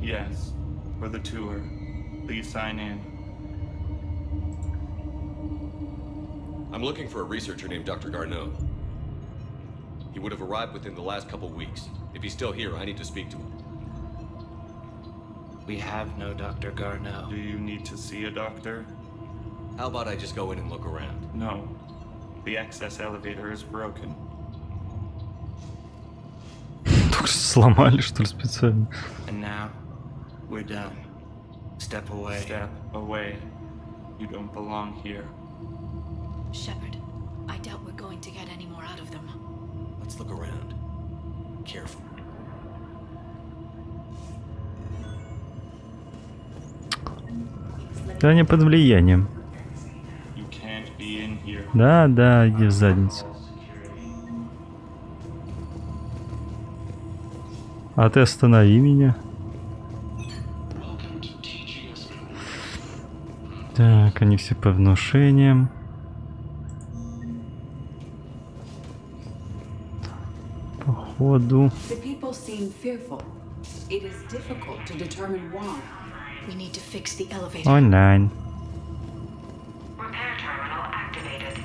Yes, for the tour. Please sign in. I'm looking for a researcher named Dr. Garneau. He would have arrived within the last couple weeks. If he's still here, I need to speak to him. We have no Dr. Garneau. Do you need to see a doctor? How about I just go in and look around? No. The access elevator is broken. Сломали, что ли, специально? And now, we're done. Step away. Step away. You don't belong here. Shepard, I doubt we're going to get any more out of them. Let's look around. Careful. Да они под влиянием. You can't be in here. Да, да, иди в задницу. А ты останови меня. Так, они все по внушениям. Походу. The people seem fearful. It is difficult to determine why. We need to fix the elevator. Онлайн. Repair terminal activated.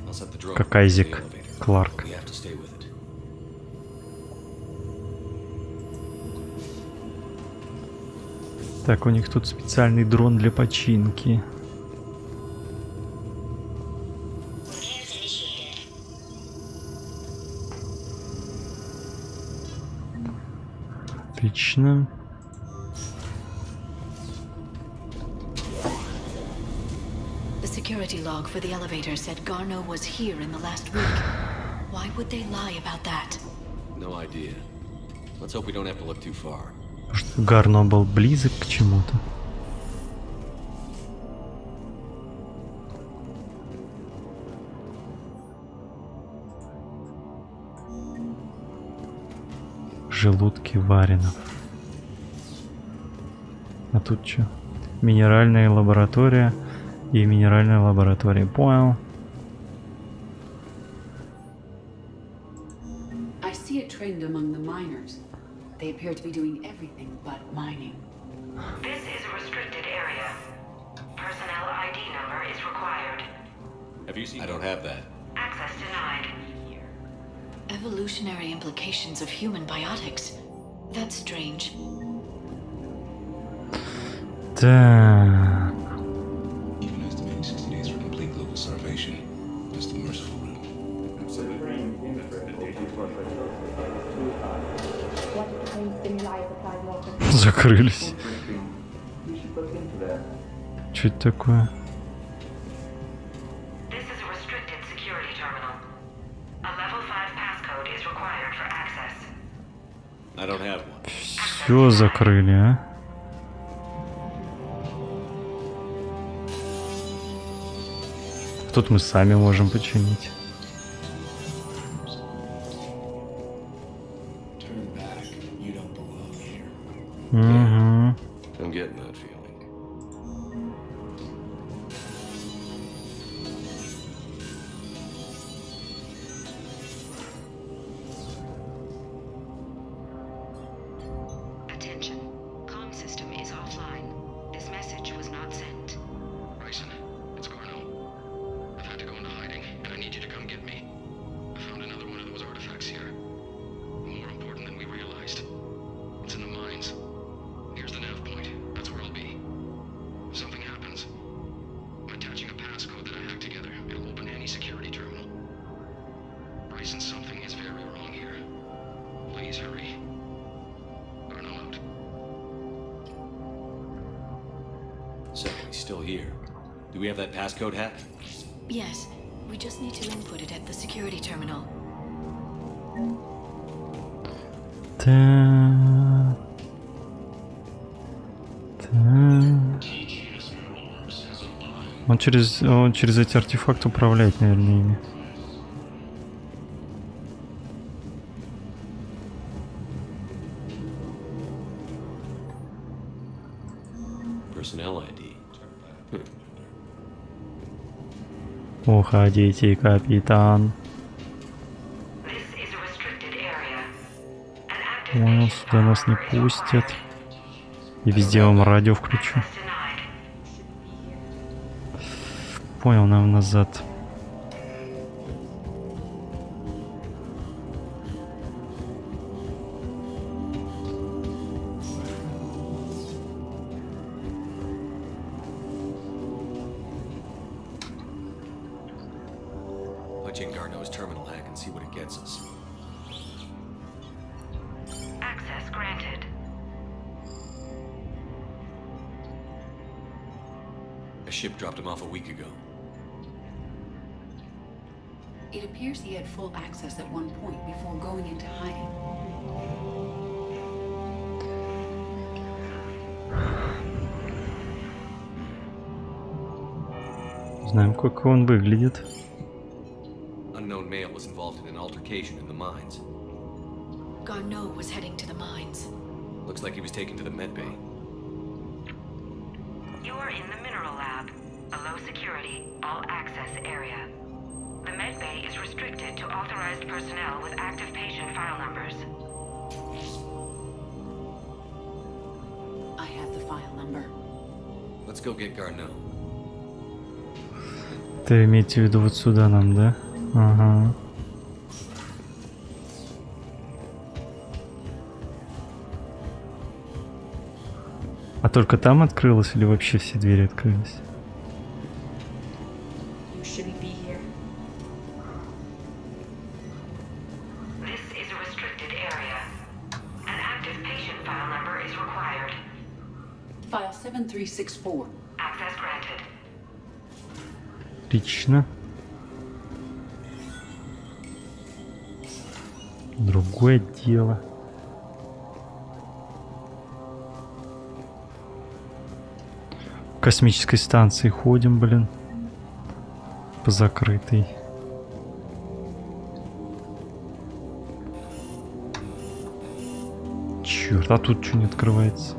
I'll set the drone Как on the Айзек elevator. Кларк. We have to stay with it. Так, у них тут специальный дрон для починки. Отлично. The security log for the elevator said Garneau was here in the last week. Why would they lie about that? No idea. Let's hope we don't have to look too far. Может, Гарно был близок к чему-то. Желудки варенов. А тут что? Минеральная лаборатория и минеральная лаборатория. Понял. I see a trend among the miners. They appear to be doing everything but mining. This is a restricted area. Personnel ID number is required. Have you seen? I don't have that. Access denied. Evolutionary implications of human biotics. That's strange. Так. Even estimating 60 days for complete global starvation. Just the merciful route. Закрылись. Что это такое? This is a restricted security terminal. A level 5 passcode is required for access. I don't have one. Все закрыли, а? Тут мы сами можем починить. Угу. I'm getting that feeling. Attention. Comm system is offline. This message was not sent. Bryson, it's Garneau. I've had to go into hiding, and I need you to come get me. I found another one of those artifacts here. More important than we realized. It's in the mines. Here's the nav point. That's where I'll be. If something happens, I'm attaching a passcode that I hacked together. It'll open any security terminal. Bryson, something is very wrong here. Please hurry. Garneau out. So he's still here. Do we have that passcode hacked? Yes, we just need to input it at the security terminal. Так. Так. Он через эти артефакты управляет, наверное, ими. Personnel ID. Уходите, капитан. Понял, сюда нас не пустят. И везде вам радио включу. Понял, нам назад. Punch in Garneau's terminal hack and see what it gets us. Access granted. A ship dropped him off a week ago. It appears he had full access at one point before going into hiding. Знаем, как он выглядит. Unknown male was involved in an altercation in the mines. Garneau was heading to the mines. Looks like he was taken to the med bay. You are in the mineral lab, a low security, all access area. The med bay is restricted to authorized personnel with active patient file numbers. I have the file number. Let's go get Garneau. Ты имеете в виду вот сюда нам, да? Ага. А только там открылось или вообще все двери открылись? Shouldn't be here. This is a restricted area. An active patient file number is required. File 7364. Access granted. Отлично. Другое дело. В космической станции ходим, блин. По закрытой. Черт, а тут что не открывается?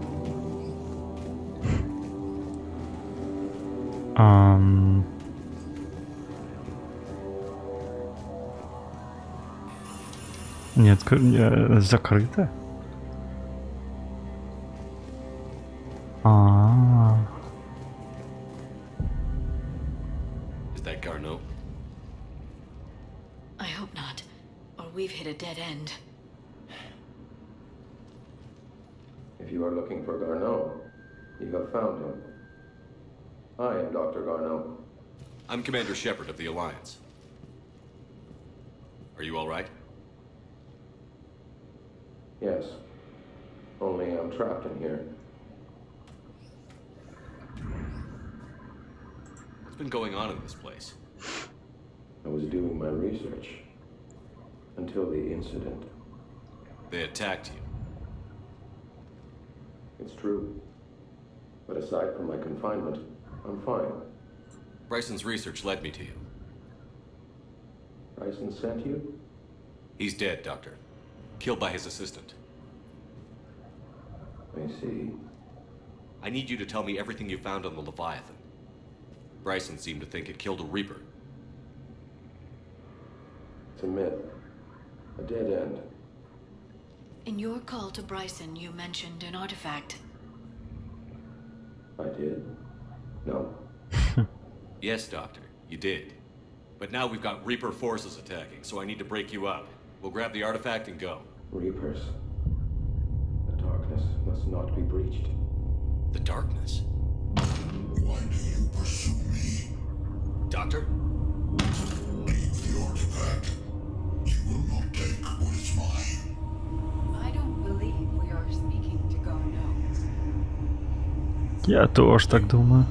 Нет, закрыто. Is that Garneau? I hope not, or we've hit a dead end. If you are looking for Garneau, you have found him. I am Dr. Garneau. I'm Commander Shepard of the Alliance. Are you all right? Yes. Only I'm trapped in here. What's been going on in this place? I was doing my research. Until the incident. They attacked you. It's true. But aside from my confinement, I'm fine. Bryson's research led me to you. Bryson sent you? He's dead, Doctor. Killed by his assistant. I see. I need you to tell me everything you found on the Leviathan. Bryson seemed to think it killed a Reaper. It's a myth. A dead end. In your call to Bryson, you mentioned an artifact. I did? No. Yes, Doctor, you did. But now we've got Reaper forces attacking, so I need to break you up. We'll grab the artifact and go. Reapers. The darkness must not be breached. The darkness? Why do you pursue me? Doctor? Leave the artifact. You will not take what is mine. I don't believe we are speaking to Garneau. Я тоже так думаю.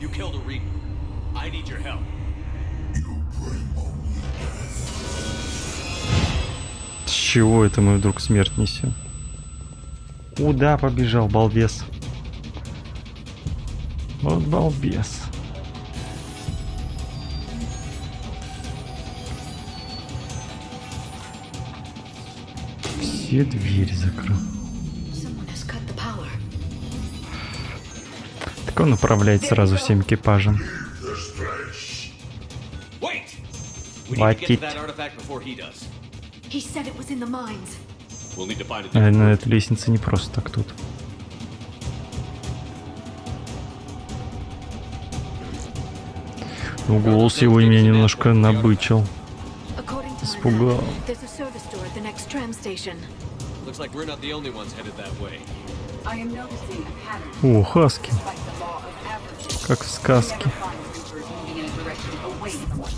You killed a Reaper. I need your help. С чего это мы вдруг смерть несем? Куда побежал, балбес? Вот балбес. Все двери закрыл. Так он управляет сразу всем экипажем. Хватит. He said it was in the mines. We'll need to find a different Наверное, эта лестница не просто так тут. Ну, голос его меня немножко набычил. According to Испугал. there's a service door at the next tram station. Looks like we're not the only ones headed that way. I am noticing a pattern. О, хаски. Despite the law of averages, Как в сказке. never find reapers moving in a direction away from us.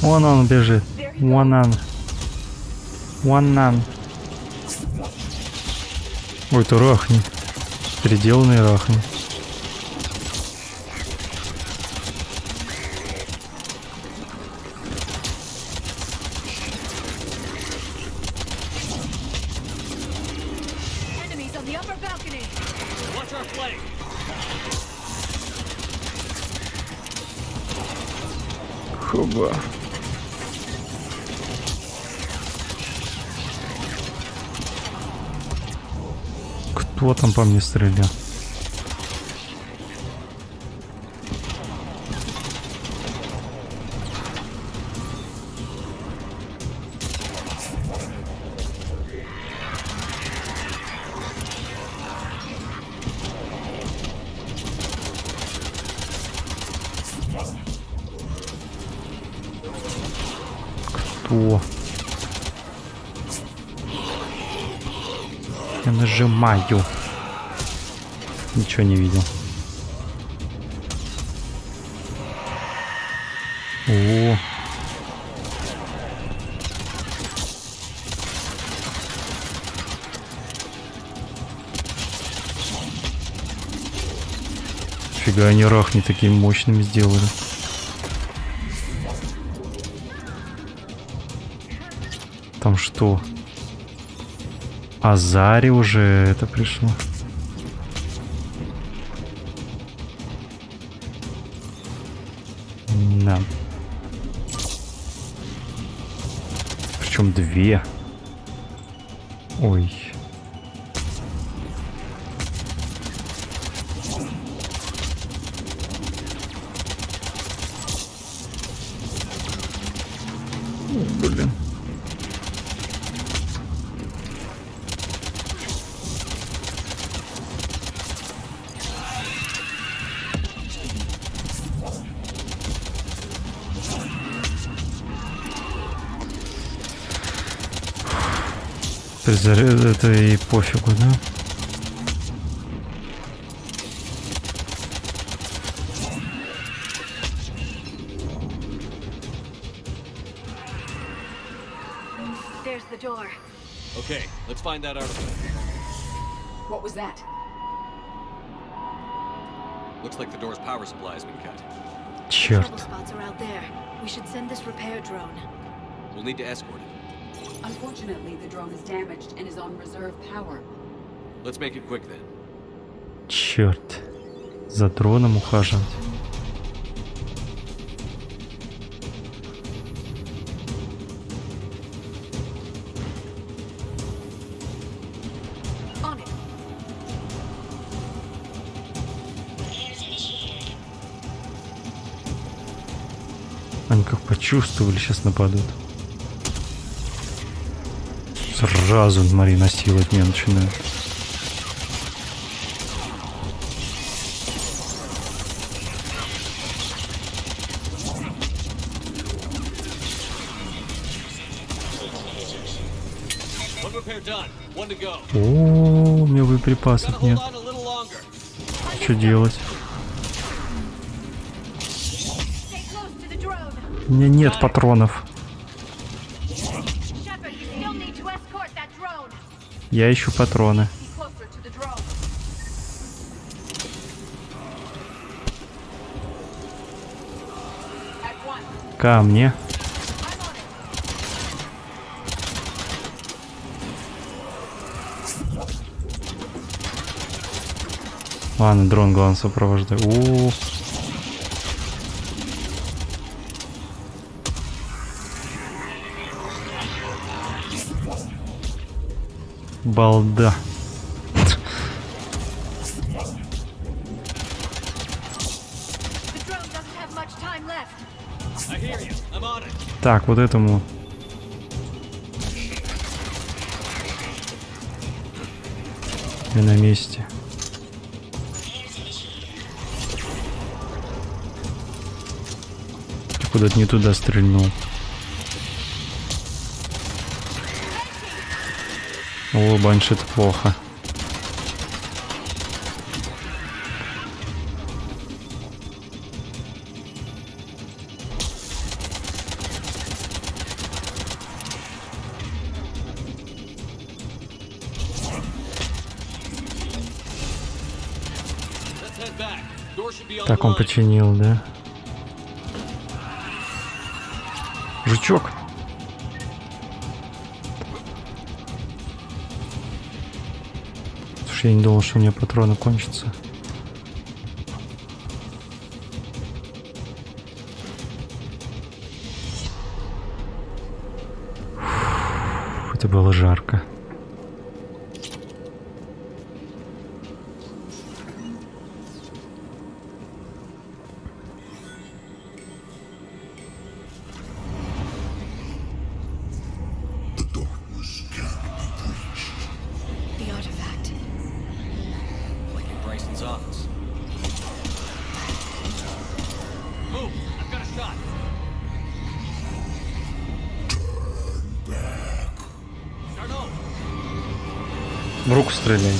Вон он бежит. Вон он. Вон он. Ой, это рахни. Переделанный рахни. Enemies on the upper balcony. Watch our flank. Хоба. Кто там по мне стрелял? Кто? Я нажимаю. Ничего не видел. О. Фига, они рахни такими мощными сделали. Там что? Азари уже это пришло. Да. Причем две. Ой. Блин. Это и пофигу, да? There's the door. Okay, let's find that artifact. What was that? Looks like the door's power supply has been cut. Черт. Trouble spots are out there. We should send this repair drone. We'll need to escort it. Unfortunately, the drone is damaged and is on reserve power. Let's make it quick then. Черт. За дроном ухаживать. On it. Они как почувствовали, сейчас нападут. Сразу, смотри, насиловать меня начинают. One repair done. One to go. О, у меня боеприпасов нет. Что делать? Stay close to the drone. У меня нет патронов. Shepard, you still need to escort that drone. Я ищу патроны. Be closer to the drone. Ко мне. Ладно, дрон главное сопровождай. У-у-у. Балда. Так, вот этому. Я на месте. Ты куда-то не туда стрельнул. О, банши, это плохо. Так, он починил, да? Жучок. Слушай, я не думал, что у меня патроны кончатся. Фу, это было жарко. В руку стреляй.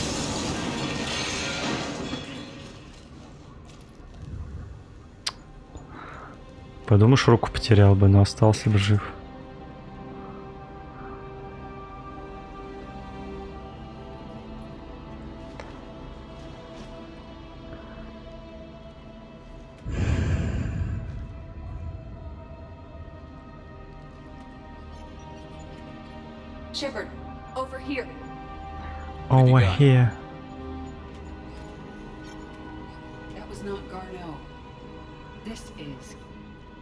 Подумаешь, руку потерял бы, но остался бы жив. Shepard, over here. Over here. That was not Garneau. This is.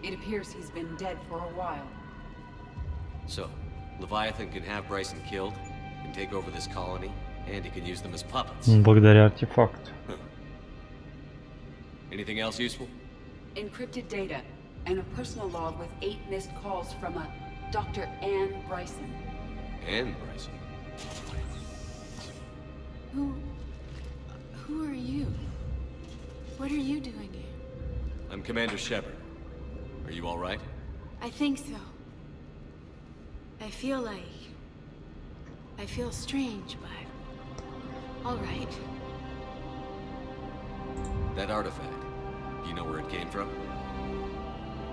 It appears he's been dead for a while. So, Leviathan can have Bryson killed, can take over this colony, and he can use them as puppets. Благодаря артефакту. Anything else useful? Encrypted data and a personal log with 8 missed calls from a Dr. Ann Bryson. Ann Bryson? Who are you? What are you doing here? I'm Commander Shepard. Are you all right? I think so. I feel strange, but all right. That artifact, do you know where it came from?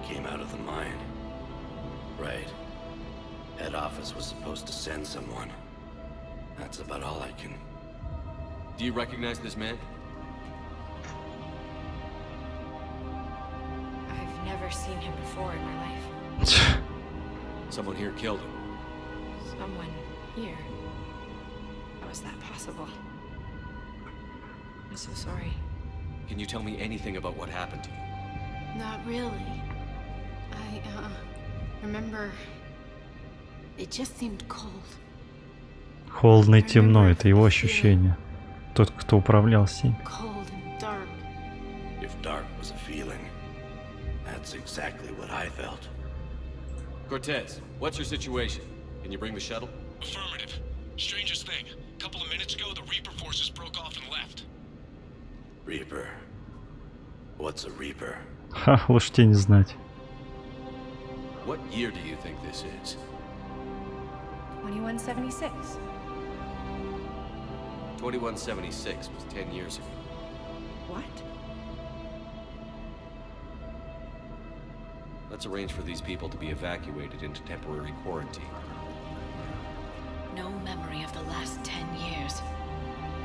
Came out of the mine. Right. Head office was supposed to send someone. That's about all I can... Do you recognize this man? I've never seen him before in my life. Someone here killed him. Someone here? How is that possible? I'm so sorry. Can you tell me anything about what happened to you? Not really. I remember... It just seemed cold. Холодно и темно, это его ощущение. Тот, кто управлял всем. Cold and dark. If dark was a feeling, that's exactly what I felt. Cortez, what's your situation? Can you bring the shuttle? Affirmative. Strangest thing. A couple of minutes ago, the Reaper forces broke off and left. Reaper? What's a Reaper? Ха, лучше тебе не знать. What year do you think this is? 2176. 2176 was 10 years ago. What? Let's arrange for these people to be evacuated into temporary quarantine. No memory of the last 10 years.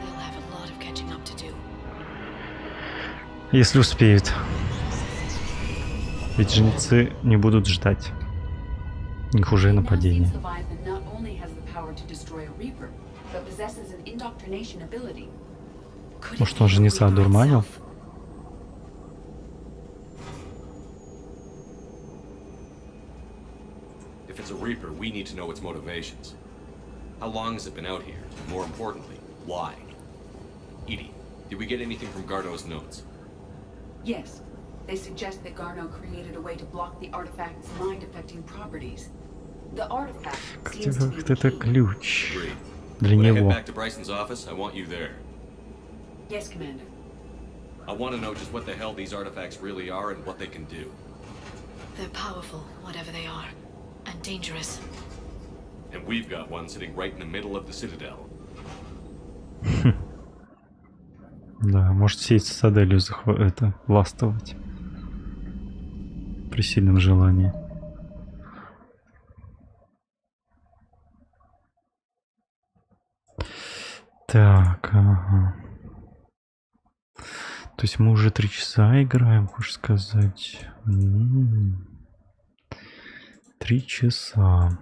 They'll have a lot of catching up to do. Если успеют. Ведь жнецы не будут ждать. У них уже нападение. Leviathan not only has the power to destroy a Reaper, but possesses an indoctrination ability. Может, он же не одурманил? If it's a Reaper, we need to know its motivations. How long has it been out here? And more importantly, why? Edie, did we get anything from Gardo's notes? Yes. They suggest that Garno created a way to block the artifact's mind-affecting properties. The artifact seems to be the Это key. ключ Agreed. для When I head него. back to Bryson's office, I want you there. Yes, Commander. I want to know just what the hell these artifacts really are and what they can do. They're powerful, whatever they are, and dangerous. And we've got one sitting right in the middle of the Citadel. Да, может всей цитаделью это властвовать. При сильном желании. Так, ага. То есть мы уже 3 часа играем, хочешь сказать? 3 часа.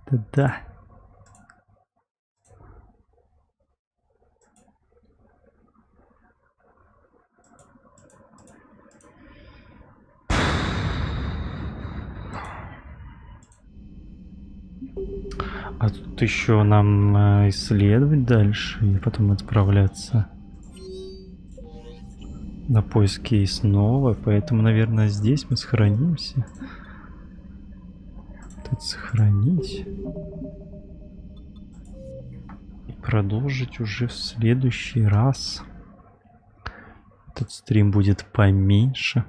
Да-да. А тут еще нам исследовать дальше и потом отправляться на поиски снова. Поэтому, наверное, здесь мы сохранимся. Тут сохранить. И продолжить уже в следующий раз. Этот стрим будет поменьше.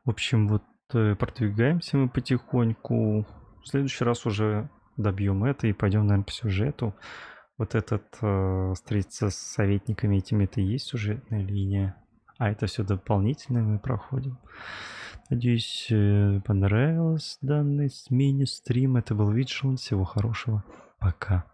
В общем, вот продвигаемся мы потихоньку. В следующий раз уже добьем это и пойдем, наверное, по сюжету. Вот этот встретиться с советниками этими, это и есть сюжетная линия. А это все дополнительное мы проходим. Надеюсь, понравилось данный мини-стрим. Это был Vigilance. Всего хорошего. Пока.